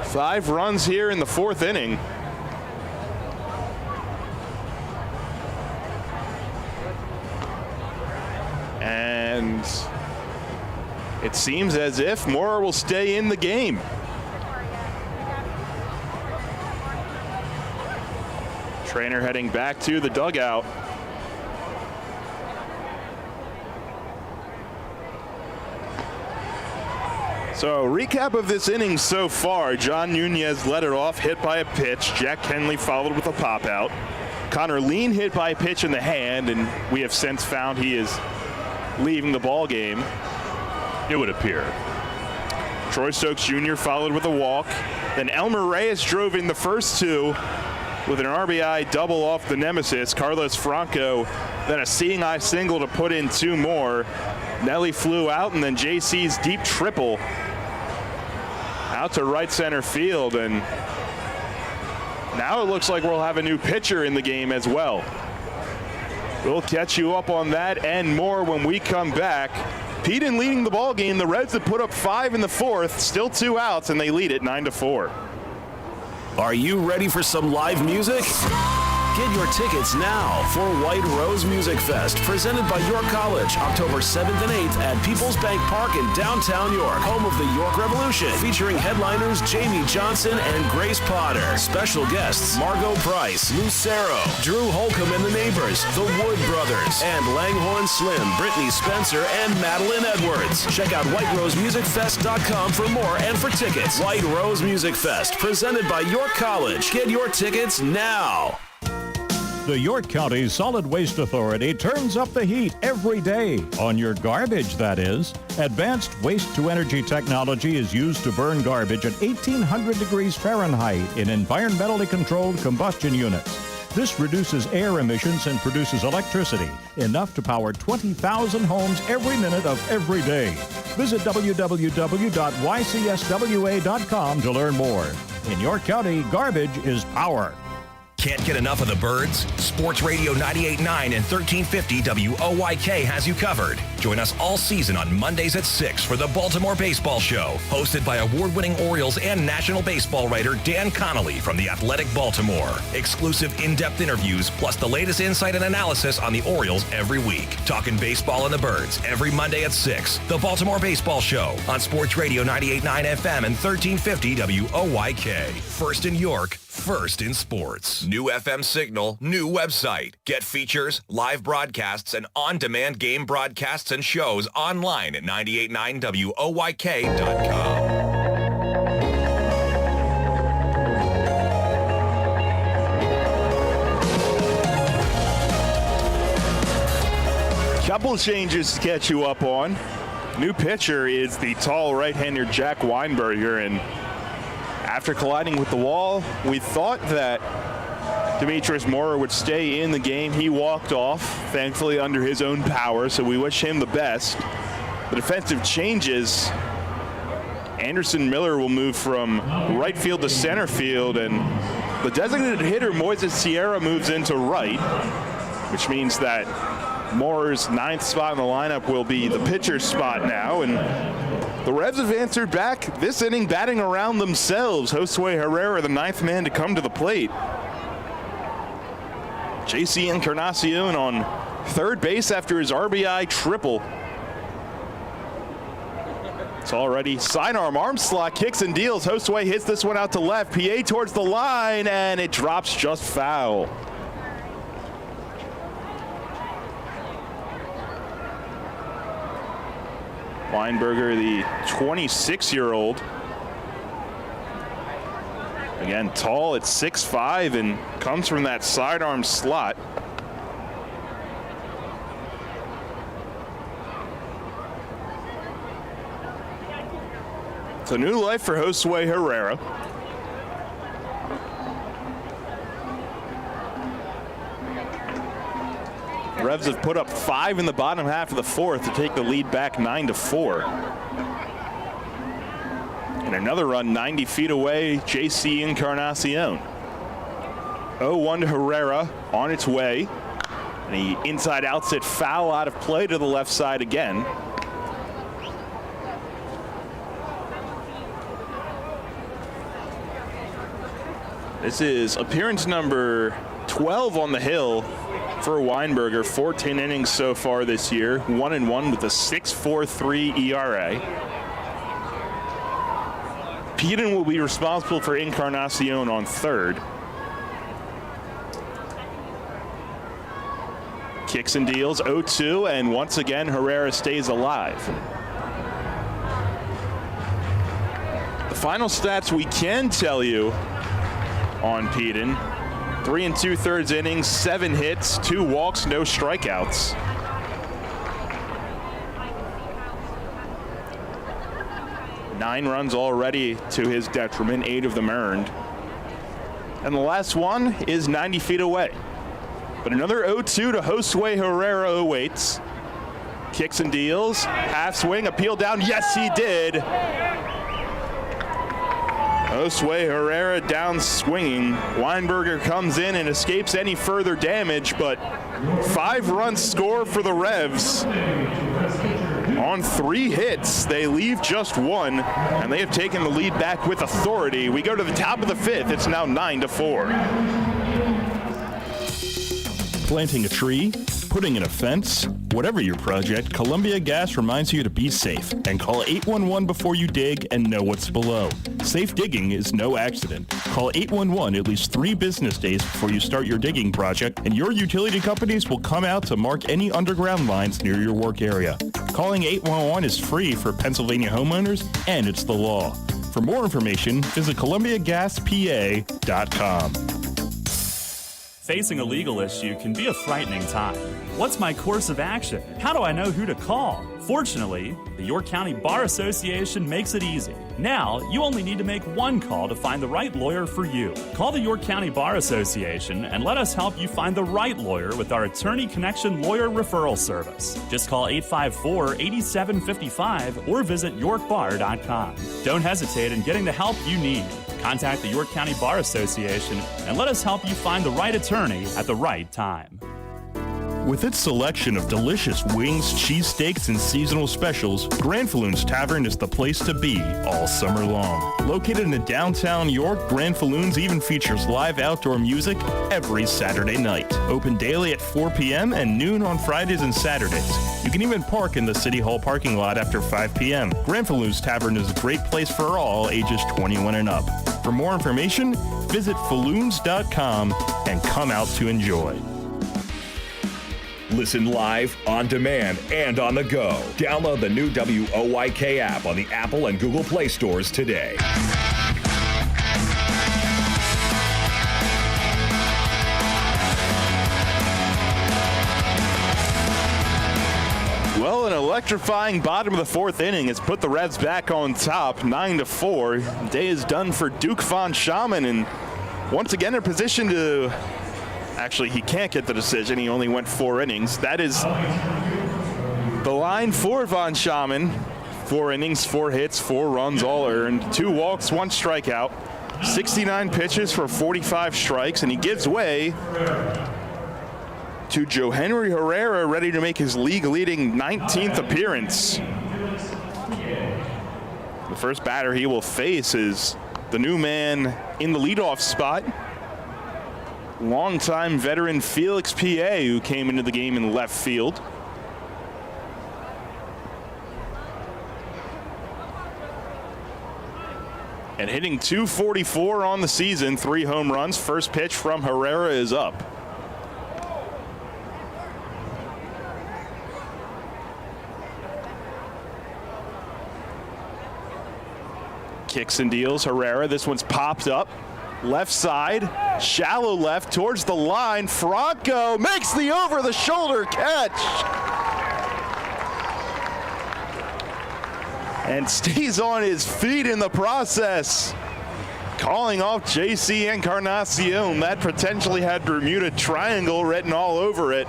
5 runs here in the 4th inning. And it seems as if Moorer will stay in the game. Trainer heading back to the dugout. So, recap of this inning so far. John Nunez led it off, hit by a pitch. Jack Kenley followed with a pop-out. Connor Lean hit by a pitch in the hand, and we have since found he is leaving the ball game. It would appear. Troy Stokes Jr. followed with a walk. Then Elmer Reyes drove in the first two with an RBI double off the nemesis, Carlos Franco. Then a seeing eye single to put in two more. Nelly flew out, and then JC's deep triple out to right center field. And now it looks like we'll have a new pitcher in the game as well. We'll catch you up on that and more when we come back. Peden leading the ball game. The Reds have put up 5 in the fourth, still 2 outs, and they lead it 9-4. Are you ready for some live music? Get your tickets now for White Rose Music Fest, presented by York College, October 7th and 8th at People's Bank Park in downtown York, home of the York Revolution, featuring headliners Jamie Johnson and Grace Potter. Special guests Margot Price, Lucero, Drew Holcomb and the Neighbors, the Wood Brothers, and Langhorne Slim, Brittany Spencer, and Madeline Edwards. Check out whiterosemusicfest.com for more and for tickets. White Rose Music Fest, presented by York College. Get your tickets now. The York County Solid Waste Authority turns up the heat every day, on your garbage, that is. Advanced waste-to-energy technology is used to burn garbage at 1,800 degrees Fahrenheit in environmentally controlled combustion units. This reduces air emissions and produces electricity, enough to power 20,000 homes every minute of every day. Visit www.ycswa.com to learn more. In York County, garbage is power. Can't get enough of the birds? Sports Radio 98.9 and 1350 WOYK has you covered. Join us all season on Mondays at 6 for the Baltimore Baseball Show, hosted by award-winning Orioles and National Baseball writer Dan Connolly from The Athletic Baltimore. Exclusive in-depth interviews, plus the latest insight and analysis on the Orioles every week. Talking baseball and the birds every Monday at 6. The Baltimore Baseball Show on Sports Radio 98.9 FM and 1350 WOYK. First in York, first in sports. New FM signal, new website. Get features, live broadcasts, and on-demand game broadcasts and shows online at 989WOYK.com. Couple changes to catch you up on. New pitcher is the tall right-hander Jack Weinberger, and after colliding with the wall, we thought that Demetrius Moorer would stay in the game. He walked off, thankfully under his own power, so we wish him the best. The defensive changes. Anderson Miller will move from right field to center field, and the designated hitter Moises Sierra moves into right, which means that Moorer's 9th spot in the lineup will be the pitcher's spot now, and the Revs have answered back this inning, batting around themselves. Josue Herrera, the 9th man to come to the plate. JC Encarnacion on third base after his RBI triple. It's already sidearm arm slot, kicks and deals. Josue hits this one out to left. PA towards the line, and it drops just foul. Weinberger, the 26-year-old. Again, tall at 6'5", and comes from that sidearm slot. It's a new life for Josue Herrera. Revs have put up 5 in the bottom half of the fourth to take the lead back 9-4. And another run 90 feet away, JC Encarnacion. 0-1 to Herrera on its way. And he inside outs it foul out of play to the left side again. This is appearance number 12 on the hill for Weinberger. 14 innings so far this year, 1-1 with a 6.43 ERA. Peden will be responsible for Encarnacion on third. Kicks and deals 0-2, and once again Herrera stays alive. The final stats we can tell you on Peden: 3 2/3 innings, 7 hits, 2 walks, no strikeouts. Nine runs already to his detriment, 8 of them earned. And the last one is 90 feet away. But another 0-2 to Josue Herrera awaits. Kicks and deals, half swing, appeal down, yes he did. Josue Herrera down swinging. Weinberger comes in and escapes any further damage, but 5 runs score for the Revs. On 3 hits, they leave just 1, and they have taken the lead back with authority. We go to the top of the 5th. It's now 9-4. Planting a tree, putting in a fence, whatever your project, Columbia Gas reminds you to be safe and call 811 before you dig and know what's below. Safe digging is no accident. Call 811 at least 3 business days before you start your digging project, and your utility companies will come out to mark any underground lines near your work area. Calling 811 is free for Pennsylvania homeowners, and it's the law. For more information, visit ColumbiaGasPA.com. Facing a legal issue can be a frightening time. What's my course of action? How do I know who to call? Fortunately, the York County Bar Association makes it easy. Now, you only need to make one call to find the right lawyer for you. Call the York County Bar Association and let us help you find the right lawyer with our Attorney Connection Lawyer Referral Service. Just call 854-8755 or visit yorkbar.com. Don't hesitate in getting the help you need. Contact the York County Bar Association and let us help you find the right attorney at the right time. With its selection of delicious wings, cheesesteaks, and seasonal specials, Granfalloon's Tavern is the place to be all summer long. Located in downtown York, Granfalloon's even features live outdoor music every Saturday night. Open daily at 4 p.m. and noon on Fridays and Saturdays. You can even park in the City Hall parking lot after 5 p.m. Granfalloon's Tavern is a great place for all ages 21 and up. For more information, visit falloons.com and come out to enjoy. Listen live, on demand, and on the go. Download the new WOYK app on the Apple and Google Play stores today. Well, an electrifying bottom of the 4th inning has put the Revs back on top, 9-4. Day is done for Duke von Schaman, and once again in position to... Actually, he can't get the decision. He only went 4 innings. That is the line for von Schaman. 4 innings, 4 hits, 4 runs, all earned. 2 walks, 1 strikeout. 69 pitches for 45 strikes, and he gives way to Josue Herrera, ready to make his league-leading 19th appearance. The first batter he will face is the new man in the leadoff spot. Longtime veteran Felix P.A., who came into the game in left field. And hitting .244 on the season, 3 home runs. First pitch from Herrera is up. Kicks and deals Herrera. This one's popped up. Left side, shallow left towards the line. Franco makes the over-the-shoulder catch. And stays on his feet in the process. Calling off J.C. Encarnacion. That potentially had Bermuda Triangle written all over it.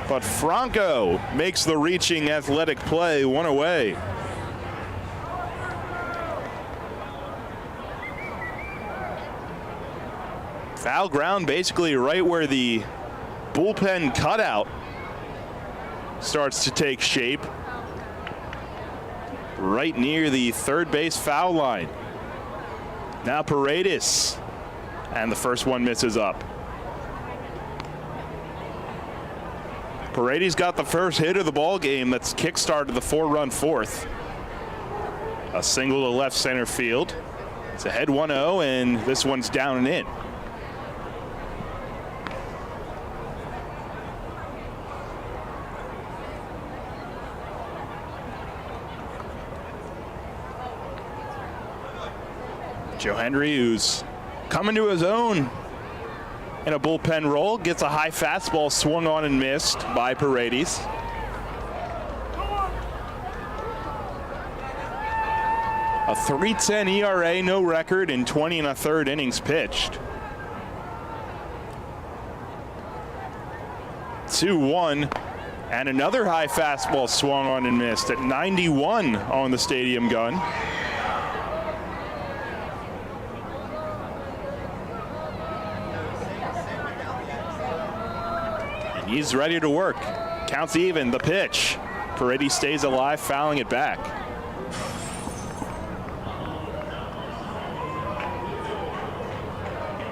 But Franco makes the reaching athletic play, 1 away. Foul ground basically right where the bullpen cutout starts to take shape. Right near the third base foul line. Now Perez, and the first one misses up. Perez got the first hit of the ball game. That's kick-started the 4-run 4th. A single to left center field. It's ahead 1-0, and this one's down and in. Joe Henry, who's coming to his own in a bullpen role, gets a high fastball swung on and missed by Paredes. A 3.10 ERA, no record in 20 1/3 innings pitched. 2-1, and another high fastball swung on and missed at 91 on the stadium gun. And he's ready to work. Counts even, the pitch. Paredes stays alive, fouling it back.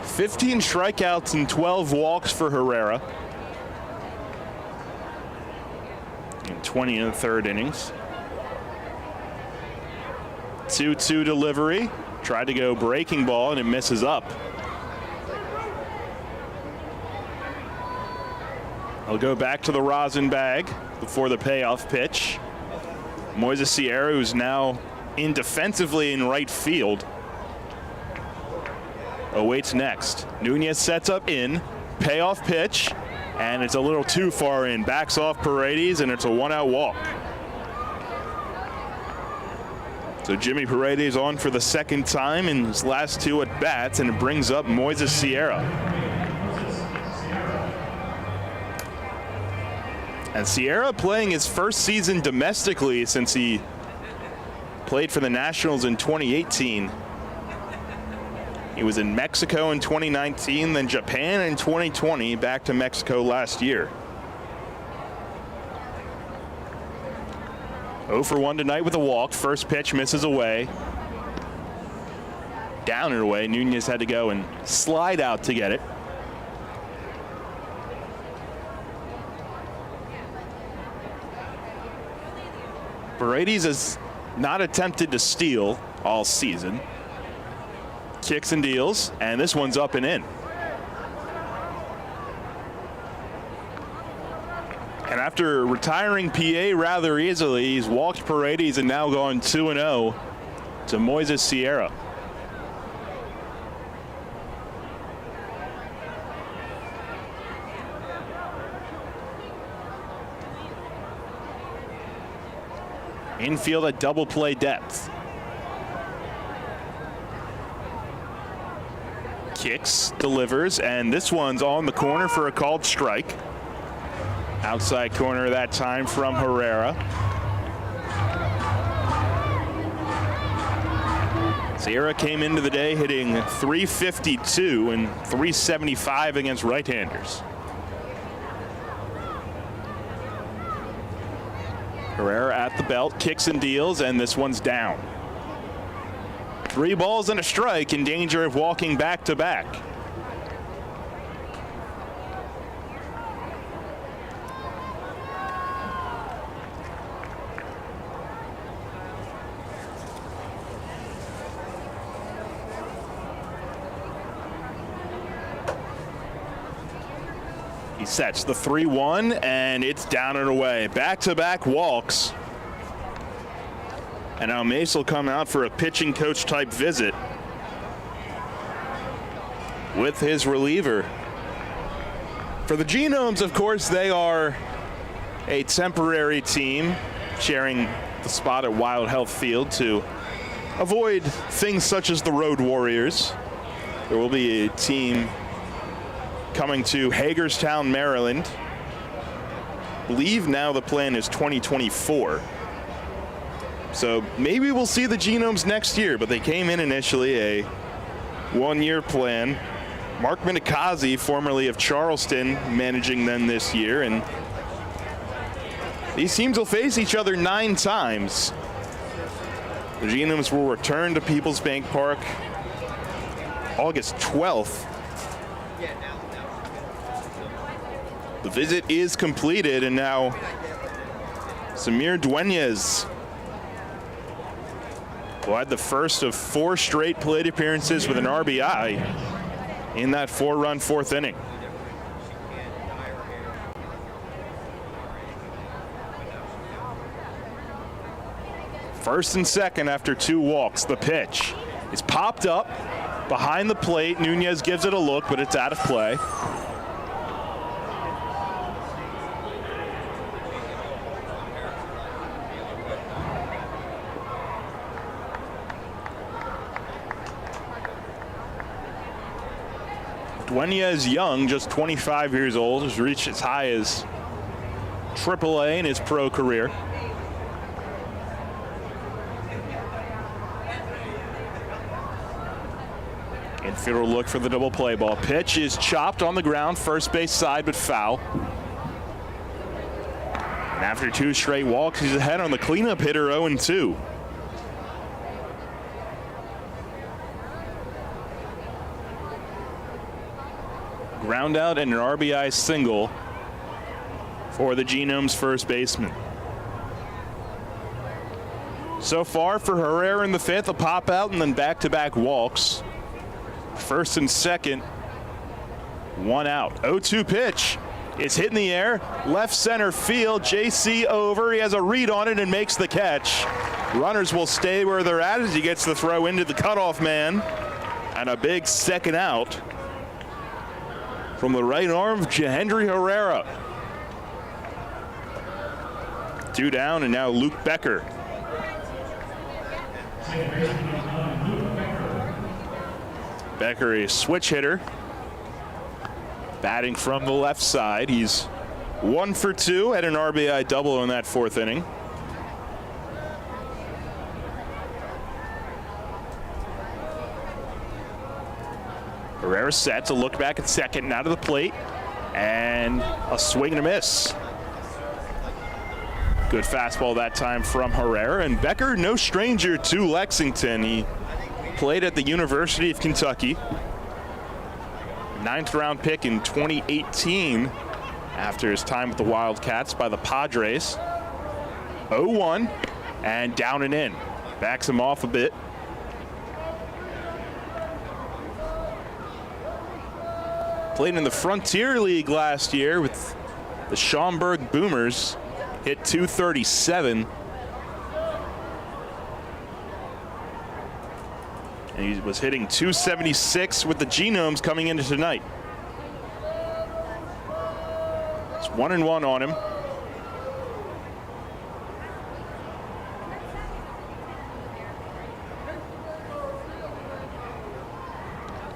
"15 strikeouts and 12 walks for Herrera in 20 1/3 innings. 2-2 delivery. Tried to go breaking ball and it misses up. He'll go back to the rosin bag before the payoff pitch. Moises Sierra, who's now in defensively in right field, awaits next. Dunyas sets up in, payoff pitch, and it's a little too far in. Backs off Paredes, and it's a 1-out walk. So Jimmy Paredes on for the second time in his last 2 at-bats, and it brings up Moises Sierra. And Sierra playing his first season domestically since he played for the Nationals in 2018. He was in Mexico in 2019, then Japan in 2020, back to Mexico last year. 0 for 1 tonight with a walk. First pitch misses away. Down and away. Dunyas had to go and slide out to get it. Paredes has not attempted to steal all season. Kicks and deals, and this one's up and in. And after retiring PA rather easily, he's walked Paredes and now gone 2-0 to Moises Sierra. Infield at double play depth. Kicks, delivers, and this one's on the corner for a called strike. Outside corner that time from Herrera. Sierra came into the day hitting .352 and .375 against right-handers. Herrera at the belt, kicks and deals, and this one's down. 3 balls and a strike, in danger of walking back to back. He sets the 3-1, and it's down and away. Back-to-back walks. And now Mace will come out for a pitching coach type visit with his reliever. For the Genomes, of course, they are a temporary team sharing the spot at Wild Health Field to avoid things such as the Road Warriors. There will be a team coming to Hagerstown, Maryland. I believe now the plan is 2024. So maybe we'll see the Genomes next year, but they came in initially a 1-year plan. Mark Minikazi, formerly of Charleston, managing them this year, and these teams will face each other 9 times. The Genomes will return to Peoples Bank Park August 12th. The visit is completed, and now Samir Dunyas will had the first of 4 straight plate appearances with an RBI in that 4-run 4th inning. First and second after 2 walks. The pitch It's popped up behind the plate. Nunez gives it a look, but it's out of play. Dunyas young, just 25 years old, has reached as high as AAA in his pro career. Infield look for the double play ball. Pitch is chopped on the ground, first base side, but foul. And after 2 straight walks, he's ahead on the cleanup hitter, 0-2. Ground out and an RBI single for the Genomes first baseman. So far for Herrera in the 5th, a pop out and then back-to-back walks. First and second, 1 out. 0-2 pitch. It's hit in the air, left center field. JC over. He has a read on it and makes the catch. Runners will stay where they're at as he gets the throw into the cutoff man. And a big second out from the right arm of Josue Herrera. 2 down, and now Luke Becker. Becker, a switch hitter, batting from the left side. He's 1 for 2, had an RBI double in that 4th inning. Herrera set to look back at second and out of the plate, and a swing and a miss. Good fastball that time from Herrera, and Becker, no stranger to Lexington. He played at the University of Kentucky. 9th round pick in 2018 after his time with the Wildcats by the Padres. 0-1 and down and in. Backs him off a bit. Played in the Frontier League last year with the Schaumburg Boomers. Hit .237. And he was hitting .276 with the Genomes coming into tonight. It's 1-1 on him.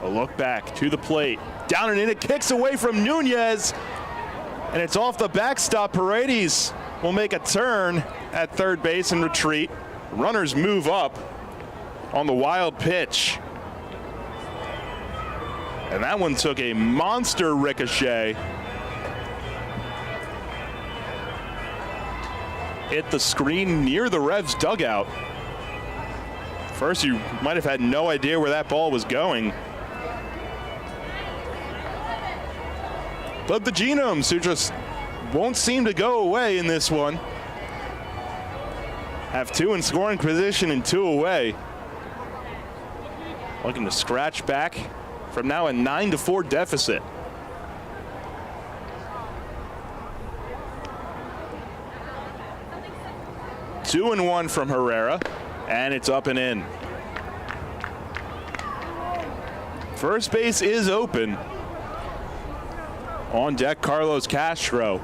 A look back to the plate. Down and in, it kicks away from Nunez. And it's off the backstop. Perez will make a turn at third base and retreat. Runners move up on the wild pitch. And that one took a monster ricochet. Hit the screen near the Revs dugout. First, you might have had no idea where that ball was going. But the Genomes, who just won't seem to go away in this one, have 2 in scoring position and 2 away. Looking to scratch back from now a 9-4 deficit. Two and 1 from Herrera, and it's up and in. First base is open. On deck, Carlos Castro.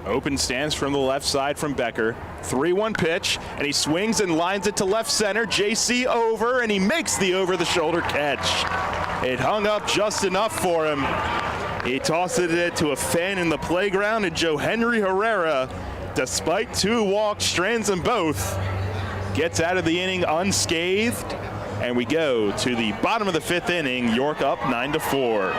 Open stance from the left side from Becker. 3-1 pitch, and he swings and lines it to left center. JC over, and he makes the over-the-shoulder catch. It hung up just enough for him. He tosses it to a fan in the playground, and Josue Herrera, despite 2 walks, strands them both, gets out of the inning unscathed, and we go to the bottom of the 5th inning. York up 9-4.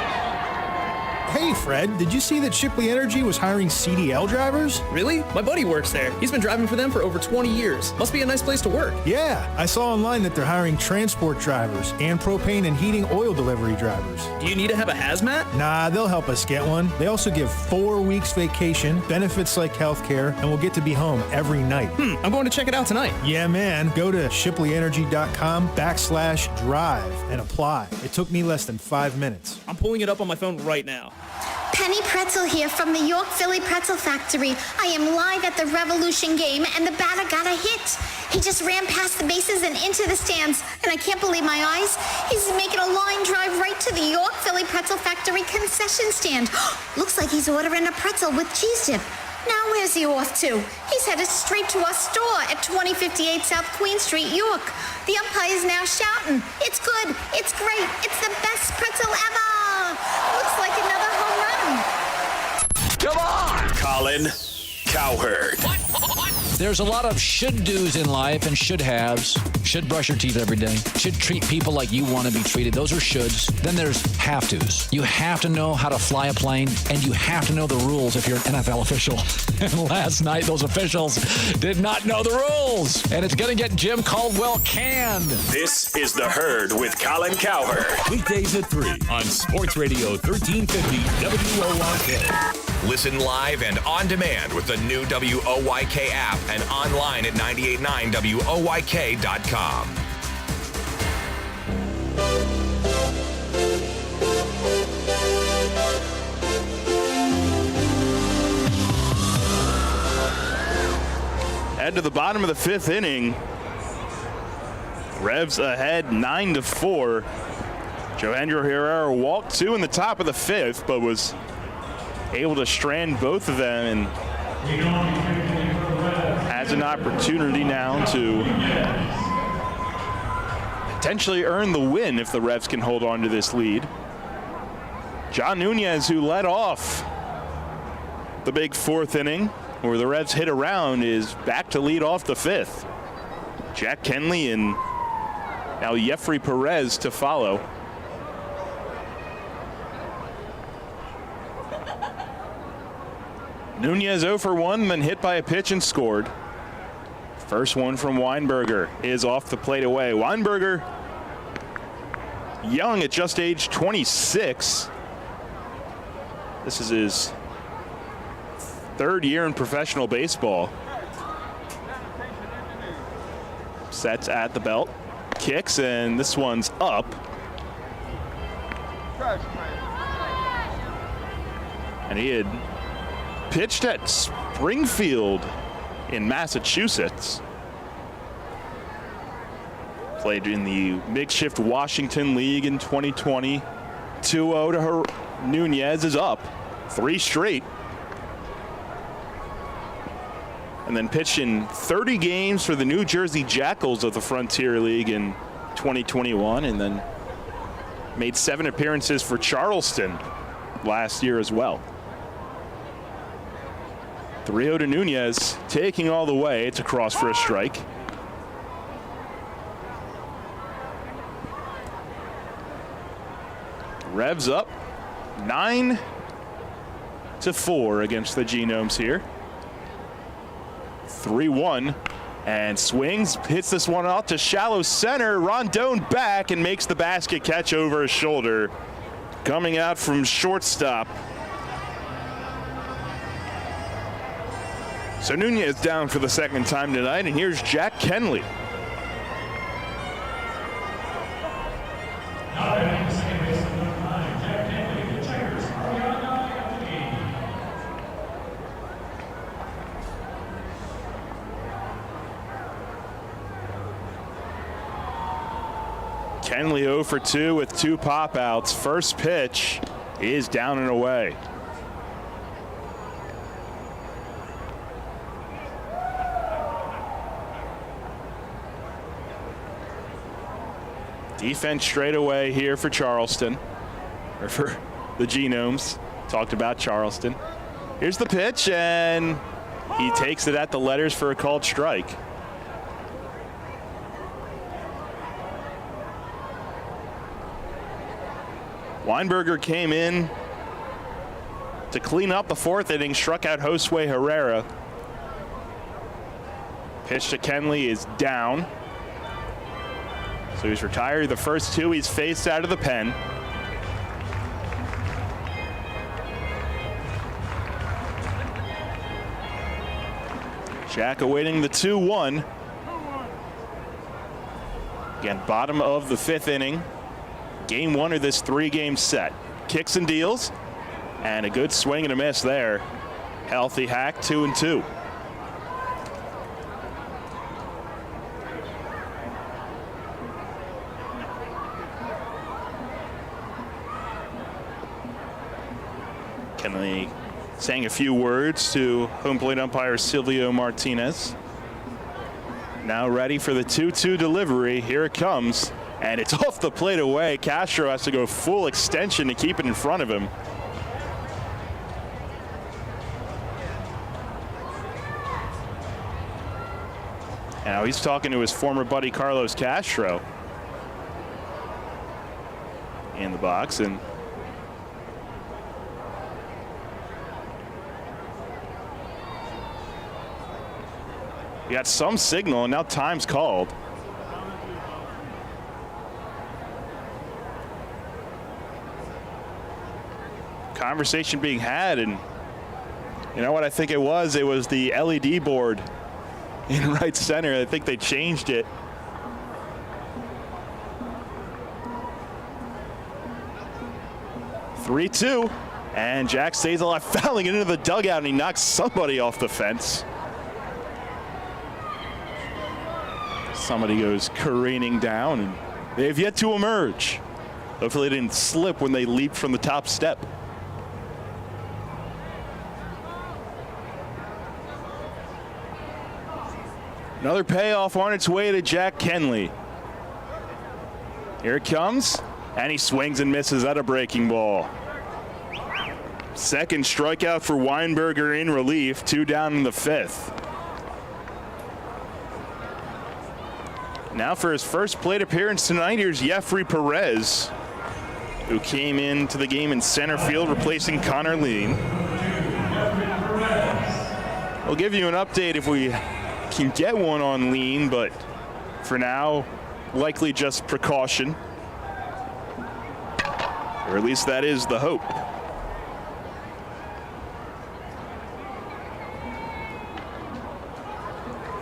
Hey, Fred, did you see that Shipley Energy was hiring CDL drivers? Really? My buddy works there. He's been driving for them for over 20 years. Must be a nice place to work. Yeah, I saw online that they're hiring transport drivers and propane and heating oil delivery drivers. Do you need to have a hazmat? Nah, they'll help us get one. They also give 4 weeks vacation, benefits like healthcare, and we'll get to be home every night. I'm going to check it out tonight. Yeah, man. Go to shipleyenergy.com/drive and apply. It took me less than 5 minutes. I'm pulling it up on my phone right now. Penny Pretzel here from the York Philly Pretzel Factory. I am live at the Revolution game, and the batter got a hit. He just ran past the bases and into the stands, and I can't believe my eyes. He's making a line drive right to the York Philly Pretzel Factory concession stand. Looks like he's ordering a pretzel with cheese dip. Now where's he off to? He's headed straight to our store at 2058 South Queen Street, York. The umpire is now shouting, "It's good, it's great, it's the best pretzel ever." Looks like another home run. Come on, Colin Cowherd. There's a lot of should-dos in life and should-haves. Should brush your teeth every day. Should treat people like you want to be treated. Those are shoulds. Then there's have-tos. You have to know how to fly a plane, and you have to know the rules if you're an NFL official. And last night, those officials did not know the rules. And it's going to get Jim Caldwell canned. This is The Herd with Colin Cowherd. Weekdays at 3 on Sports Radio 1350 WOYK. Listen live and on demand with the new WOYK app and online at 989WOYK.com. Head to the bottom of the fifth inning. Revs ahead 9-4. Josue Herrera walked two in the top of the fifth, but was able to strand both of them and has an opportunity now to potentially earn the win if the Revs can hold on to this lead. John Dunyas, who led off the big fourth inning where the Revs hit around, is back to lead off the fifth. Jack Kenley and now Jeffrey Perez to follow. Dunyas 0 for 1, then hit by a pitch and scored. First one from Weinberger is off the plate away. Weinberger, young at just age 26. This is his third year in professional baseball. Sets at the belt, kicks, and this one's up. And he had pitched at Springfield in Massachusetts. Played in the makeshift Washington League in 2020. 2-0 to Dunyas is up 3 straight. And then pitched in 30 games for the New Jersey Jackals of the Frontier League in 2021, and then made 7 appearances for Charleston last year as well. 3-0 to Dunyas, taking all the way. It's across for a strike. Revs up 9-4 against the Genomes here. 3-1 and swings, hits this one out to shallow center. Rondon back and makes the basket catch over his shoulder. Coming out from shortstop. So Dunyas down for the second time tonight, and here's Jack Kenley. Kenley 0 for 2 with 2 pop-outs. First pitch is down and away. Defense straight away here for Charleston, or for the Genomes. Talked about Charleston. Here's the pitch, and he takes it at the letters for a called strike. Weinberger came in to clean up the fourth inning, struck out Josue Herrera. Pitch to Kenley is down. So he's retired the first 2 he's faced out of the pen. Jack awaiting the 2-1. Again, bottom of the 5th inning. Game 1 of this 3-game set. Kicks and deals. And a good swing and a miss there. Healthy hack, 2-2. Kenley saying a few words to home plate umpire Silvio Martinez. Now ready for the 2-2 delivery. Here it comes. And it's off the plate away. Castro has to go full extension to keep it in front of him. Now he's talking to his former buddy Carlos Castro in the box, and we got some signal, and now time's called. Conversation being had, and you know what I think it was? It was the LED board in right center. I think they changed it. (3-2), and Jack stays alive, fouling it into the dugout, and he knocks somebody off the fence. Somebody goes careening down, and they have yet to emerge. Hopefully they didn't slip when they leaped from the top step. Another payoff on its way to Jack Kenley. Here it comes, and he swings and misses at a breaking ball. Second strikeout for Weinberger in relief, 2 down in the 5th. Now for his first plate appearance tonight, here's Jeffrey Perez, who came into the game in center field, replacing Connor Lean. We'll give you an update if we can get one on Lean, but for now, likely just precaution. Or at least that is the hope.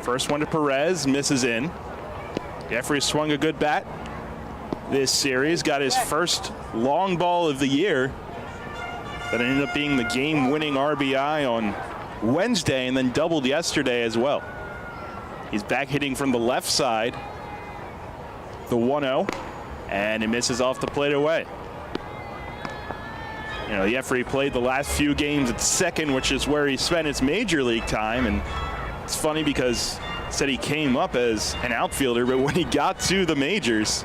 First one to Perez, misses in. Jeffrey swung a good bat this series, got his first long ball of the year. That ended up being the game-winning RBI on Wednesday and then doubled yesterday as well. He's back hitting from the left side. The 1-0, and it misses off the plate away. You know, Jeffrey played the last few games at second, which is where he spent his major league time, and it's funny because said he came up as an outfielder, but when he got to the majors,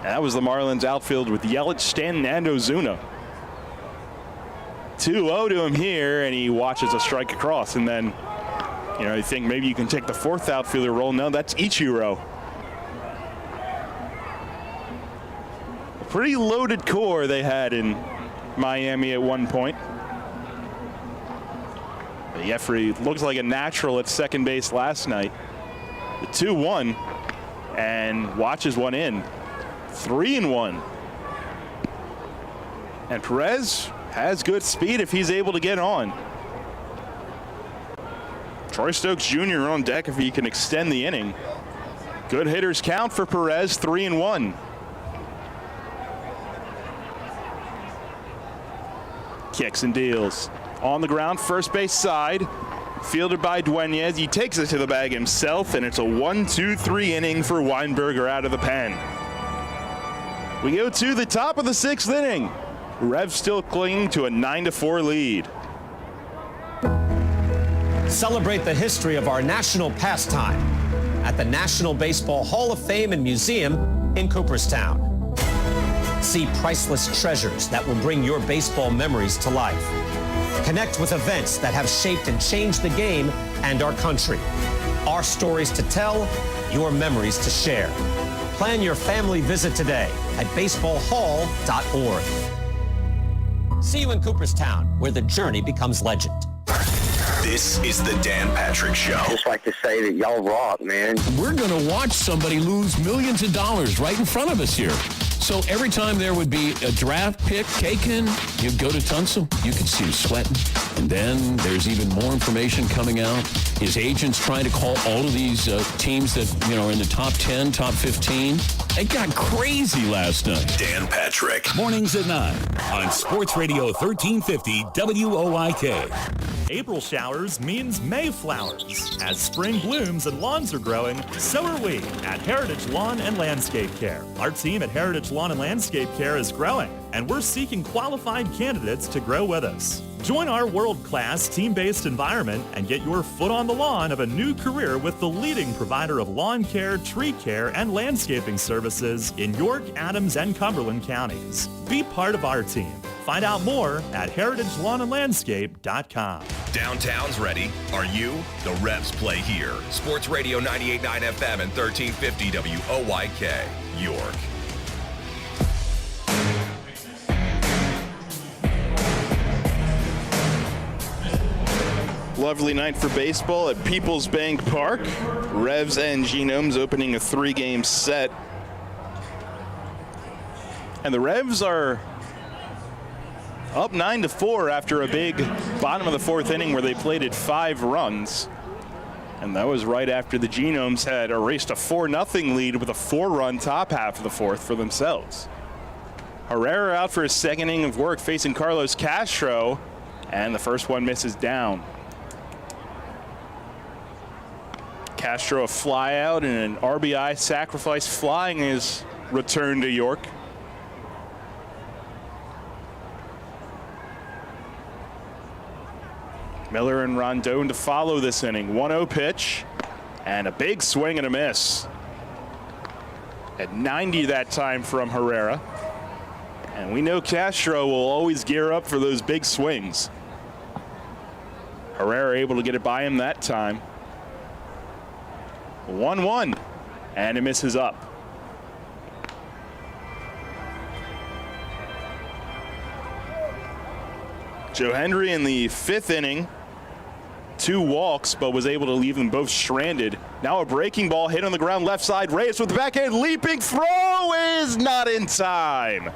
that was the Marlins outfield with Yelich, Stanton, and Ozuna. 2-0 to him here, and he watches a strike across, and then, you know, you think maybe you can take the fourth outfielder role. No, that's Ichiro. A pretty loaded core they had in Miami at one point. Jeffrey looks like a natural at second base last night. The 2-1, and watches one in. 3-1. And Perez has good speed if he's able to get on. Troy Stokes Jr. on deck if he can extend the inning. Good hitters count for Perez, 3-1. Kicks and deals. On the ground, first base side. Fielded by Dunyas. He takes it to the bag himself, and it's a 1-2-3 inning for Weinberger out of the pen. We go to the top of the 6th inning. Revs still clinging to a 9-4 lead. Celebrate the history of our national pastime at the National Baseball Hall of Fame and Museum in Cooperstown. See priceless treasures that will bring your baseball memories to life. Connect with events that have shaped and changed the game and our country. Our stories to tell, your memories to share. Plan your family visit today at baseballhall.org. See you in Cooperstown, where the journey becomes legend. This is the Dan Patrick Show. Just like to say that y'all rock, man. We're going to watch somebody lose millions of dollars right in front of us here. So every time there would be a draft pick taken, you'd go to Tunsil, you could see him sweating. And then there's even more information coming out. His agent's trying to call all of these teams that, you know, are in the top 10, top 15. It got crazy last night. Dan Patrick. Mornings at 9 on Sports Radio 1350 WOIK. April showers means May flowers. As spring blooms and lawns are growing, so are we at Heritage Lawn and Landscape Care. Our team at Heritage Lawn and Landscape Care is growing, and we're seeking qualified candidates to grow with us. Join our world-class team-based environment and get your foot on the lawn of a new career with the leading provider of lawn care, tree care, and landscaping services in York, Adams, and Cumberland counties. Be part of our team. Find out more at heritagelawnandlandscape.com. Downtown's ready. Are you? The Revs play here. Sports Radio 98.9 FM and 1350 WOIK, York. Lovely night for baseball at People's Bank Park. Revs and Genomes opening a 3-game set. And the Revs are up 9-4 after a big bottom of the 4th inning where they plated 5 runs. And that was right after the Genomes had erased a 4-0 lead with a 4-run top half of the 4th for themselves. Herrera out for his 2nd inning of work facing Carlos Castro, and the first one misses down. Castro a fly out and an RBI sacrifice flying his return to York. Miller and Rondon to follow this inning. 1-0 pitch and a big swing and a miss. At 90 that time from Herrera. And we know Castro will always gear up for those big swings. Herrera able to get it by him that time. 1-1 and it misses up. Joe Hendry in the 5th inning. 2 walks, but was able to leave them both stranded. Now a breaking ball hit on the ground left side. Reyes with the backhand leaping throw is not in time.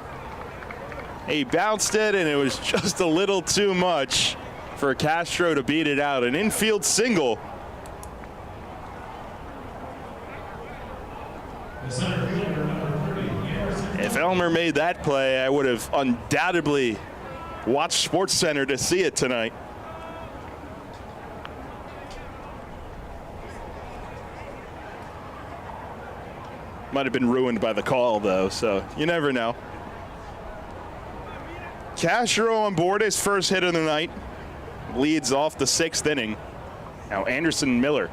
He bounced it and it was just a little too much for Castro to beat it out. An infield single. If Elmer made that play, I would have undoubtedly watched SportsCenter to see it tonight. Might have been ruined by the call, though, so you never know. Castro on board his first hit of the night. Leads off the 6th inning. Now Anderson Miller.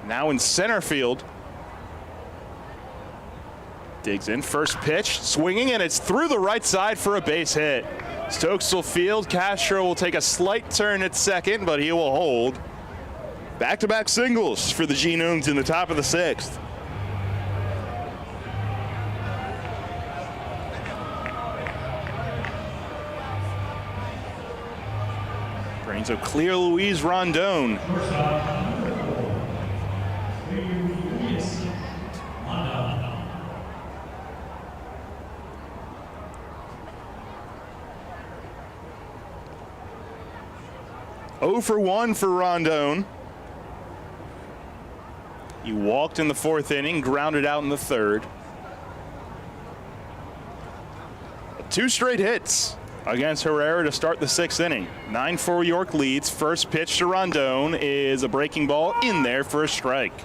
Now in center field. Digs in, first pitch, swinging, and it's through the right side for a base hit. Stokes will field. Castro will take a slight turn at second, but he will hold. Back-to-back singles for the Genomes in the top of the 6th. Brings a clear Luis Rondon. Oh for 1 for Rondon. He walked in the 4th inning, grounded out in the 3rd. 2 straight hits against Herrera to start the 6th inning. 9-4 York leads. First pitch to Rondon is a breaking ball in there for a strike.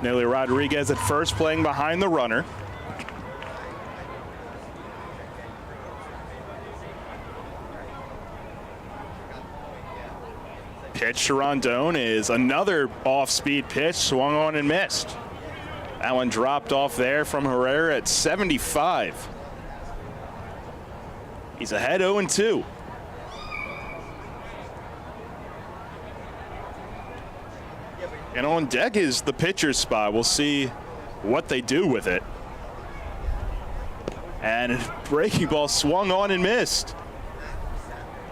Nelly Rodriguez at first, playing behind the runner. Pitch to Rondon is another off-speed pitch, swung on and missed. That one dropped off there from Herrera at 75. He's ahead 0-2. And on deck is the pitcher's spot. We'll see what they do with it. And a breaking ball swung on and missed.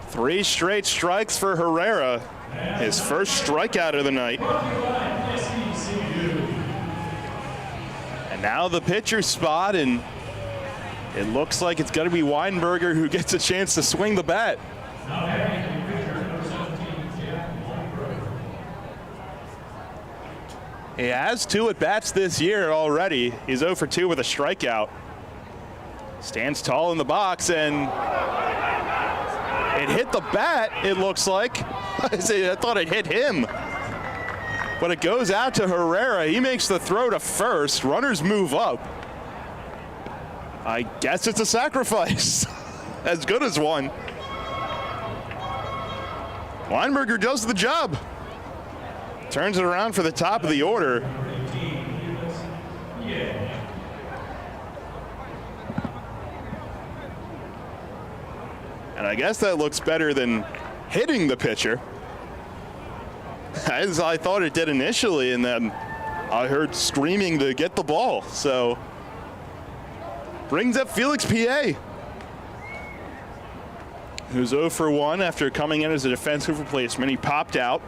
3 straight strikes for Herrera. His first strikeout of the night. And now the pitcher's spot, and it looks like it's going to be Weinberger who gets a chance to swing the bat. He has 2 at-bats this year already. He's 0 for 2 with a strikeout. Stands tall in the box, and it hit the bat, it looks like. I thought it hit him. But it goes out to Herrera. He makes the throw to first. Runners move up. I guess it's a sacrifice. As good as one. Weinberger does the job. Turns it around for the top of the order. And I guess that looks better than hitting the pitcher, as I thought it did initially, and then I heard screaming to get the ball. So brings up Felix P.A., who's 0 for 1 after coming in as a defensive replacement. He popped out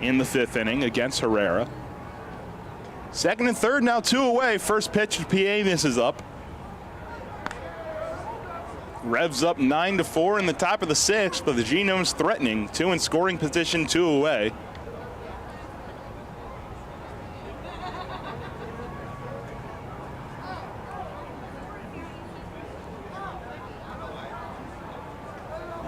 in the 5th inning against Herrera. Second and third, now 2 away. First pitch to PA misses up. Revs up 9-4 in the top of the 6th, but the Genomes threatening. 2 in scoring position, 2 away.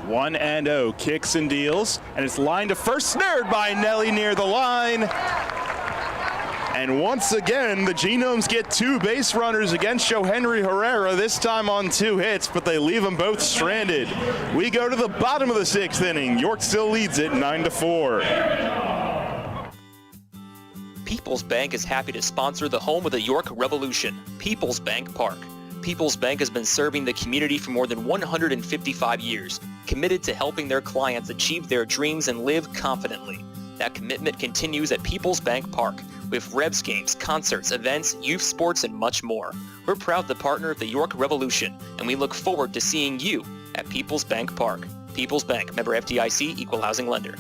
One and 0, kicks and deals, and it's lined to first, snared by Nelly near the line. And once again, the Genomes get 2 base runners against Josue Herrera, this time on 2 hits, but they leave them both stranded. We go to the bottom of the 6th inning. York still leads it 9-4. People's Bank is happy to sponsor the home of the York Revolution, People's Bank Park. People's Bank has been serving the community for more than 155 years, committed to helping their clients achieve their dreams and live confidently. That commitment continues at People's Bank Park, with Revs games, concerts, events, youth sports, and much more. We're proud to partner of the York Revolution, and we look forward to seeing you at People's Bank Park. People's Bank, member FDIC, equal housing lender.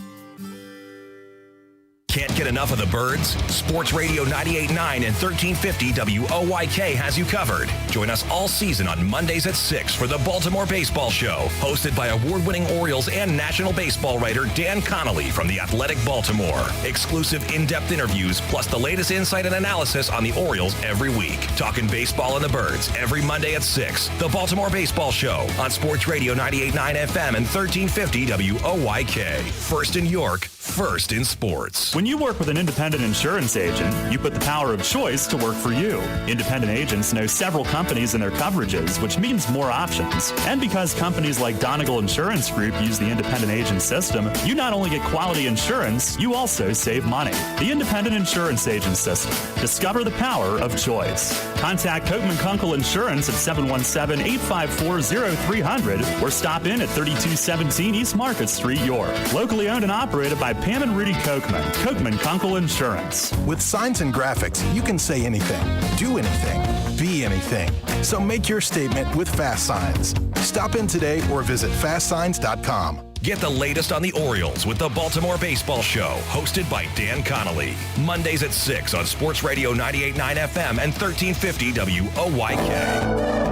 Can't get enough of the Birds? Sports Radio 98.9 and 1350 WOYK has you covered. Join us all season on Mondays at 6 for the Baltimore Baseball Show, hosted by award-winning Orioles and National Baseball writer Dan Connolly from The Athletic Baltimore. Exclusive in-depth interviews, plus the latest insight and analysis on the Orioles every week. Talking baseball and the Birds every Monday at 6. The Baltimore Baseball Show on Sports Radio 98.9 FM and 1350 WOYK. First in York, first in sports. When you work with an independent insurance agent, you put the power of choice to work for you. Independent agents know several companies and their coverages, which means more options. And because companies like Donegal Insurance Group use the independent agent system, you not only get quality insurance, you also save money. The independent insurance agent system. Discover the power of choice. Contact Kochman Kunkel Insurance at 717-854-0300 or stop in at 3217 East Market Street, York. Locally owned and operated by Pam and Rudy Kochman. Kochman Kunkel Insurance. With signs and graphics, you can say anything, do anything, be anything. So make your statement with Fast Signs. Stop in today or visit fastsigns.com. Get the latest on the Orioles with the Baltimore Baseball Show, hosted by Dan Connolly. Mondays at 6 on Sports Radio 98.9 FM and 1350 WOYK.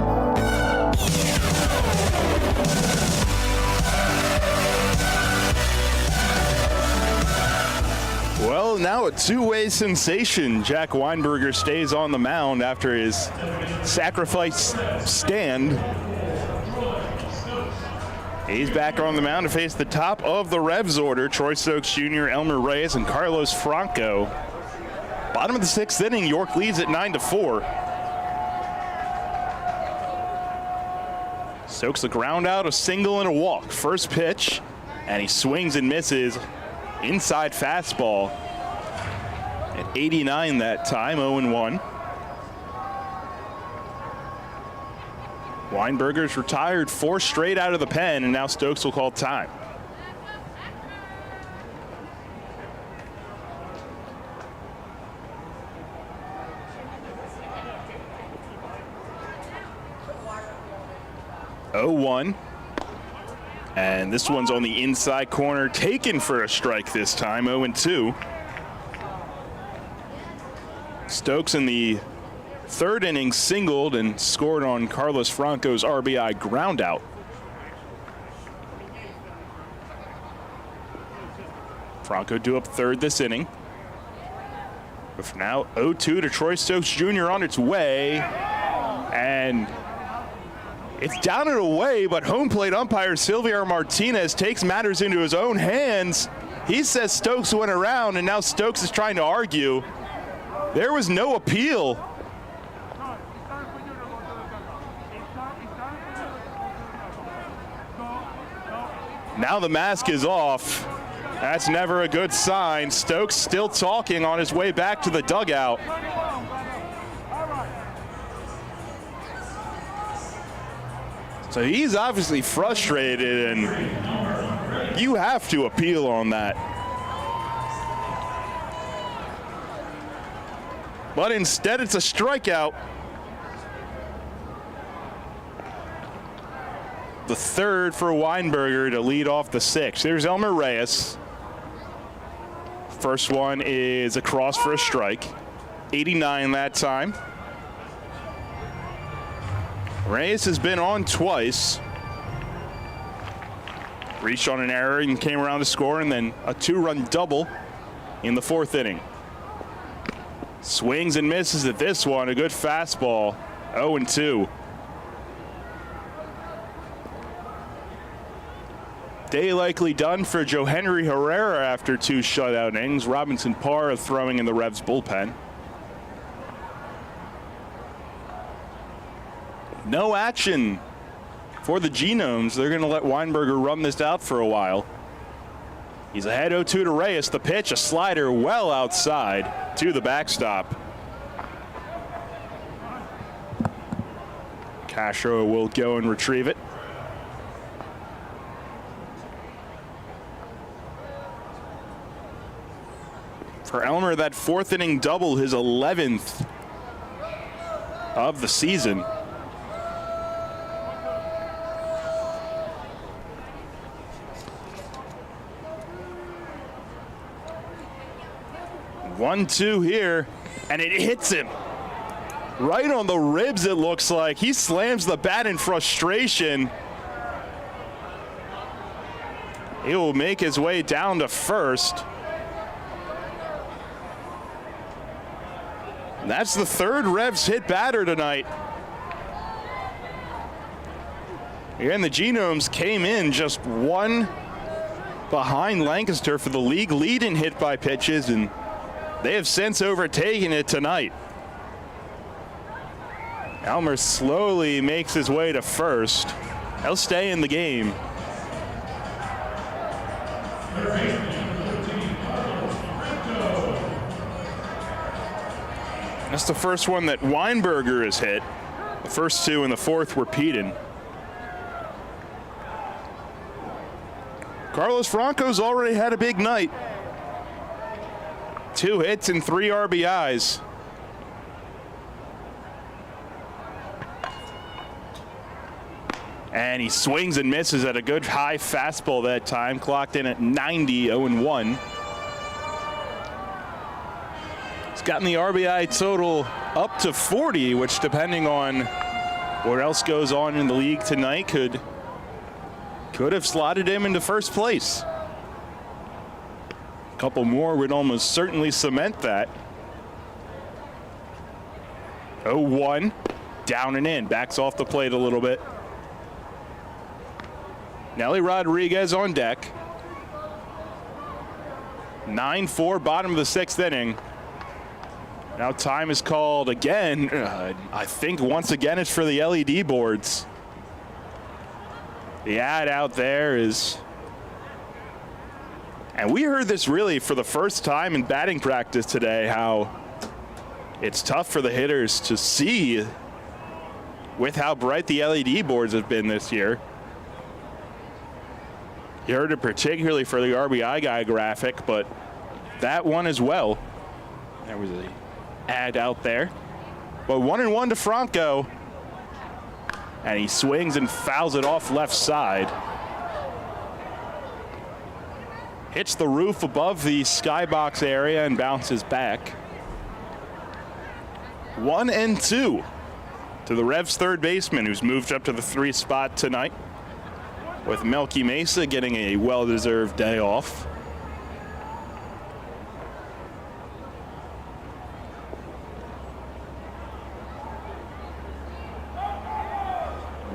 Well, now a two-way sensation. Jack Weinberger stays on the mound after his sacrifice stand. He's back on the mound to face the top of the Revs order. Troy Stokes Jr., Elmer Reyes, and Carlos Franco. Bottom of the 6th inning, York leads at 9-4. Stokes the ground out, a single and a walk. First pitch, and he swings and misses. Inside fastball at 89 that time, 0-1. Weinberger's retired 4 straight out of the pen, and now Stokes will call time. And this one's on the inside corner, taken for a strike this time, 0-2. Stokes in the 3rd inning singled and scored on Carlos Franco's RBI ground out. Franco due up 3rd this inning. But for now, 0-2 to Troy Stokes Jr. on its way. And it's down and away, but home plate umpire Silvier Martinez takes matters into his own hands. He says Stokes went around, and now Stokes is trying to argue. There was no appeal. Now the mask is off. That's never a good sign. Stokes still talking on his way back to the dugout. So he's obviously frustrated, and you have to appeal on that. But instead, it's a strikeout. The third for Weinberger to lead off the sixth. There's Elmer Reyes. First one is across for a strike. 89 that time. Reyes has been on twice. Reached on an error and came around to score, and then a 2-run double in the fourth inning. Swings and misses at this one. A good fastball. 0-2. Day likely done for Josue Herrera after 2 shutout innings. Robinson Parra throwing in the Revs bullpen. No action for the Genomes. They're going to let Weinberger run this out for a while. He's ahead 0-2 to Reyes. The pitch, a slider well outside to the backstop. Castro will go and retrieve it. For Elmer, that fourth inning double, his 11th of the season. One-two here, and it hits him right on the ribs, it looks like. He slams the bat in frustration. He will make his way down to first. That's the third Revs hit batter tonight. And the Genomes came in just one behind Lancaster for the league lead in hit by pitches, and they have since overtaken it tonight. Elmer slowly makes his way to first. He'll stay in the game. That's the first one that Weinberger has hit. The first 2 in the fourth were Peden. Carlos Franco's already had a big night. 2 hits and 3 RBIs. And he swings and misses at a good high fastball that time. Clocked in at 90, 0-1. He's gotten the RBI total up to 40, which, depending on what else goes on in the league tonight, could have slotted him into first place. A couple more would almost certainly cement that. 0-1, down and in, backs off the plate a little bit. Nelly Rodriguez on deck. 9-4, bottom of the sixth inning. Now time is called again. I think once again it's for the LED boards. The ad out there is, and we heard this really for the first time in batting practice today, how it's tough for the hitters to see with how bright the LED boards have been this year. You heard it particularly for the RBI guy graphic, but that one as well. There was an ad out there. But 1-1 to Franco. And he swings and fouls it off left side. Hits the roof above the skybox area and bounces back. 1-2 to the Revs third baseman, who's moved up to the 3 spot tonight, with Melky Mesa getting a well-deserved day off.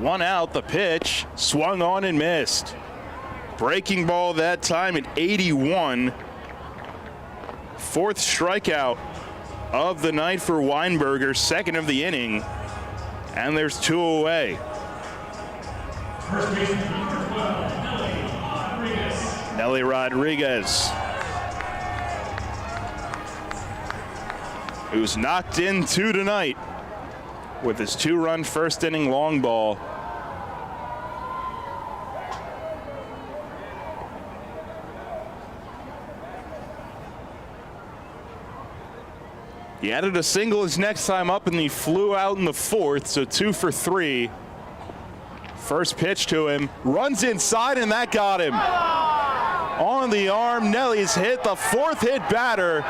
One out, the pitch, swung on and missed. Breaking ball that time at 81. Fourth strikeout of the night for Weinberger, second of the inning, and there's 2 away. Nelly Rodriguez, who's knocked in 2 tonight with his 2-run first inning long ball. He added a single his next time up, and he flew out in the fourth, so 2 for 3. First pitch to him, runs inside, and that got him. On the arm, Nelly's hit the 4th hit batter.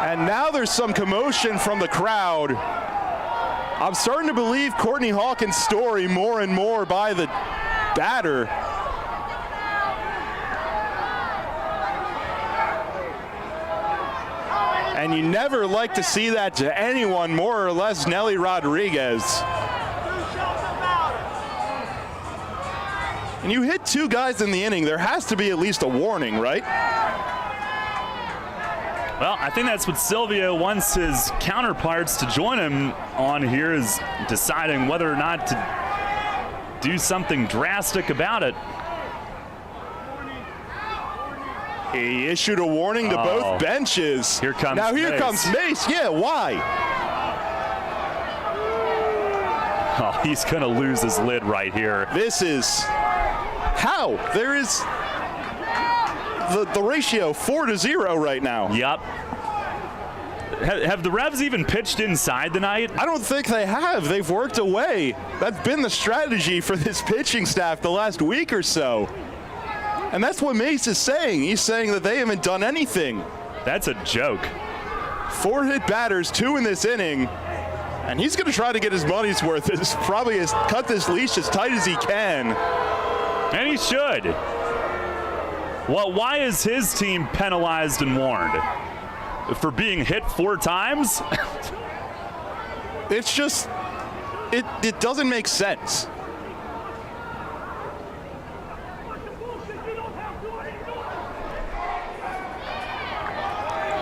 And now there's some commotion from the crowd. I'm starting to believe Courtney Hawkins' story more and more by the batter. And you never like to see that to anyone, more or less Nelly Rodriguez. And you hit 2 guys in the inning, there has to be at least a warning, right? Well, I think that's what Silvio wants his counterparts to join him on here, is deciding whether or not to do something drastic about it. He issued a warning to both benches. Here comes Now here Mace. comes Mace. Yeah, why? Oh, he's going to lose his lid right here. This is how? There is the ratio 4-0 right now. Yep. Have the Revs even pitched inside tonight? I don't think they have. They've worked away. That's been the strategy for this pitching staff the last week or so. And that's what Mace is saying. He's saying that they haven't done anything. That's a joke. 4 hit batters, 2 in this inning. And he's going to try to get his money's worth. It's probably cut this leash as tight as he can. And he should. Well, why is his team penalized and warned? For being hit 4 times? It's just, it doesn't make sense.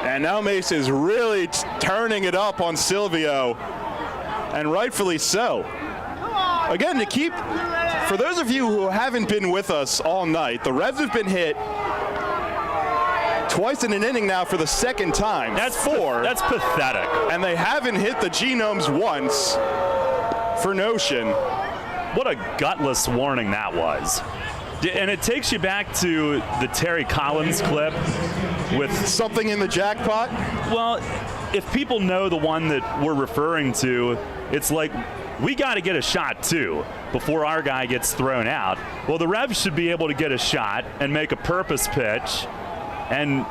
And now Mace is really turning it up on Silvio, and rightfully so. Again, for those of you who haven't been with us all night, the Revs have been hit twice in an inning now for the 2nd time. That's 4. That's pathetic. And they haven't hit the Genomes once for Notion. What a gutless warning that was. And it takes you back to the Terry Collins clip with something in the jackpot. Well, if people know the one that we're referring to, it's like, we got to get a shot too before our guy gets thrown out. Well, the Revs should be able to get a shot and make a purpose pitch and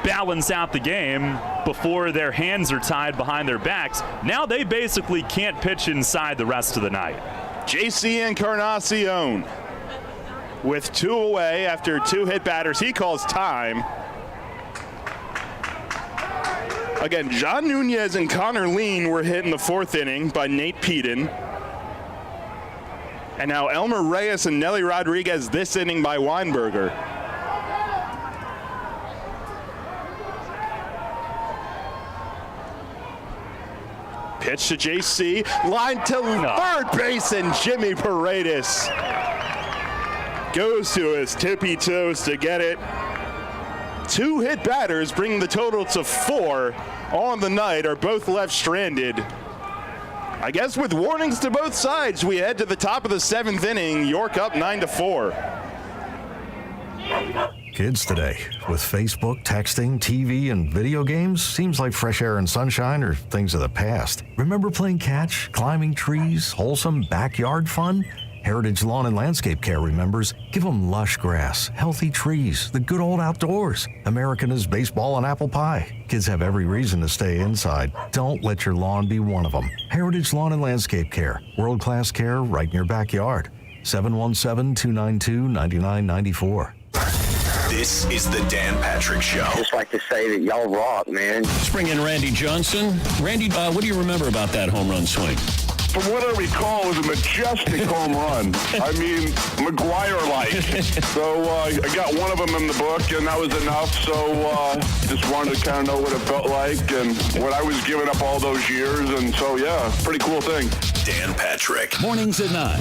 balance out the game before their hands are tied behind their backs. Now they basically can't pitch inside the rest of the night. JC Encarnacion with 2 away after 2 hit batters. He calls time. Again, John Nunez and Connor Lean were hit in the 4th inning by Nate Peden. And now Elmer Reyes and Nelly Rodriguez this inning by Weinberger. Pitch to JC, line to third base, and Jimmy Paredes goes to his tippy toes to get it. 2 hit batters, bringing the total to 4 on the night, are both left stranded. I guess with warnings to both sides, we head to the top of the 7th inning. York up 9-4. Kids today, with Facebook, texting, TV, and video games, seems like fresh air and sunshine are things of the past. Remember playing catch, climbing trees, wholesome backyard fun? Heritage Lawn and Landscape Care remembers, give them lush grass, healthy trees, the good old outdoors. American is baseball and apple pie. Kids have every reason to stay inside. Don't let your lawn be one of them. Heritage Lawn and Landscape Care, world-class care right in your backyard. 717-292-9994. This is the Dan Patrick Show. Just like to say that y'all rock, man. Let's bring in Randy Johnson. Randy, what do you remember about that home run swing? From what I recall, it was a majestic home run. I mean, McGuire-like. So I got one of them in the book, and that was enough. So just wanted to kind of know what it felt like and what I was giving up all those years. And so, yeah, pretty cool thing. Dan Patrick. Mornings at 9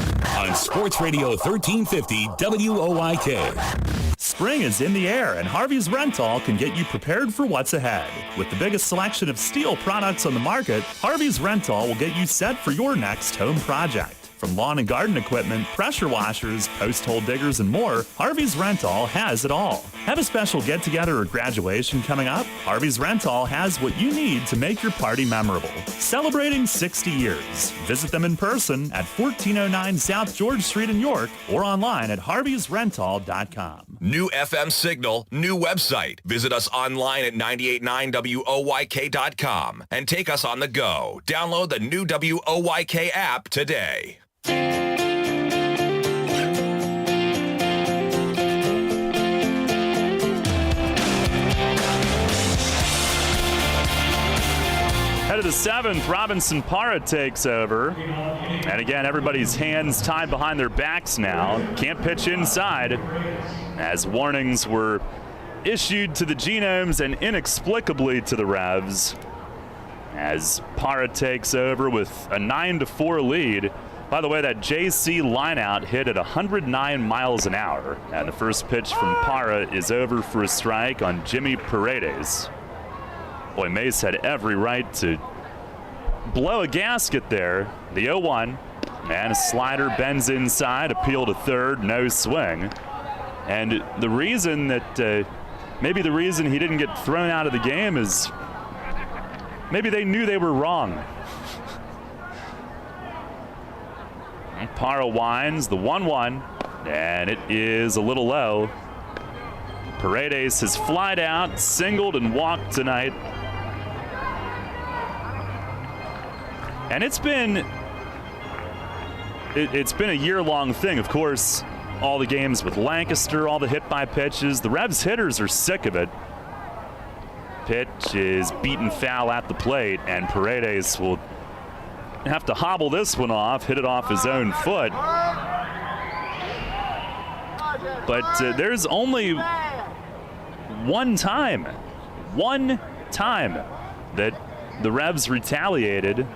on Sports Radio 1350 WOIK. Spring is in the air, and Harvey's Rental can get you prepared for what's ahead. With the biggest selection of steel products on the market, Harvey's Rental will get you set for your next home project. From lawn and garden equipment, pressure washers, post hole diggers, and more, Harvey's Rental has it all. Have a special get-together or graduation coming up? Harvey's Rental has what you need to make your party memorable. Celebrating 60 years. Visit them in person at 1409 South George Street in York or online at harveysrental.com. New FM signal, new website. Visit us online at 989WOYK.com and take us on the go. Download the new WOYK app today. Head of the 7th, Robinson Parra takes over. And again, everybody's hands tied behind their backs now. Can't pitch inside, as warnings were issued to the Genomes and inexplicably to the Revs, as Parra takes over with a 9-4 lead. By the way, that JC lineout hit at 109 miles an hour. And the first pitch from Parra is over for a strike on Jimmy Paredes. Boy, Mace had every right to blow a gasket there. The 0-1, and a slider bends inside, appeal to third, no swing. And the reason that, maybe the reason he didn't get thrown out of the game is maybe they knew they were wrong. Parra winds, the 1-1, and it is a little low. Paredes has flied out, singled, and walked tonight. And it's been a year-long thing. Of course, all the games with Lancaster, all the hit-by pitches. The Revs hitters are sick of it. Pitch is beaten foul at the plate, and Paredes will have to hobble this one off, hit it off his own foot. But there's only one time that the Revs retaliated.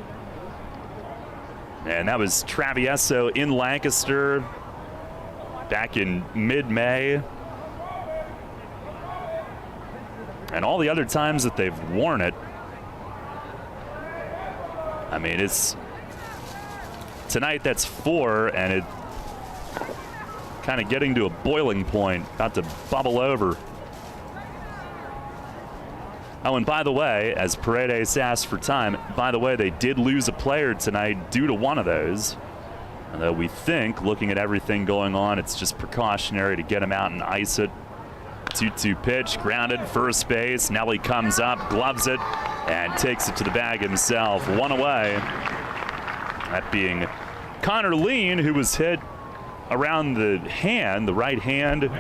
And that was Travieso in Lancaster back in mid-May. And all the other times that they've worn it, I mean, it's tonight that's 4, and it kind of getting to a boiling point, about to bubble over. Oh, and by the way, as Paredes asked for time, by the way, they did lose a player tonight due to one of those. Although we think, looking at everything going on, it's just precautionary to get him out and ice it. 2-2 pitch, grounded, first base. Nelly comes up, gloves it, and takes it to the bag himself. One away. That being Connor Lean, who was hit around the hand, the right hand.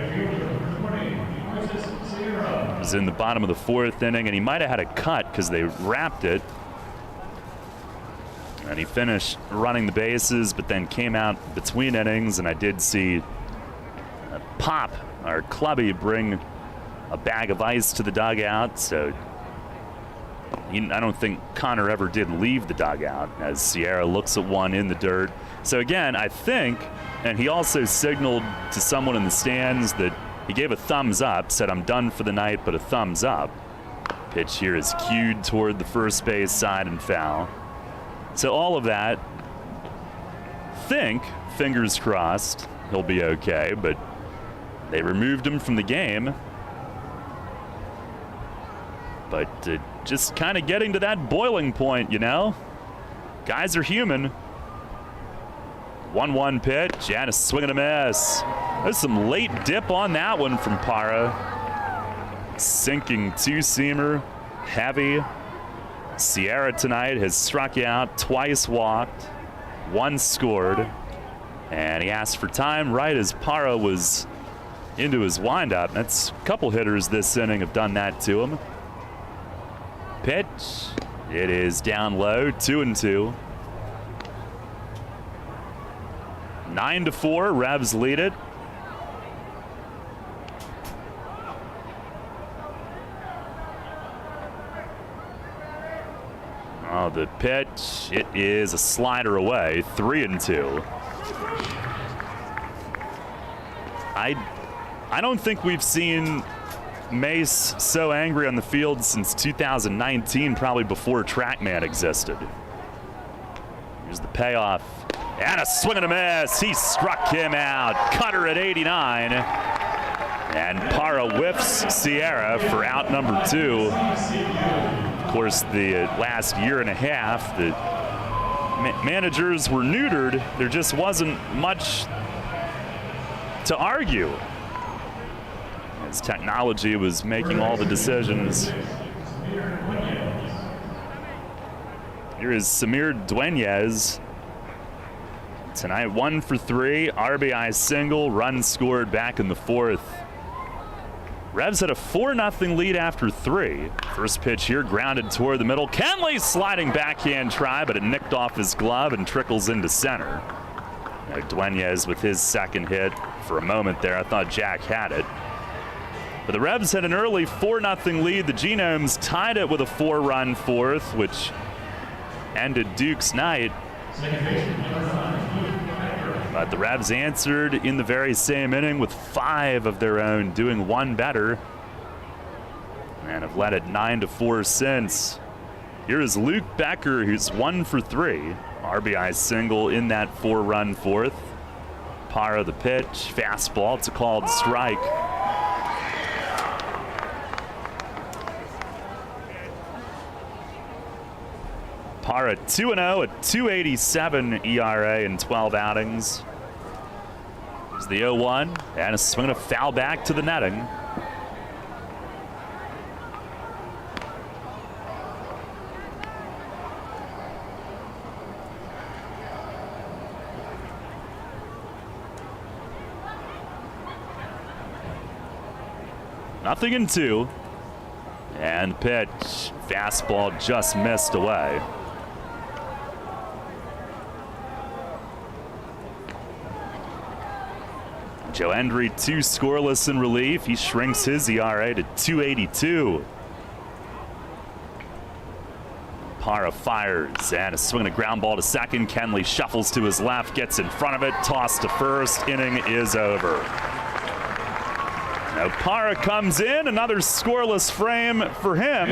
Was in the bottom of the 4th inning, and he might have had a cut because they wrapped it. And he finished running the bases, but then came out between innings, and I did see Pop, or Clubby, bring a bag of ice to the dugout. So I don't think Connor ever did leave the dugout, as Sierra looks at one in the dirt. So again, I think, and he also signaled to someone in the stands that he gave a thumbs up, said I'm done for the night, but a thumbs up. Pitch here is cued toward the first base side and foul. So all of that, think, fingers crossed, he'll be okay, but they removed him from the game. But just kind of getting to that boiling point, you know? Guys are human. 1-1 pitch, and a swing and a miss. There's some late dip on that one from Parra. Sinking two-seamer, heavy. Sierra tonight has struck out, twice walked, once scored. And he asked for time right as Parra was into his windup. That's a couple hitters this inning have done that to him. Pitch, it is down low, 2-2. 9-4, Revs lead it. Oh, the pitch, it is a slider away, 3-2. I don't think we've seen Mace so angry on the field since 2019, probably before TrackMan existed. Here's the payoff, and a swing and a miss. He struck him out. Cutter at 89, and Parra whiffs Sierra for out number 2. Of course, the last year and a half, the managers were neutered. There just wasn't much to argue, as technology was making all the decisions. Here is Samir Dunyas. Tonight, 1 for 3, RBI single, run scored back in the 4th. Revs had a 4-0 lead after 3. First pitch here, grounded toward the middle. Kenley sliding backhand try, but it nicked off his glove and trickles into center. Now Dunyas with his second hit. For a moment there, I thought Jack had it. But the Revs had an early 4-0 lead. The Genomes tied it with a 4-run 4th, which ended Duke's night. But the Revs answered in the very same inning with 5 of their own, doing 1 better, and have led it 9-4 since. Here is Luke Becker, who's 1 for 3. RBI single in that 4-run 4th. Parra the pitch, fastball, it's a called strike. Parra 2-0, a 2.87 ERA in 12 outings. Here's the 0-1, and a swing and a foul back to the netting. Nothing in 2. And pitch, fastball just missed away. Joe Hendry 2 scoreless in relief. He shrinks his ERA to 2.82. Parra fires, and a swing and a ground ball to second. Kenley shuffles to his left, gets in front of it, tossed to first. Inning is over. Now Parra comes in, another scoreless frame for him.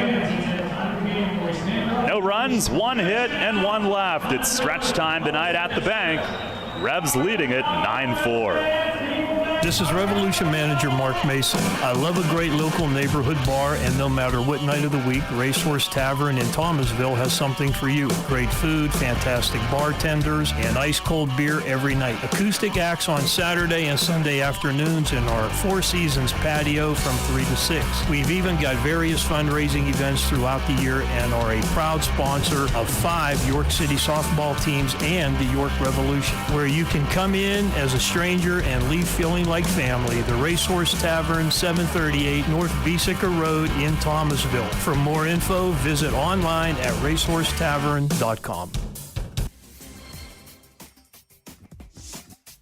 No runs, 1 hit, and 1 left. It's stretch time tonight at the bank. Revs leading it 9-4. This is Revolution Manager Mark Mason. I love a great local neighborhood bar, and no matter what night of the week, Racehorse Tavern in Thomasville has something for you. Great food, fantastic bartenders, and ice-cold beer every night. Acoustic acts on Saturday and Sunday afternoons in our Four Seasons patio from 3 to 6. We've even got various fundraising events throughout the year and are a proud sponsor of 5 York City softball teams and the York Revolution, where you can come in as a stranger and leave feeling like family. The Racehorse Tavern, 738 North Beesicker Road in Thomasville. For more info, visit online at racehorsetavern.com.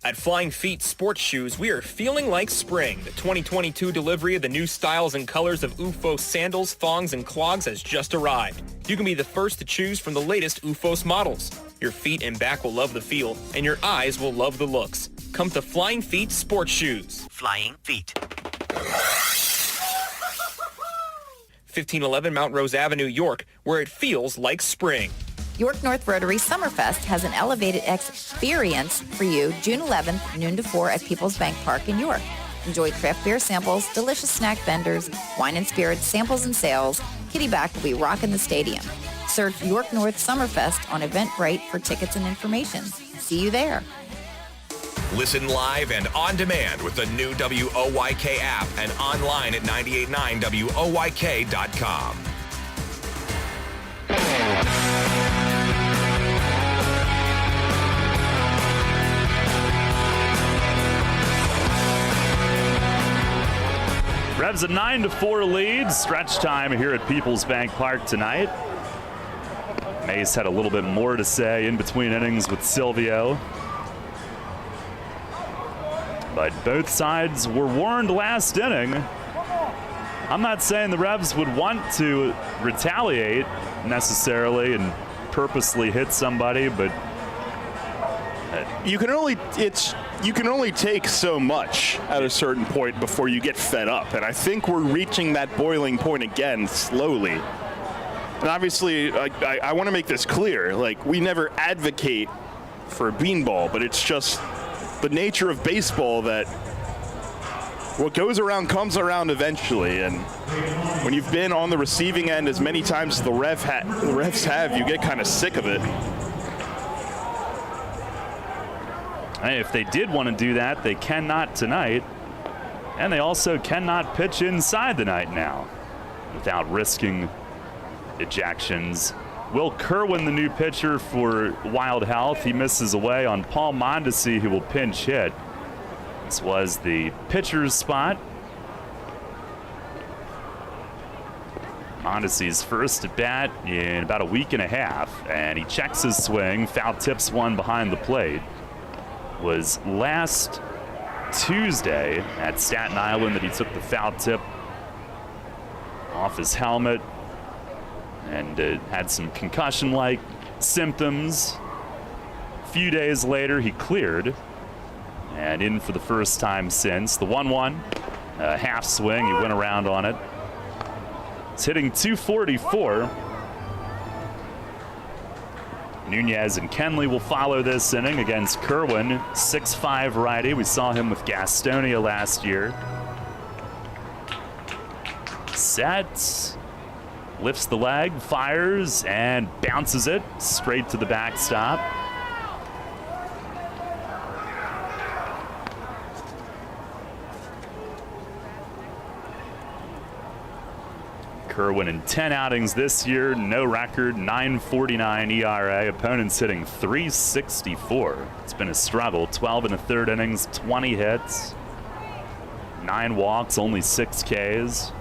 At Flying Feet Sports Shoes, we are feeling like spring. The 2022 delivery of the new styles and colors of UFO sandals, thongs, and clogs has just arrived. You can be the first to choose from the latest UFOS models. Your feet and back will love the feel, and your eyes will love the looks. Come to Flying Feet Sports Shoes. Flying Feet. 1511 Mount Rose Avenue, York, where it feels like spring. York North Rotary Summerfest has an elevated experience for you June 11th, noon to 4 at People's Bank Park in York. Enjoy craft beer samples, delicious snack vendors, wine and spirits, samples and sales. Kitty Back will be rocking the stadium. Search York North Summerfest on Eventbrite for tickets and information. See you there. Listen live and on demand with the new WOYK app and online at 989WOYK.com. Revs a 9-4 lead. Stretch time here at People's Bank Park tonight. Mace had a little bit more to say in between innings with Silvio. But both sides were warned last inning. I'm not saying the Revs would want to retaliate necessarily and purposely hit somebody, but you can only take so much at a certain point before you get fed up, and I think we're reaching that boiling point again slowly. And obviously, I want to make this clear: like, we never advocate for a beanball, but it's just the nature of baseball that what goes around comes around eventually. And when you've been on the receiving end as many times as the refs have, you get kind of sick of it. Hey, if they did want to do that, they cannot tonight. And they also cannot pitch inside the night now without risking ejections. Will Kerwin, the new pitcher for Wild Health, he misses away on Paul Mondesi, who will pinch hit. This was the pitcher's spot. Mondesi's first at bat in about a week and a half, and he checks his swing, foul tips one behind the plate. Was last Tuesday at Staten Island that he took the foul tip off his helmet and had some concussion-like symptoms. A few days later, he cleared and in for the first time since. The 1-1, half swing, he went around on it. It's hitting .244. Nunez and Kenley will follow this inning against Kerwin, 6'5" righty. We saw him with Gastonia last year. Sets, lifts the leg, fires, and bounces it straight to the backstop. Kerwin in 10 outings this year, no record, 9.49 ERA. Opponents hitting .364. It's been a struggle. 12 1/3 innings, 20 hits, 9 walks, only 6 Ks.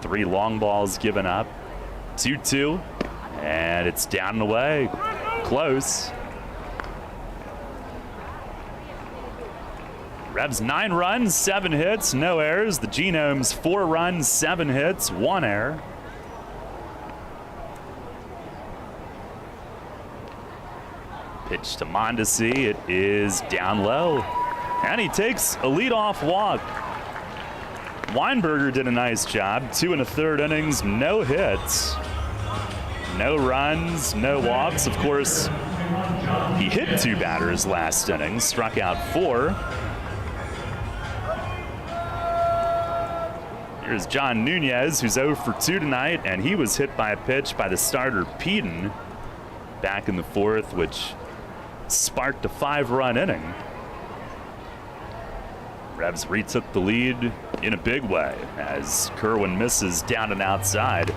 3 long balls given up. 2-2, and it's down and away. Close. Revs 9 runs, 7 hits, no errors. The Genomes 4 runs, 7 hits, 1 error. Pitch to Mondesi. It is down low. And he takes a leadoff walk. Weinberger did a nice job. 2 1/3 innings, no hits, no runs, no walks. Of course, he hit 2 batters last inning, struck out 4. Here's John Nunez, who's 0 for 2 tonight, and he was hit by a pitch by the starter Peden back in the 4th, which sparked a 5-run inning. Revs retook the lead in a big way as Kerwin misses down and outside.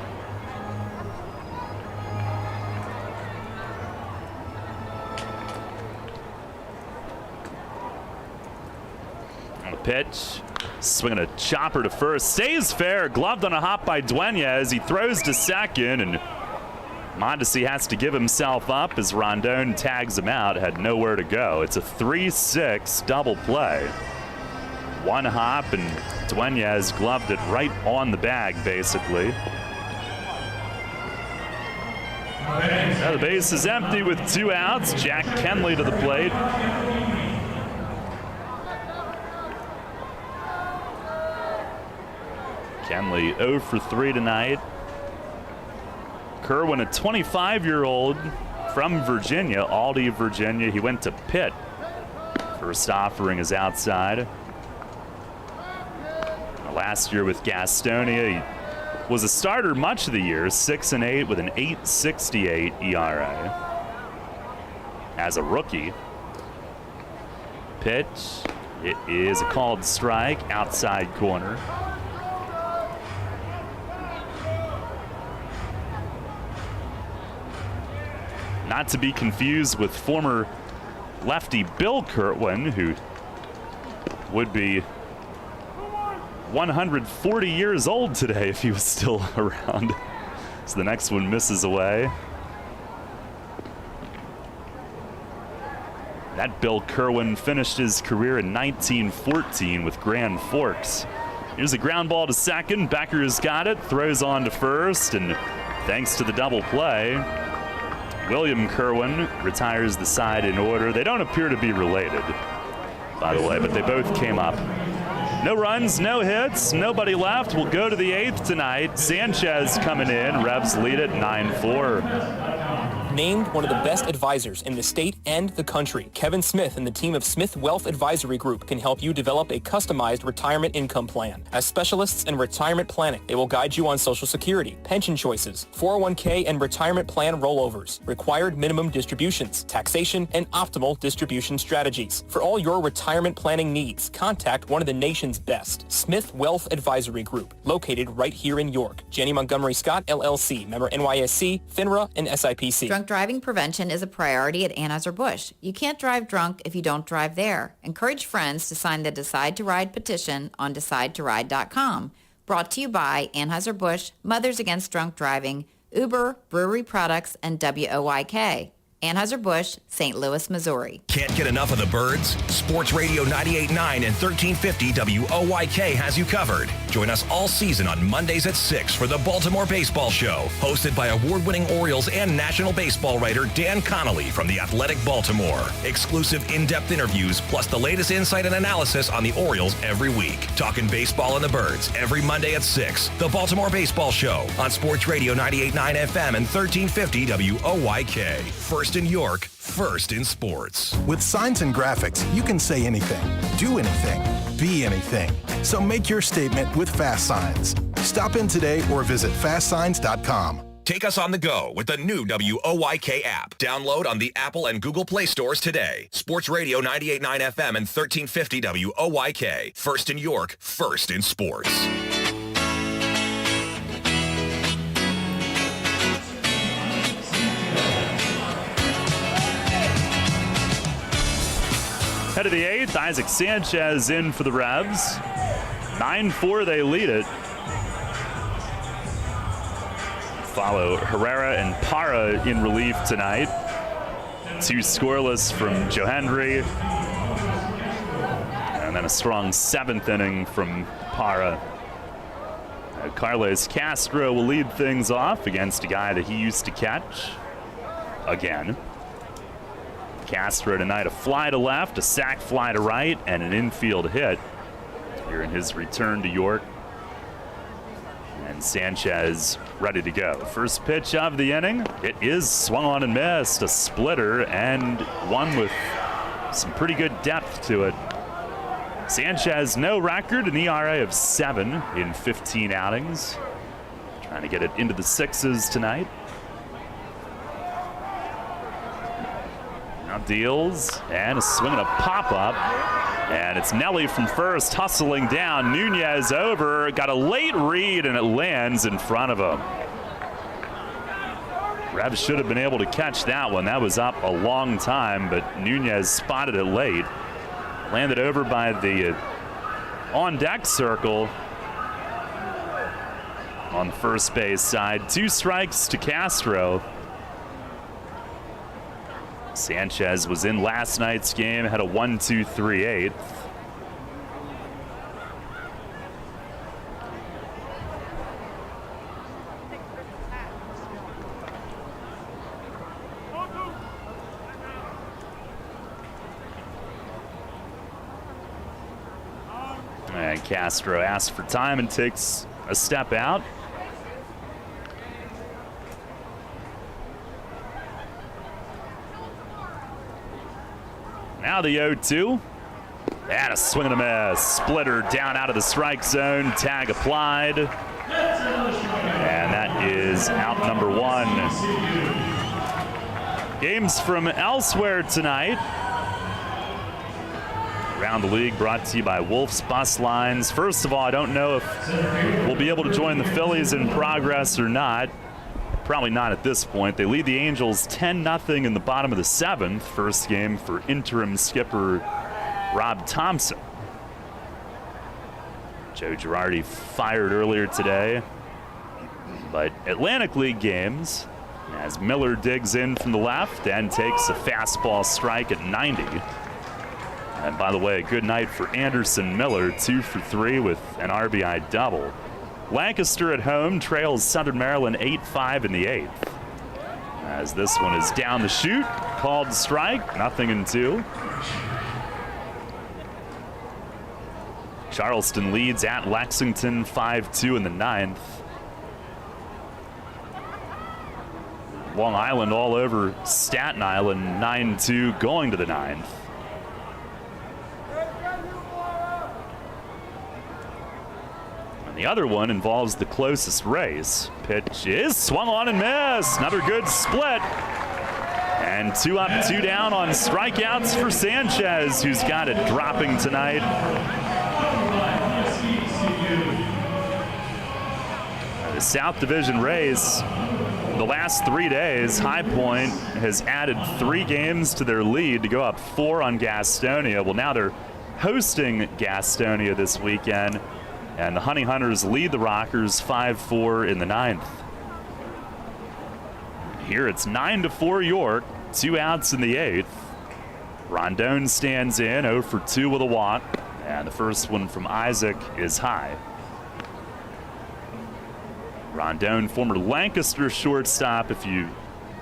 On the pitch, swinging a chopper to first, stays fair, gloved on a hop by Dunyas. He throws to second, and Mondesi has to give himself up as Rondon tags him out, had nowhere to go. It's a 3-6 double play. 1 hop, and Dunyas gloved it right on the bag, basically. Now the base is empty with 2 outs. Jack Kenley to the plate. Kenley 0 for 3 tonight. Kerwin, a 25-year-old from Virginia, Aldie, Virginia. He went to Pitt. First offering is outside. Last year with Gastonia, he was a starter much of the year, 6-8 with an 8.68 ERA. As a rookie. Pitch, it is a called strike, outside corner. Not to be confused with former lefty Bill Kerwin, who would be 140 years old today if he was still around. So the next one misses away. That Bill Kerwin finished his career in 1914 with Grand Forks. Here's a ground ball to second. Becker's got it, throws on to first, and thanks to the double play, William Kerwin retires the side in order. They don't appear to be related, by the way, but they both came up. No runs, no hits, nobody left. We'll go to the 8th tonight. Sanchez coming in. Revs lead at 9-4. Named one of the best advisors in the state and the country, Kevin Smith and the team of Smith Wealth Advisory Group can help you develop a customized retirement income plan. As specialists in retirement planning, they will guide you on Social Security, pension choices, 401k and retirement plan rollovers, required minimum distributions, taxation, and optimal distribution strategies. For all your retirement planning needs, contact one of the nation's best, Smith Wealth Advisory Group, located right here in York. Janney Montgomery Scott, LLC, member NYSE, FINRA, and SIPC. Drunk driving prevention is a priority at Anheuser-Busch. You can't drive drunk if you don't drive there. Encourage friends to sign the Decide to Ride petition on DecideToRide.com. Brought to you by Anheuser-Busch, Mothers Against Drunk Driving, Uber, Brewery Products, and WOYK. Anheuser-Busch, St. Louis, Missouri. Can't get enough of the birds? Sports Radio 98.9 and 1350 WOYK has you covered. Join us all season on Mondays at 6 for the Baltimore Baseball Show, hosted by award-winning Orioles and National Baseball writer Dan Connolly from The Athletic Baltimore. Exclusive in-depth interviews, plus the latest insight and analysis on the Orioles every week. Talking baseball and the birds every Monday at 6. The Baltimore Baseball Show on Sports Radio 98.9 FM and 1350 WOYK. First in York, first in sports. With signs and graphics, you can say anything, do anything, be anything. So make your statement with Fast Signs. Stop in today or visit fastsigns.com. Take us on the go with the new WOYK app. Download on the Apple and Google Play stores today. Sports Radio 98.9 FM and 1350 WOYK. First in York, first in sports. Head of the 8th, Isaac Sanchez in for the Revs. 9-4, they lead it. Follow Herrera and Parra in relief tonight. 2 scoreless from Joe Hendry. And then a strong 7th inning from Parra. Carlos Castro will lead things off against a guy that he used to catch again. Castro tonight, a fly to left, a sac fly to right, and an infield hit here in his return to York. And Sanchez ready to go. First pitch of the inning. It is swung on and missed. A splitter, and one with some pretty good depth to it. Sanchez, no record, an ERA of 7 in 15 outings. Trying to get it into the 6s tonight. Now deals, and a swing and a pop-up. And it's Nelly from first, hustling down. Nunez over, got a late read, and it lands in front of him. Revs should have been able to catch that one. That was up a long time, but Nunez spotted it late. Landed over by the on-deck circle on the first base side. 2 strikes to Castro. Sanchez was in last night's game, had a 1-2-3-8. And Castro asks for time and takes a step out. Now the 0-2. And a swing and a miss. Splitter down out of the strike zone. Tag applied. And that is out number 1. Games from elsewhere tonight. Around the league brought to you by Wolf's Bus Lines. First of all, I don't know if we'll be able to join the Phillies in progress or not. Probably not at this point. They lead the Angels 10-0 in the bottom of the 7th. First game for interim skipper Rob Thompson. Joe Girardi fired earlier today. But Atlantic League games, As Miller digs in from the left and takes a fastball strike at 90. And by the way, a good night for Anderson Miller, 2 for 3 with an RBI double. Lancaster at home trails Southern Maryland 8-5 in the 8th. As this one is down the chute, called strike, 0-2. Charleston leads at Lexington 5-2 in the 9th. Long Island all over Staten Island 9-2 going to the 9th. And the other one involves the closest race. Pitch is swung on and missed. Another good split. And 2 up, 2 down on strikeouts for Sanchez, who's got it dropping tonight. The South Division race, the last 3 days, High Point has added 3 games to their lead to go up 4 on Gastonia. Well, now they're hosting Gastonia this weekend, and the Honey Hunters lead the Rockers 5-4 in the 9th. Here it's 9-4 York, 2 outs in the 8th. Rondon stands in, 0 for 2 with a walk, and the first one from Isaac is high. Rondon, former Lancaster shortstop, if you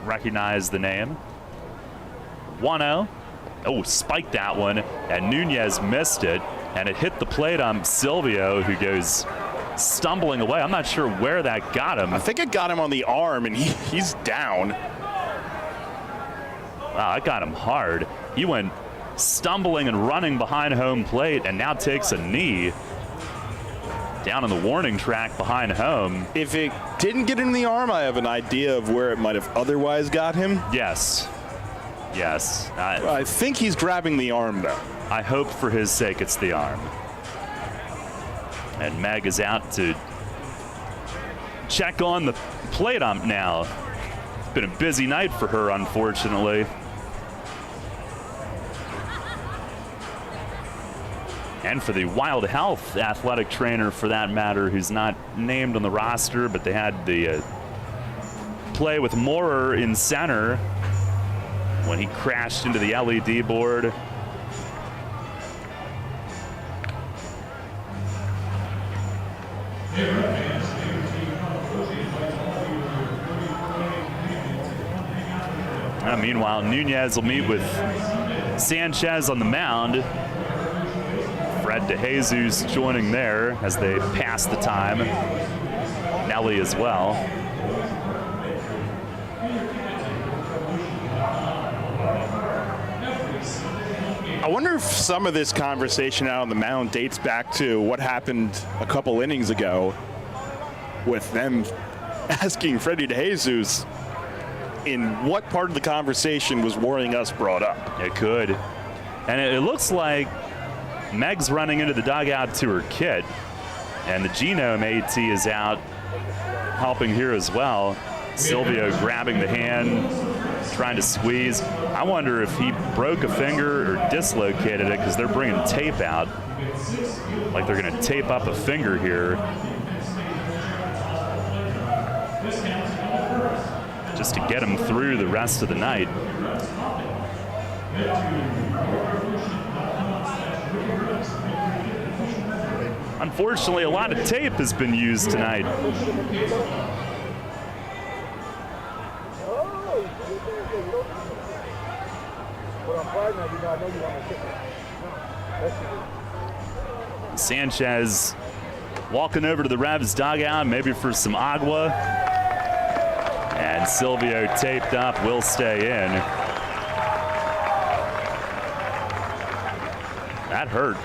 recognize the name. 1-0. Oh, spiked that one, and Nunez missed it, and it hit the plate on Silvio, who goes stumbling away. I'm not sure where that got him. I think it got him on the arm, and he's down. Wow, that got him hard. He went stumbling and running behind home plate, and now takes a knee down on the warning track behind home. If it didn't get in the arm, I have an idea of where it might have otherwise got him. Yes. Yes. I think he's grabbing the arm, though. I hope for his sake it's the arm. And Meg is out to check on the plate ump now. It's been a busy night for her, unfortunately. And for the Wild Health athletic trainer, for that matter, who's not named on the roster, but they had the play with Moorer in center when he crashed into the LED board. Meanwhile, Nunez will meet with Sanchez on the mound. Fred DeJesus joining there as they pass the time. Nelly as well. I wonder if some of this conversation out on the mound dates back to what happened a couple innings ago with them asking Freddie DeJesus in what part of the conversation was worrying us brought up. It could. And it looks like Meg's running into the dugout to her kit, and the Genome AT is out helping here as well. Silvio grabbing the hand, trying to squeeze. I wonder if he broke a finger or dislocated it, because they're bringing tape out. Like they're going to tape up a finger here. Just to get him through the rest of the night. Unfortunately, a lot of tape has been used tonight. Sanchez walking over to the Revs dugout, maybe for some agua. And Silvio taped up, will stay in. That hurt.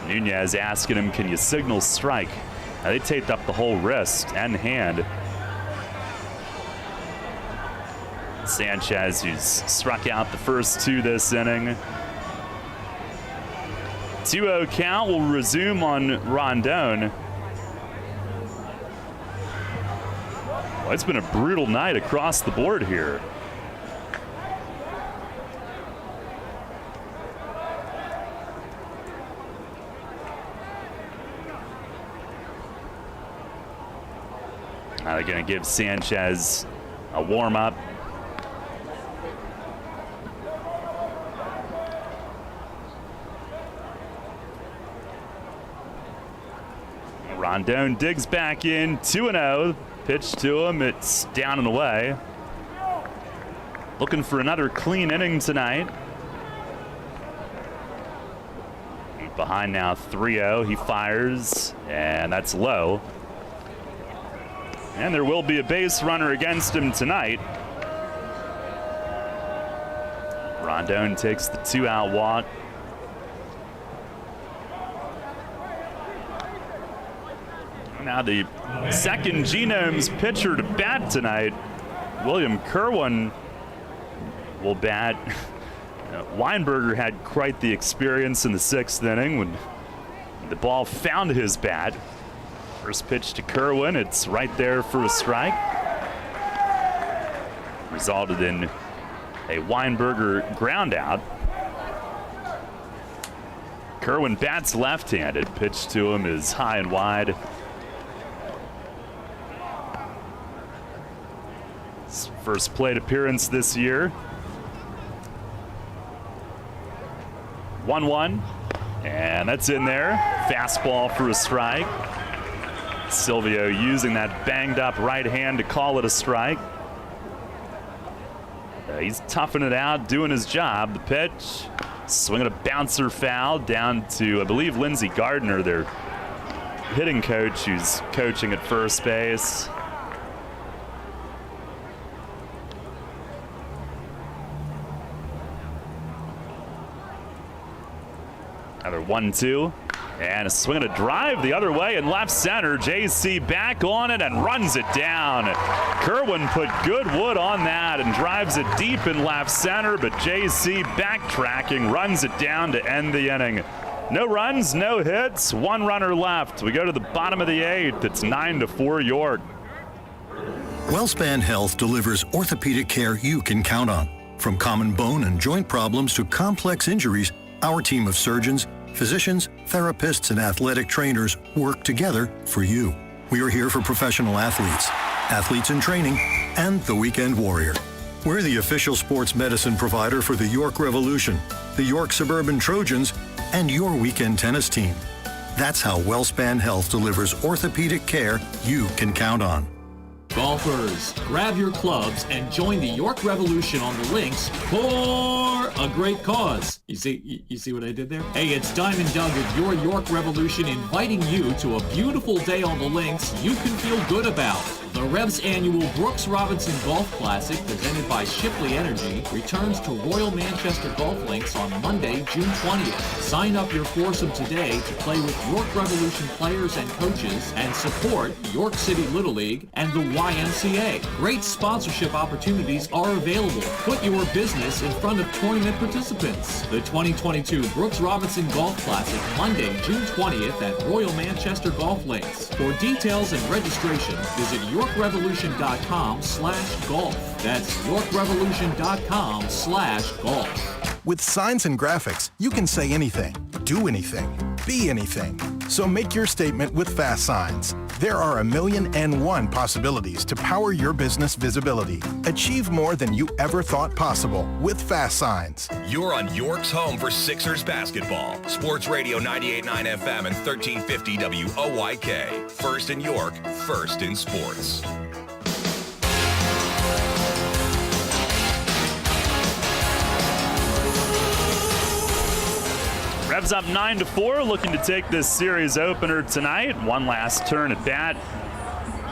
Nunez asking him, can you signal strike? Now, they taped up the whole wrist and hand. Sanchez, who's struck out the first 2 this inning. 2-0 count will resume on Rondon. Well, it's been a brutal night across the board here. Now they're going to give Sanchez a warm-up. Rondon digs back in, 2-0. Pitch to him, it's down and away. Looking for another clean inning tonight. Behind now 3-0, he fires, and that's low. And there will be a base runner against him tonight. Rondon takes the 2-out walk. Now the second Genomes pitcher to bat tonight, William Kerwin, will bat. Weinberger had quite the experience in the 6th inning when the ball found his bat. First pitch to Kerwin, it's right there for a strike. Resulted in a Weinberger ground out. Kerwin bats left-handed. Pitch to him is high and wide. His first plate appearance this year. 1-1, and that's in there. Fastball for a strike. Silvio using that banged up right hand to call it a strike. He's toughing it out, doing his job. The pitch, swinging a bouncer foul down to, I believe, Lindsey Gardner, their hitting coach, who's coaching at first base. Another 1-2, and a swing and a drive the other way in left center. JC back on it and runs it down. Kerwin put good wood on that and drives it deep in left center, but JC backtracking, runs it down to end the inning. No runs, no hits, 1 runner left. We go to the bottom of the 8th. It's 9-4 York. WellSpan Health delivers orthopedic care you can count on. From common bone and joint problems to complex injuries, our team of surgeons, physicians, therapists, and athletic trainers work together for you. We are here for professional athletes, athletes in training, and the weekend warrior. We're the official sports medicine provider for the York Revolution, the York Suburban Trojans, and your weekend tennis team. That's how WellSpan Health delivers orthopedic care you can count on. Golfers, grab your clubs and join the York Revolution on the links for a great cause. You see what I did there? Hey, it's Diamond Doug of your York Revolution inviting you to a beautiful day on the links you can feel good about. The Revs annual Brooks Robinson Golf Classic, presented by Shipley Energy, returns to Royal Manchester Golf Links on Monday, June 20th. Sign up your foursome today to play with York Revolution players and coaches and support York City Little League and the YMCA. Great sponsorship opportunities are available. Put your business in front of tournament participants. The 2022 Brooks Robinson Golf Classic, Monday, June 20th at Royal Manchester Golf Links. For details and registration, visit YorkRevolution.com/golf. That's YorkRevolution.com/golf. With signs and graphics, you can say anything, do anything, be anything. So make your statement with Fast Signs. There are 1,000,001 possibilities to power your business visibility. Achieve more than you ever thought possible with Fast Signs. You're on York's home for Sixers basketball. Sports Radio 98.9 FM and 1350 WOYK. First in York, first in sports. Revs up 9-4, looking to take this series opener tonight. One last turn at bat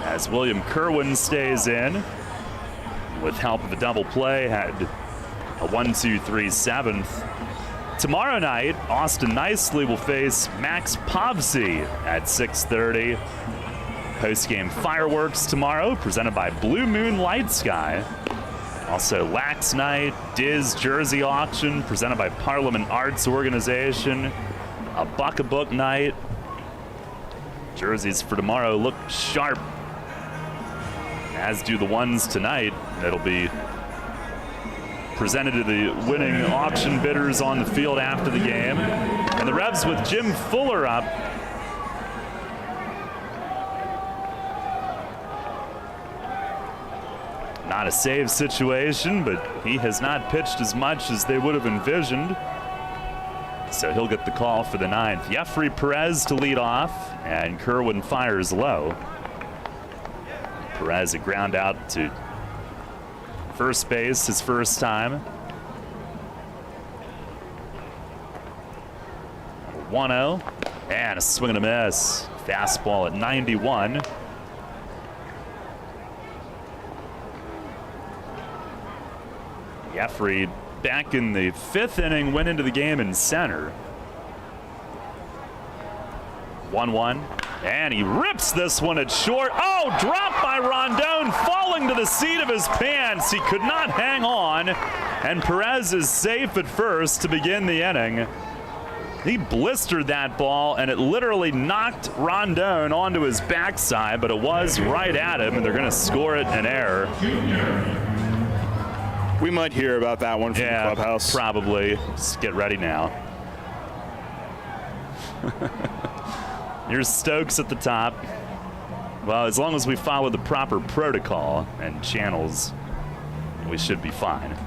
as William Kerwin stays in. With help of a double play, had a 1-2-3 seventh. Tomorrow night, Austin Nicely will face Max Povsey at 6:30. Post-game fireworks tomorrow, presented by Blue Moon Light Sky. Also, Lax Night, Diz Jersey Auction, presented by Parliament Arts Organization. A Buck-a-Book Night. Jerseys for tomorrow look sharp, as do the ones tonight. It'll be presented to the winning auction bidders on the field after the game. And the Revs with Jim Fuller up. Not a save situation, but he has not pitched as much as they would have envisioned. So he'll get the call for the 9th. Jeffrey Perez to lead off, and Kerwin fires low. Perez a ground out to first base his first time. 1-0, and a swing and a miss. Fastball at 91. Jeffrey back in the 5th inning, went into the game in center. 1-1, and he rips this one at short. Oh, dropped by Rondon, falling to the seat of his pants. He could not hang on, and Perez is safe at first to begin the inning. He blistered that ball, and it literally knocked Rondon onto his backside, but it was right at him, and they're going to score it an error. We might hear about that one from the clubhouse. Probably. Just get ready now. Here's Stokes at the top. Well, as long as we follow the proper protocol and channels, we should be fine.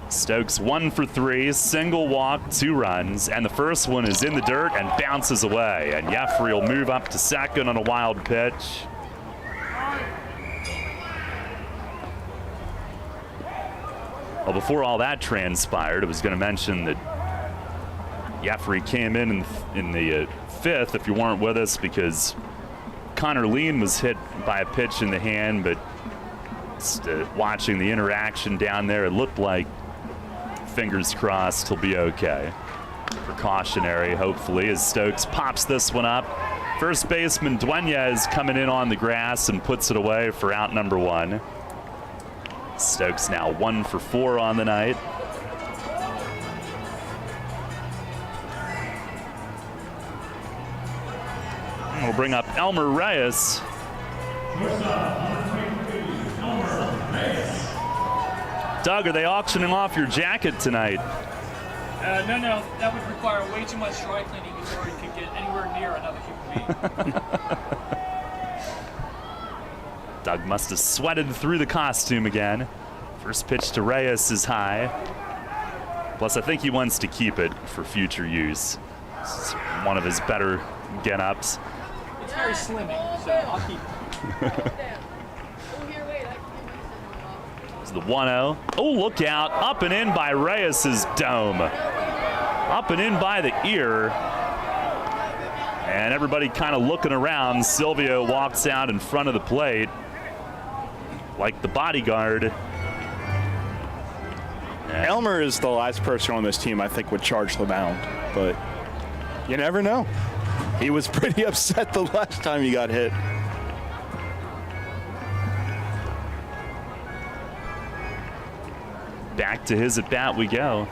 Stokes 1 for 3, single walk, 2 runs, and the first one is in the dirt and bounces away. And Jeffrey will move up to second on a wild pitch. Well, before all that transpired, I was going to mention that Jeffrey came in the 5th, if you weren't with us, because Connor Lean was hit by a pitch in the hand, but watching the interaction down there, it looked like, fingers crossed, he'll be okay. Precautionary, hopefully, as Stokes pops this one up. First baseman Dunyas coming in on the grass and puts it away for out number 1. Stokes now 1 for 4 on the night. And we'll bring up Elmer Reyes. Doug, are they auctioning off your jacket tonight? No, that would require way too much dry cleaning before it could get anywhere near another human being. Doug must have sweated through the costume again. First pitch to Reyes is high. Plus, I think he wants to keep it for future use. It's one of his better get-ups. It's very slimming, so I'll keep it. It's the 1-0. Oh, look out. Up and in by Reyes' dome. Up and in by the ear. And everybody kind of looking around. Silvio walks out in front of the plate like the bodyguard. Elmer is the last person on this team I think would charge the mound, but you never know. He was pretty upset the last time he got hit. Back to his at-bat we go.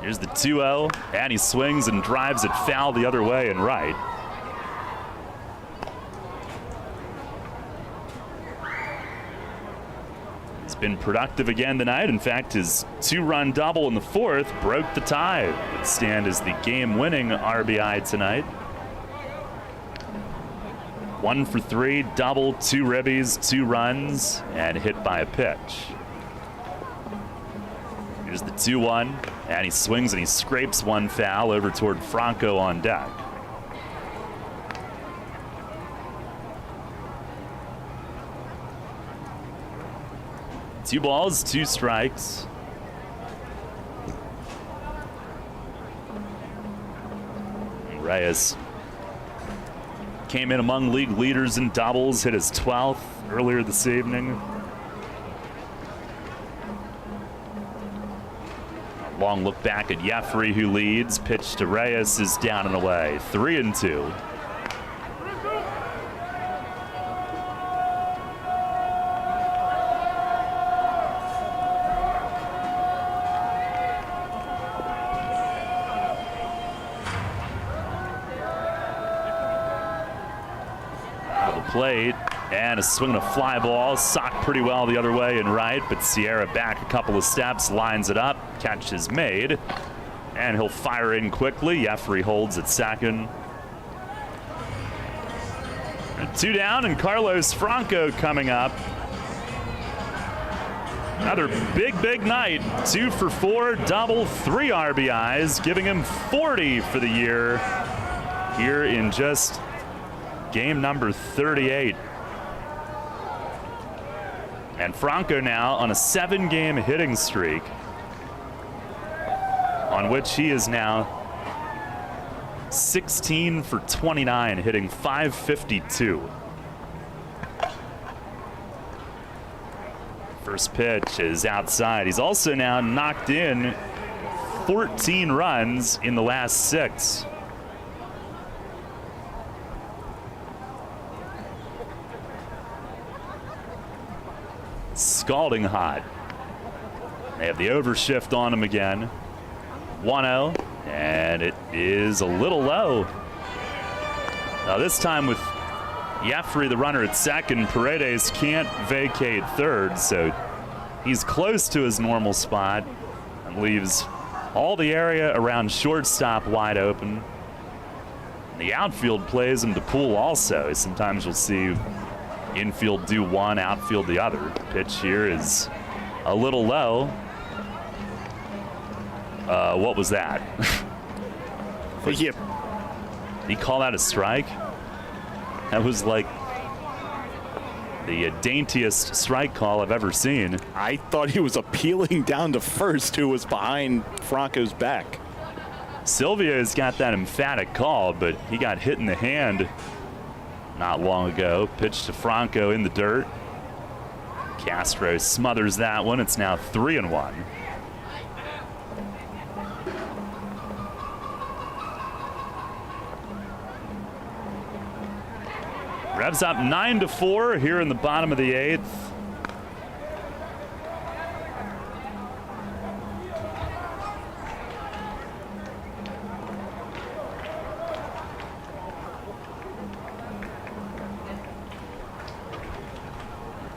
Here's the 2-0, and he swings and drives it foul the other way and right. He's been productive again tonight. In fact, his 2-run double in the 4th broke the tie. Would stand as the game-winning RBI tonight. 1 for 3, double, 2 ribbies, 2 runs, and hit by a pitch. Here's the 2-1, and he swings and he scrapes one foul over toward Franco on deck. Two balls, 2 strikes. Reyes came in among league leaders in doubles, hit his 12th earlier this evening. Long look back at Jeffrey, who leads. Pitch to Reyes is down and away. 3-2. Plate, and a swing and a fly ball, socked pretty well the other way and right, but Sierra back a couple of steps, lines it up, catch is made, and he'll fire in quickly. Jeffrey holds at second. And 2 down, and Carlos Franco coming up. Another big night. 2 for 4, double, 3 RBIs, giving him 40 for the year here in just game number 38. And Franco now on a 7-game hitting streak, on which he is now 16 for 29, hitting .552. First pitch is outside. He's also now knocked in 14 runs in the last 6. Scalding hot. They have the overshift on him again. 1-0, and it is a little low. Now this time with Jeffrey, the runner at second, Perez can't vacate third, so he's close to his normal spot and leaves all the area around shortstop wide open. The outfield plays him to pull also. Sometimes you'll see infield do one, outfield the other. Pitch here is a little low. What was that? Did he call that a strike? That was like the daintiest strike call I've ever seen. I thought he was appealing down to first, who was behind Franco's back. Silvia's got that emphatic call, but he got hit in the hand not long ago. Pitch to Franco in the dirt. Castro smothers that one. It's now 3-1. Revs up 9-4 here in the bottom of the 8th.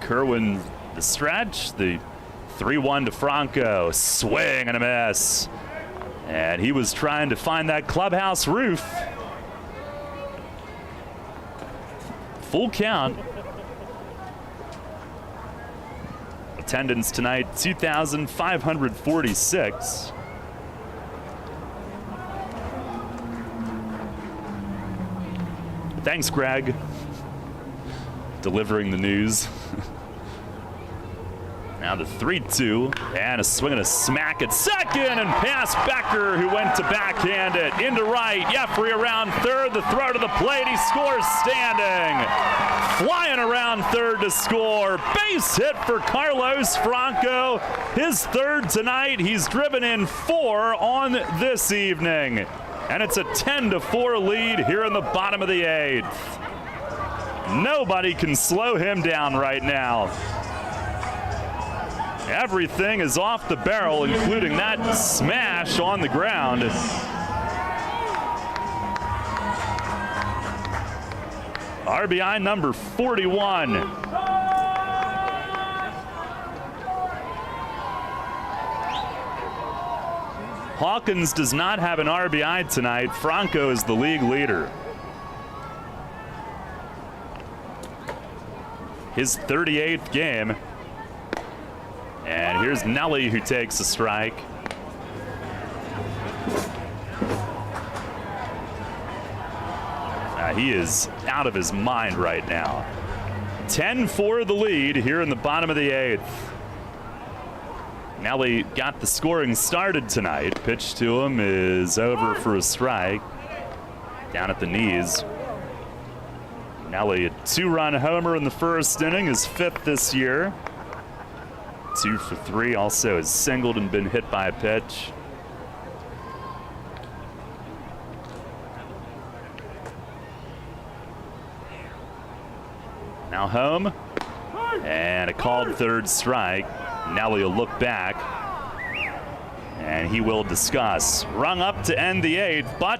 Kerwin the stretch, the 3-1 to Franco, swing and a miss. And he was trying to find that clubhouse roof. Full count. Attendance tonight, 2,546. Thanks, Greg. Delivering the news. Now the 3-2, and a swing and a smack at second, and past Becker, who went to backhand it into right. Jeffrey around third, the throw to the plate, he scores standing. Flying around third to score. Base hit for Carlos Franco. His third tonight. He's driven in 4 on this evening. And it's a 10-4 lead here in the bottom of the 8th. Nobody can slow him down right now. Everything is off the barrel, including that smash on the ground. RBI number 41. Hawkins does not have an RBI tonight. Franco is the league leader. His 38th game. And here's Nelly, who takes a strike. He is out of his mind right now. 10-4 the lead here in the bottom of the 8th. Nelly got the scoring started tonight. Pitch to him is over for a strike. Down at the knees. Nelly, a 2-run homer in the first inning, his 5th this year. 2 for 3, also has singled and been hit by a pitch. Now home, and a called third strike. Nelly will look back, and he will discuss. Rung up to end the 8th, but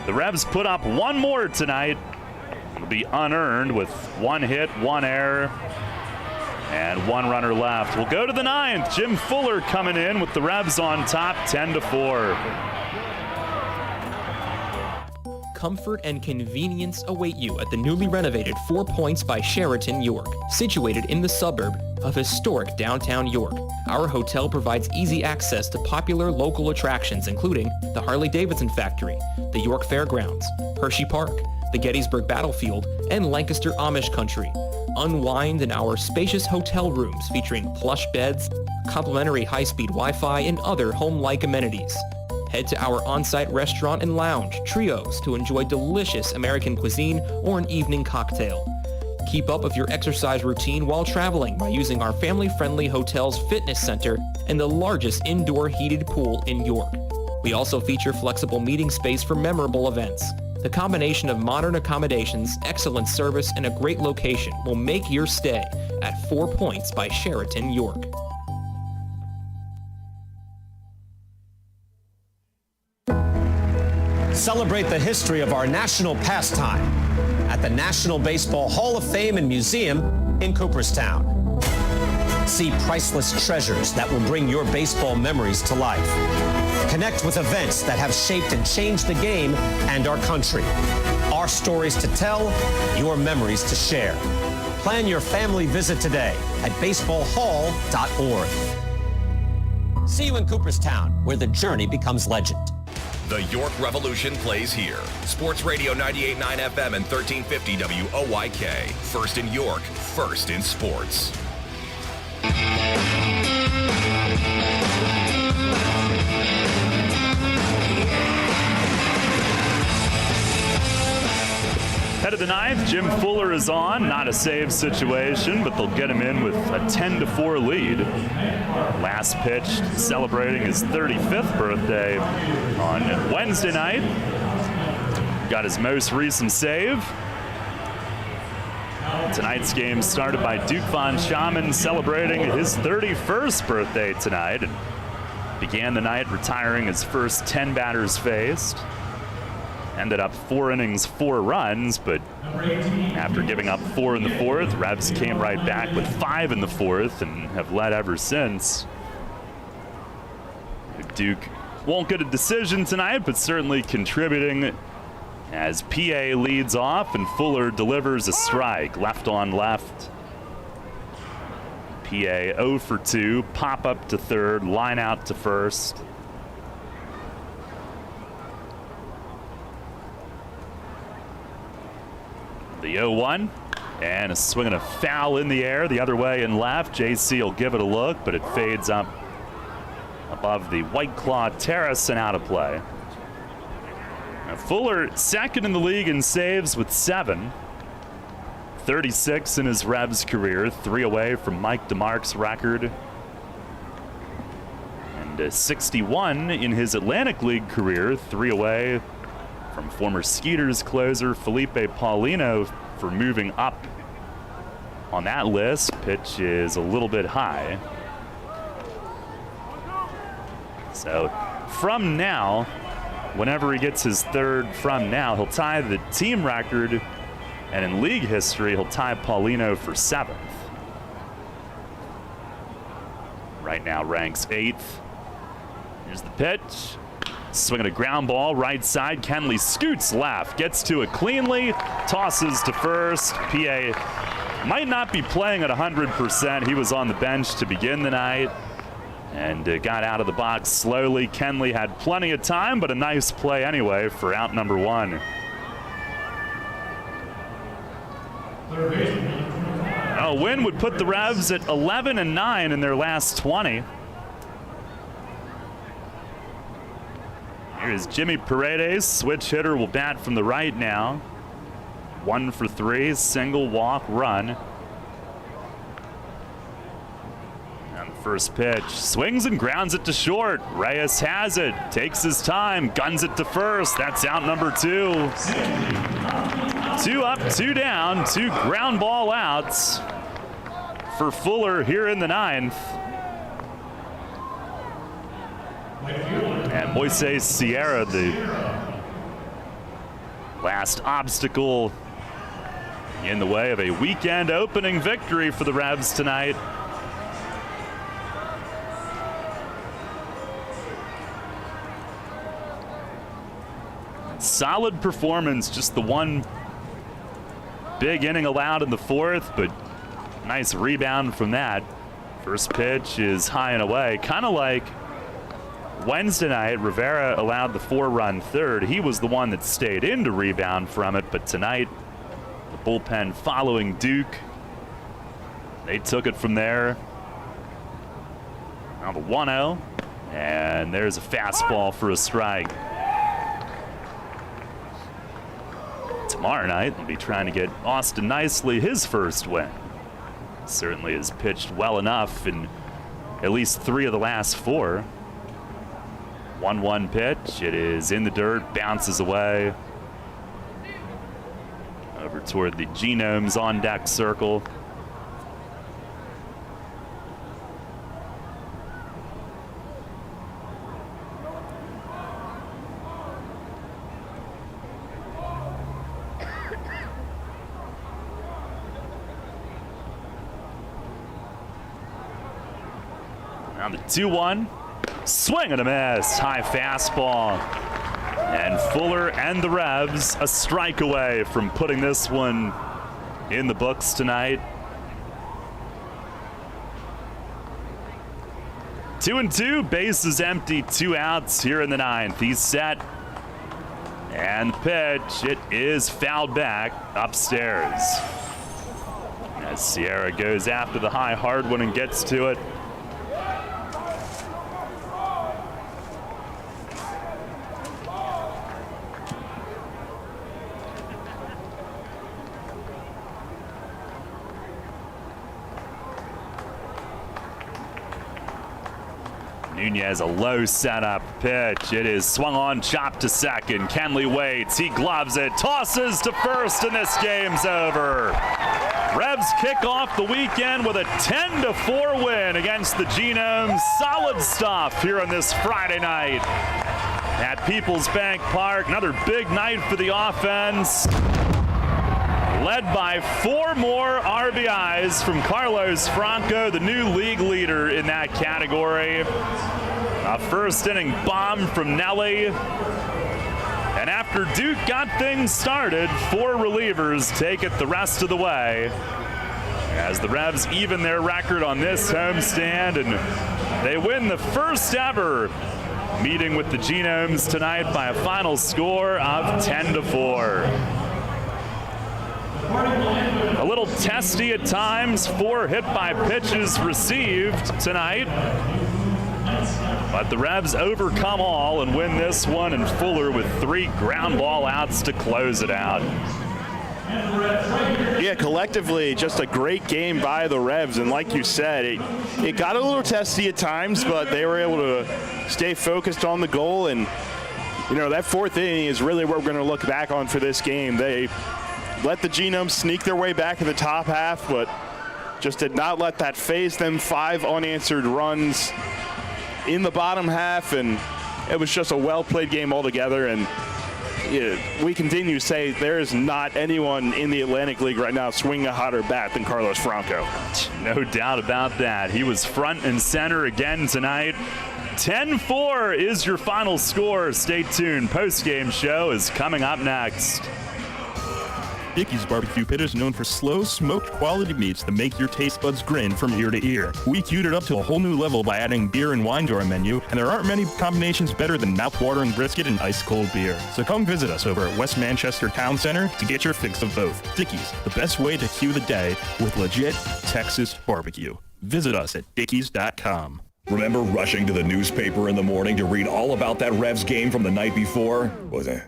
the Revs put up one more tonight. It'll be unearned with 1 hit, 1 error, and 1 runner left. We'll go to the 9th. Jim Fuller coming in with the Revs on top, 10-4. comfort and convenience await you at the newly renovated 4 Points by Sheraton York, situated in the suburb of historic downtown York. Our hotel provides easy access to popular local attractions, including the Harley-Davidson Factory, the York Fairgrounds, Hershey Park, the Gettysburg Battlefield, and Lancaster Amish Country. Unwind in our spacious hotel rooms featuring plush beds, complimentary high-speed Wi-Fi, and other home-like amenities. Head to our on-site restaurant and lounge, Trios, to enjoy delicious American cuisine or an evening cocktail. Keep up with your exercise routine while traveling by using our family-friendly hotel's fitness center and the largest indoor heated pool in York. We also feature flexible meeting space for memorable events. The combination of modern accommodations, excellent service, and a great location will make your stay at 4 Points by Sheraton York. Celebrate the history of our national pastime at the National Baseball Hall of Fame and Museum in Cooperstown. See priceless treasures that will bring your baseball memories to life. Connect with events that have shaped and changed the game and our country. Our stories to tell, your memories to share. Plan your family visit today at baseballhall.org. See you in Cooperstown, where the journey becomes legend. The York Revolution plays here. Sports Radio 98.9 FM and 1350 WOYK. First in York, first in sports. Head of the ninth, Jim Fuller is on. Not a save situation, but they'll get him in with a 10-4 lead. Last pitch, celebrating his 35th birthday on Wednesday night. Got his most recent save. Tonight's game started by Duke Von Schaman celebrating his 31st birthday tonight, and began the night retiring his first 10 batters faced. Ended up 4 innings, 4 runs, but after giving up 4 in the 4th, Revs came right back with 5 in the 4th and have led ever since. Duke won't get a decision tonight, but certainly contributing as PA leads off and Fuller delivers a strike, left on left. PA 0 for 2, pop up to third, line out to first. The 0-1, and a swing and a foul in the air the other way and left. JC will give it a look, but it fades up above the White Claw Terrace and out of play. Now Fuller second in the league in saves with 7. 36 in his Revs career, 3 away from Mike DeMarc's record. And 61 in his Atlantic League career, 3 away from former Skeeters closer Felipe Paulino for moving up on that list. Pitch is a little bit high. So from now, whenever he gets his third from now, he'll tie the team record, and in league history, he'll tie Paulino for 7th. Right now ranks 8th. Here's the pitch. Swinging a ground ball, right side. Kenley scoots left, gets to it cleanly, tosses to first. PA might not be playing at 100%. He was on the bench to begin the night and got out of the box slowly. Kenley had plenty of time, but a nice play anyway for out number 1. A win would put the Revs at 11-9 in their last 20. Here's Jimmy Paredes, switch hitter, will bat from the right now. 1 for 3, single, walk, run. And the first pitch, swings and grounds it to short. Reyes has it, takes his time, guns it to first. That's out number 2. 2 up, 2 down, 2 ground ball outs for Fuller here in the 9th. And Moises Sierra, the last obstacle in the way of a weekend opening victory for the Revs tonight. solid performance, just the one big inning allowed in the fourth, but nice rebound from that. First pitch is high and away, kind of like Wednesday night. Rivera allowed the 4-run third. He was the one that stayed in to rebound from it, but tonight the bullpen following Duke, they took it from there. Now the 1-0, and there's a fastball for a strike. Tomorrow night, they'll be trying to get Austin Nicely his first win. Certainly has pitched well enough in at least 3 of the last 4. 1-1 pitch. It is in the dirt, bounces away. Over toward the Genomes on deck circle. Now the 2-1. Swing and a miss. High fastball. And Fuller and the Revs a strike away from putting this one in the books tonight. 2-2, bases empty, 2 outs here in the 9th. He's set. And the pitch, it is fouled back upstairs. As Sierra goes after the high hard one and gets to it. Dunyas, a low setup pitch. It is swung on, chopped to second. Kenley waits, he gloves it, tosses to first, and this game's over. Revs kick off the weekend with a 10-4 win against the Genomes. Solid stuff here on this Friday night at Peoples Bank Park. Another big night for the offense, led by 4 more RBIs from Carlos Franco, the new league leader in that category. A first inning bomb from Nelly. And after Duke got things started, 4 relievers take it the rest of the way as the Revs even their record on this homestand, and they win the first ever meeting with the Genomes tonight by a final score of 10-4. A little testy at times, 4 hit by pitches received tonight. But the Revs overcome all and win this one, and Fuller with 3 ground ball outs to close it out. Yeah, collectively, just a great game by the Revs. And like you said, it got a little testy at times, but they were able to stay focused on the goal. And, you know, that 4th inning is really what we're going to look back on for this game. They let the Genomes sneak their way back in the top half, but just did not let that phase them. 5 unanswered runs in the bottom half, and it was just a well-played game altogether. And we continue to say there is not anyone in the Atlantic League right now swinging a hotter bat than Carlos Franco. No doubt about that. He was front and center again tonight. 10-4 is your final score. Stay tuned. Post-game show is coming up next. Dickey's Barbecue Pit is known for slow, smoked quality meats that make your taste buds grin from ear to ear. We queued it up to a whole new level by adding beer and wine to our menu, and there aren't many combinations better than mouth-watering brisket and ice-cold beer. So come visit us over at West Manchester Town Center to get your fix of both. Dickey's, the best way to cue the day with legit Texas barbecue. Visit us at dickeys.com. Remember rushing to the newspaper in the morning to read all about that Revs game from the night before? Was it?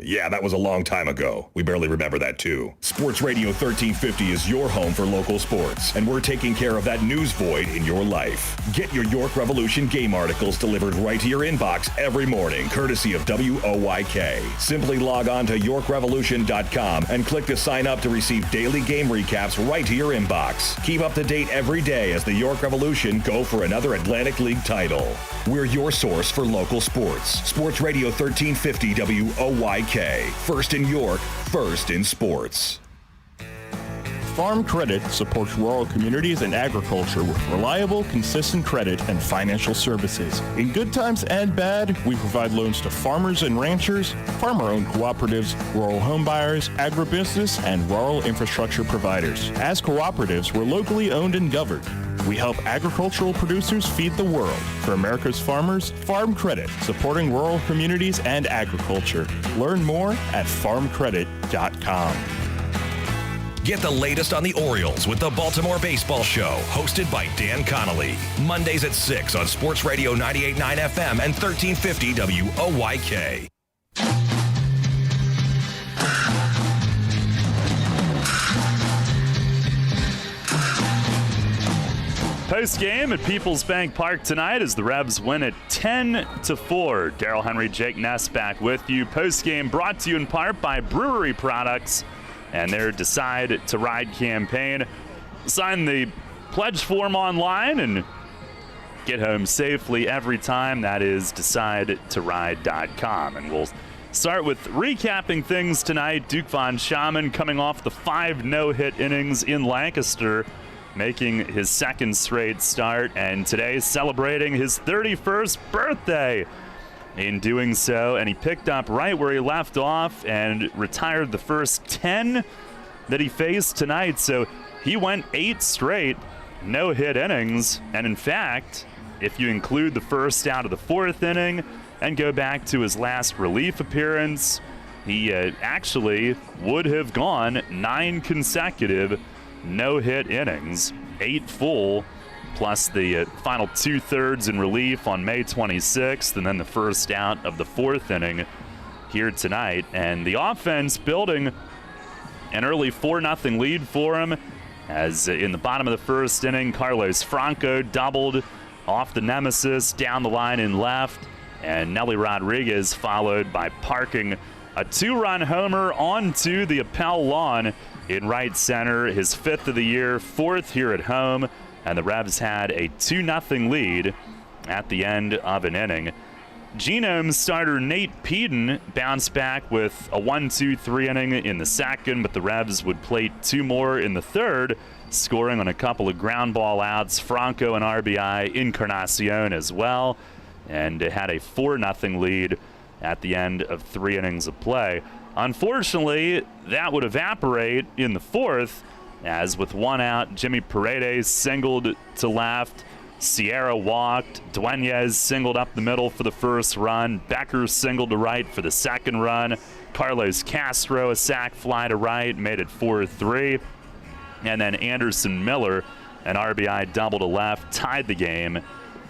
Yeah, that was a long time ago. We barely remember that too. Sports Radio 1350 is your home for local sports, and we're taking care of that news void in your life. Get your York Revolution game articles delivered right to your inbox every morning, courtesy of WOYK. Simply log on to YorkRevolution.com and click to sign up to receive daily game recaps right to your inbox. Keep up to date every day as the York Revolution go for another Atlantic League title. We're your source for local sports. Sports Radio 1350 WOYK. First in York, first in sports. Farm Credit supports rural communities and agriculture with reliable, consistent credit and financial services. In good times and bad, we provide loans to farmers and ranchers, farmer-owned cooperatives, rural home buyers, agribusiness, and rural infrastructure providers. As cooperatives, we're locally owned and governed. We help agricultural producers feed the world. For America's farmers, Farm Credit, supporting rural communities and agriculture. Learn more at farmcredit.com. Get the latest on the Orioles with the Baltimore Baseball Show, hosted by Dan Connolly. Mondays at 6 on Sports Radio 98.9 FM and 1350 WOYK. Post-game at Peoples Bank Park tonight as the Revs win at 10-4. Darrell Henry, Jake Ness back with you. Post-game brought to you in part by Brewery Products and their Decide to Ride campaign. Sign the pledge form online and get home safely every time. That is DecideToRide.com. And we'll start with recapping things tonight. Duke Von Schaman coming off the 5 no-hit innings in Lancaster, making his second straight start, and today celebrating his 31st birthday in doing so. And he picked up right where he left off and retired the first 10 that he faced tonight. So he went 8 straight no-hit innings. And in fact, if you include the first out of the 4th inning and go back to his last relief appearance, he actually would have gone 9 consecutive no-hit innings, 8 full, plus the final 2/3 in relief on May 26th, and then the first out of the 4th inning here tonight. And the offense building an early 4-0 lead for him, as in the bottom of the 1st inning, Carlos Franco doubled off the nemesis down the line in left, and Nelly Rodriguez followed by parking a 2-run homer onto the Appel lawn in right center, his 5th of the year, 4th here at home, and the Revs had a 2-0 lead at the end of an inning. Genomes starter Nate Peden bounced back with a 1-2-3 inning in the 2nd, but the Revs would plate 2 more in the 3rd, scoring on a couple of ground ball outs, Franco and RBI, Encarnacion as well, and it had a 4-0 lead at the end of 3 innings of play. Unfortunately, that would evaporate in the 4th, as with 1 out, Jimmy Paredes singled to left, Sierra walked, Dunyas singled up the middle for the 1st run, Becker singled to right for the 2nd run, Carlos Castro a sac fly to right, made it 4-3, and then Anderson Miller, an RBI double to left, tied the game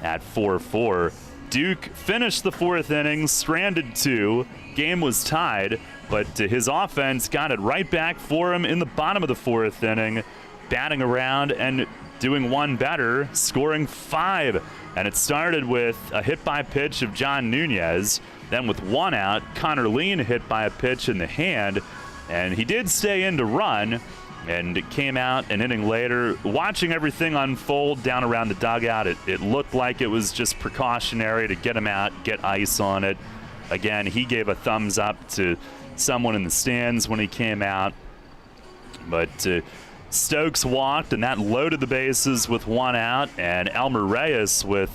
at 4-4. Duke finished the 4th inning, stranded 2, game was tied, but his offense got it right back for him in the bottom of the 4th inning, batting around and doing one better, scoring 5. And it started with a hit by pitch of John Nunez. Then with 1 out, Connor Lean hit by a pitch in the hand, and he did stay in to run, and it came out an inning later. Watching everything unfold down around the dugout, it looked like it was just precautionary to get him out, get ice on it. Again, he gave a thumbs up to someone in the stands when he came out, but Stokes walked, and that loaded the bases with 1 out, and Elmer Reyes with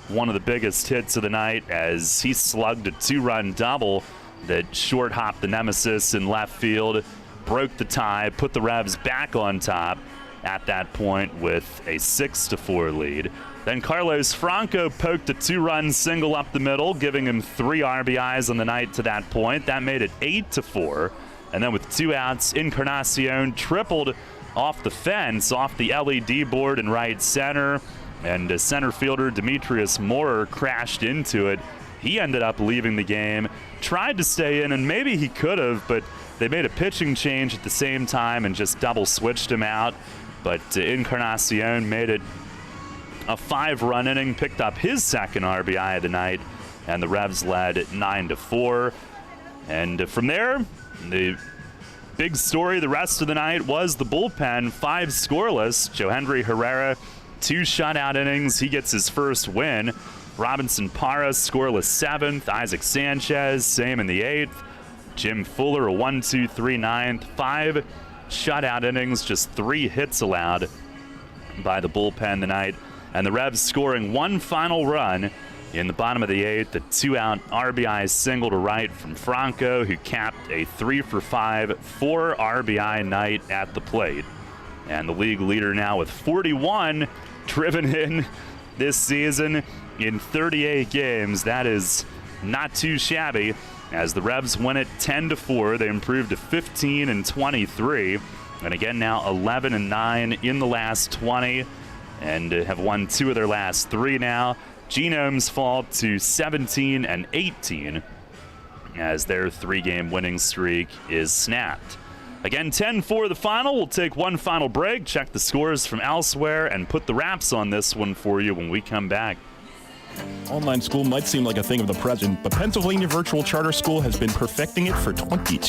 one of the biggest hits of the night as he slugged a 2-run double that short hopped the nemesis in left field, broke the tie, put the Revs back on top at that point with a 6-4 lead. Then Carlos Franco poked a 2-run single up the middle, giving him 3 RBIs on the night to that point. That made it 8-4. And then with 2 outs, Encarnacion tripled off the fence, off the LED board in right center, and center fielder Demetrius Moorer crashed into it. He ended up leaving the game, tried to stay in, and maybe he could have, but they made a pitching change at the same time and just double switched him out. But Encarnacion made it a 5-run inning, picked up his 2nd RBI of the night, and the Revs led 9-4. And from there, the big story the rest of the night was the bullpen, 5 scoreless. Josue Herrera, 2 shutout innings. He gets his first win. Robinson Parra, scoreless 7th. Isaac Sanchez, same in the 8th. Jim Fuller, a 1-2-3 9th. 5 shutout innings, just 3 hits allowed by the bullpen tonight. And the Revs scoring one final run in the bottom of the 8th, a 2-out RBI single to right from Franco, who capped a 3-for-5, 4 RBI night at the plate. And the league leader now with 41 driven in this season in 38 games. That is not too shabby, as the Revs win it 10-4. They improved to 15-23, and again now 11-9 in the last 20, and have won 2 of their last 3 now. Genomes fall to 17-18 as their 3-game winning streak is snapped. Again, 10-4 the final. We'll take one final break, check the scores from elsewhere, and put the wraps on this one for you when we come back. Online school might seem like a thing of the present, but Pennsylvania Virtual Charter School has been perfecting it for 22